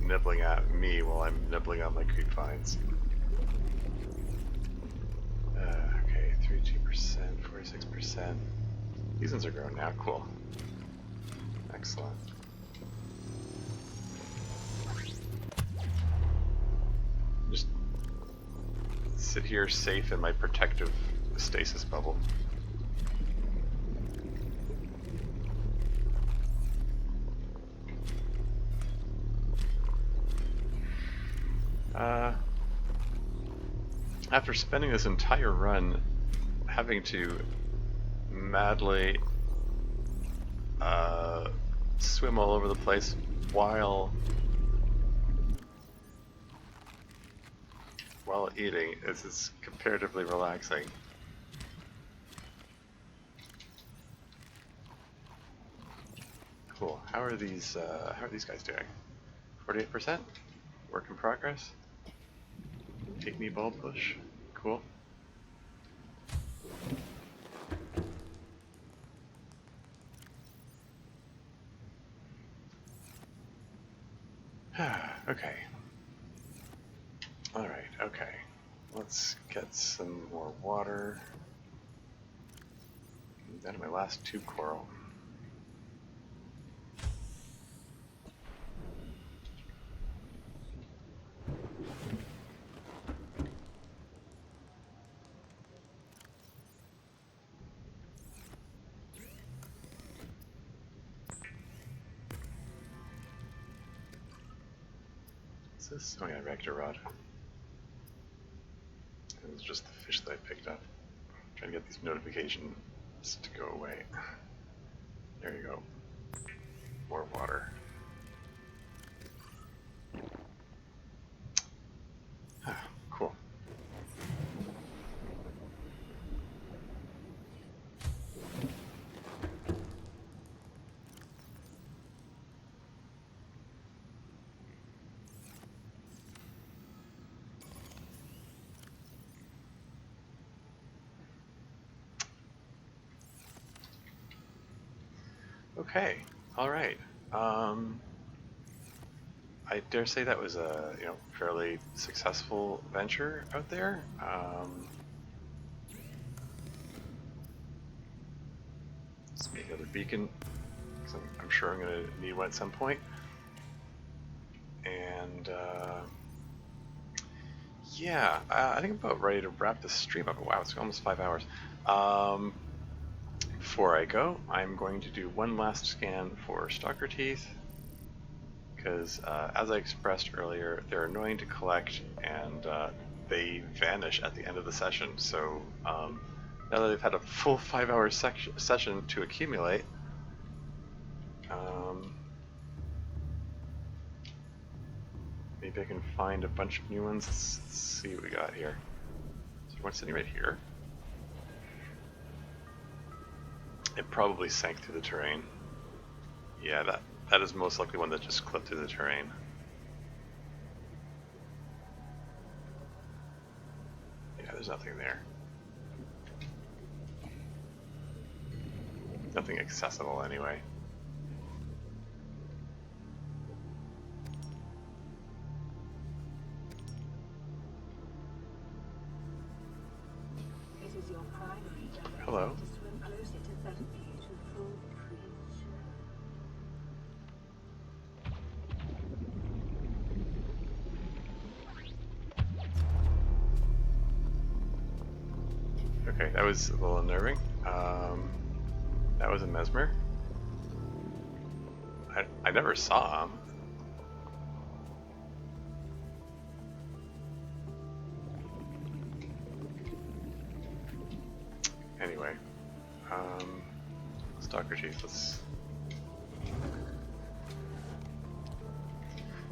nibbling at me while I'm nibbling on my creep vines. Okay, 32%, 46%. These ones are growing now, cool. Excellent. Just sit here safe in my protective stasis bubble. After spending this entire run having to madly swim all over the place while eating, it's comparatively relaxing. Cool. How are these guys doing? 48%? Work in progress? Take me ball push. Cool. Okay. Alright, okay. Let's get some more water. Down to my last tube coral. This? Oh yeah, reactor rod. It was just the fish that I picked up. I'm trying to get these notifications to go away. There you go. More water. Cool. Okay, all right. I dare say that was a fairly successful venture out there. Let's make another beacon, because I'm sure I'm going to need one at some point. And yeah, I think I'm about ready to wrap this stream up. Wow, it's almost 5 hours. Before I go, I'm going to do one last scan for stalker teeth, because as I expressed earlier, they're annoying to collect and they vanish at the end of the session. So now that they've had a full 5-hour session to accumulate, maybe I can find a bunch of new ones. Let's see what we got here. Is there one sitting right here? It probably sank through the terrain. Yeah, that is most likely one that just clipped through the terrain. nothing there. Nothing accessible anyway. It is your primary directive Hello. to swim closer to that beautiful creature. Okay, that was a little unnerving. That was a mesmer. I never saw him. Anyway, Stalker Chief, let's...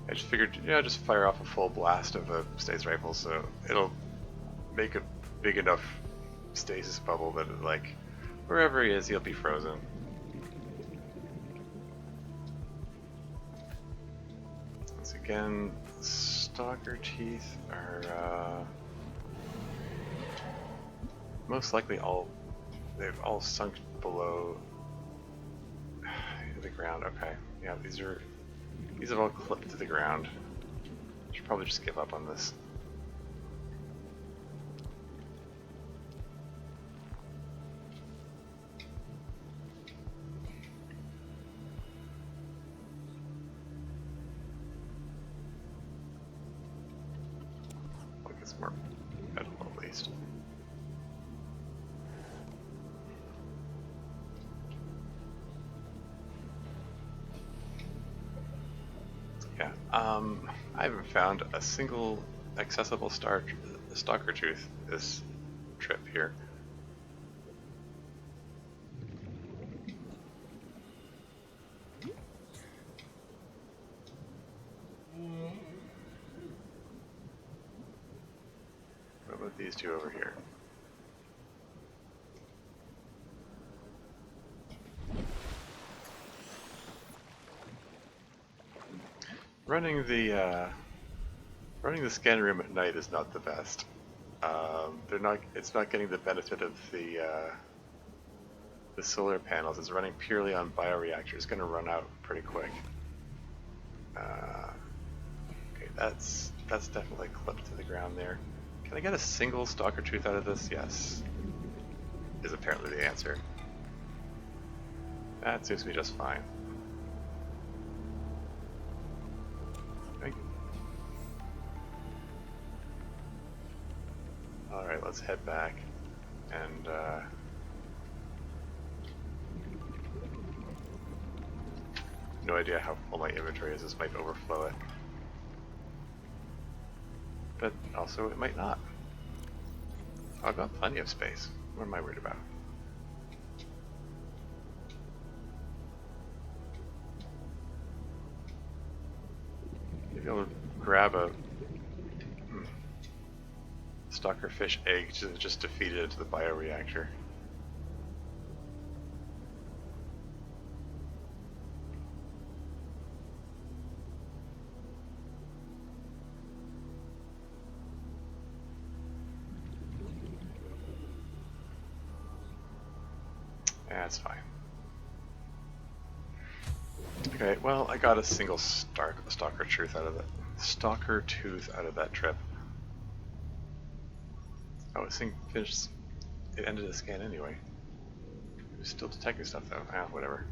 I just figured, you know, just fire off a full blast of a stasis rifle, so it'll make a big enough stasis bubble that, it, like, wherever he is, he'll be frozen. Once again, Stalker Teeth are most likely they've all sunk below the ground. Okay, yeah, these have all clipped to the ground. Should probably just give up on this. Look, it's more edible at least. Yeah, I haven't found a single accessible stalker tooth this trip here. What about these two over here? Running the scan room at night is not the best. It's not getting the benefit of the solar panels. It's running purely on bioreactor. It's going to run out pretty quick. Okay, that's definitely clipped to the ground there. Can I get a single stalker tooth out of this? Yes, is apparently the answer. That suits me just fine. Alright, let's head back and no idea how full my inventory is. This might overflow it. But also it might not. I've got plenty of space. What am I worried about? Maybe I'll grab a stalker fish egg just to feed it into the bioreactor. Yeah, that's fine. Okay, well, I got a single stalker tooth out of that trip. Oh, this thing finished. It ended the scan anyway. It was still detecting stuff though. Ah, whatever.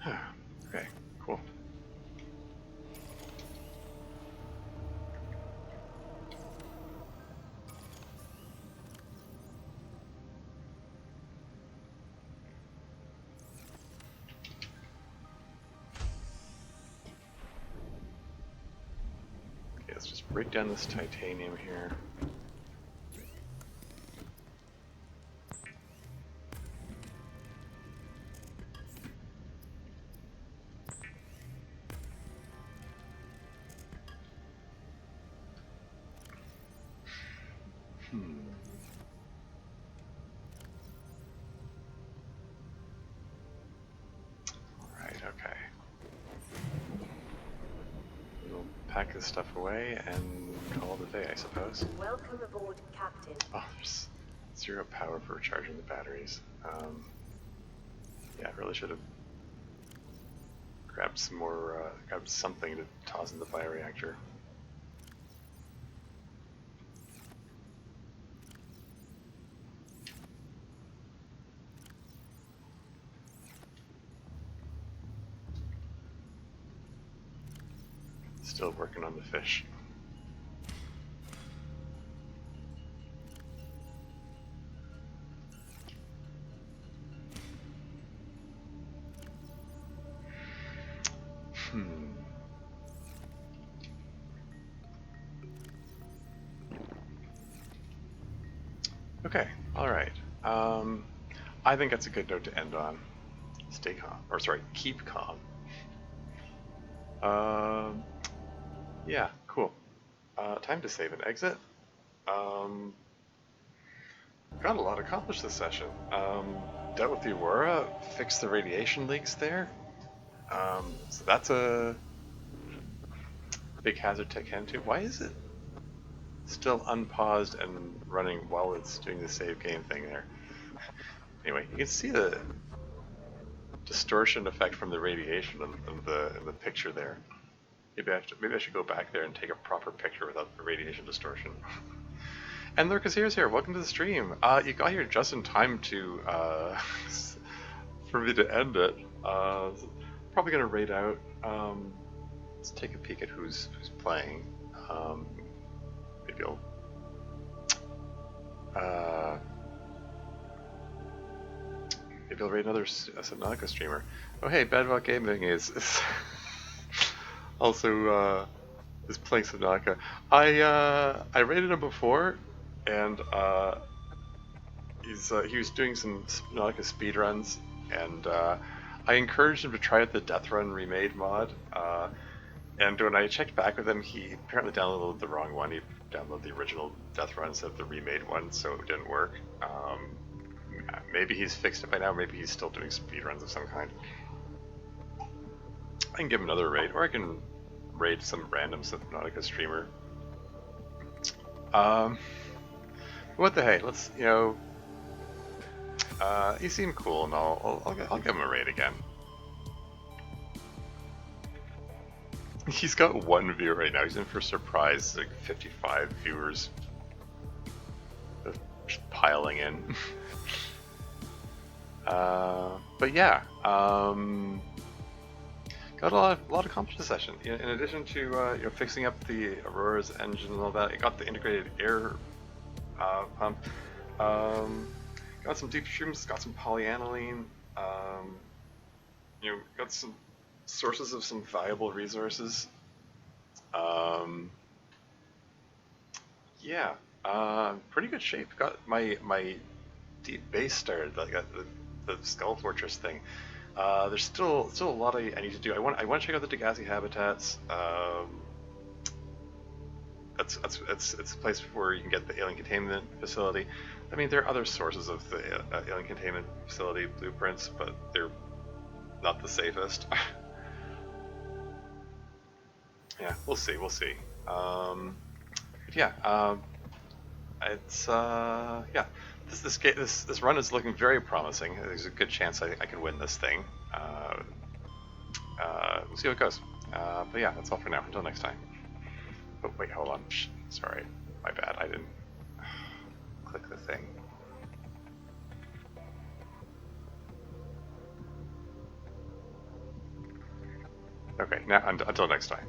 Okay, cool. Let's just break down this titanium here. Alright, okay. Little pack this stuff away and call it a day, I suppose. Welcome aboard, Captain. Oh, there's 0 power for recharging the batteries. Yeah, I really should have grabbed some more, grabbed something to toss in the bioreactor. Still working on the fish. Okay, alright. I think that's a good note to end on. Stay calm. Or sorry, keep calm. Yeah, cool. Time to save and exit. Got a lot accomplished this session. Dealt with the Aurora, fixed the radiation leaks there. So that's a big hazard to attend to. Why is it still unpaused and running while it's doing the save game thing there? Anyway, you can see the distortion effect from the radiation in the picture there. Maybe I should go back there and take a proper picture without the radiation distortion. And Lurkus here's here. Welcome to the stream. You got here just in time to for me to end it. Probably gonna raid out. Let's take a peek at who's playing. Maybe I'll. Maybe I'll raid another Subnautica streamer. Oh hey, Badwalk Gaming is also is playing Subnautica. I raided him before, and he was doing some Subnautica speedruns, and I encouraged him to try out the Deathrun remade mod. And when I checked back with him, he apparently downloaded the wrong one. He downloaded the original Deathrun instead of the remade one, so it didn't work. Maybe he's fixed it by now. Maybe he's still doing speedruns of some kind. I can give him another raid, or I can raid some random Subnautica streamer. What the hey? Let's he seemed cool, and I'll give him a raid again. He's got 1 viewer right now. He's in for surprise, like 55 viewers. Just piling in. But yeah, got a lot accomplished this session. In addition to fixing up the Aurora's engine and all that, it got the integrated air pump. Got some deep shrooms, got some polyaniline. Got some sources of some valuable resources. Yeah, pretty good shape. Got my deep base started. I got the Skull Fortress thing. There's still a lot I need to do. I want to check out the Degassi habitats. It's a place where you can get the alien containment facility. I mean, there are other sources of the alien containment facility blueprints, but they're not the safest. Yeah, we'll see. Yeah, it's yeah. This run is looking very promising. There's a good chance I can win this thing. We'll see how it goes. But yeah, that's all for now. Until next time. Oh wait, hold on. Sorry, my bad. I didn't click the thing. Okay, now until next time.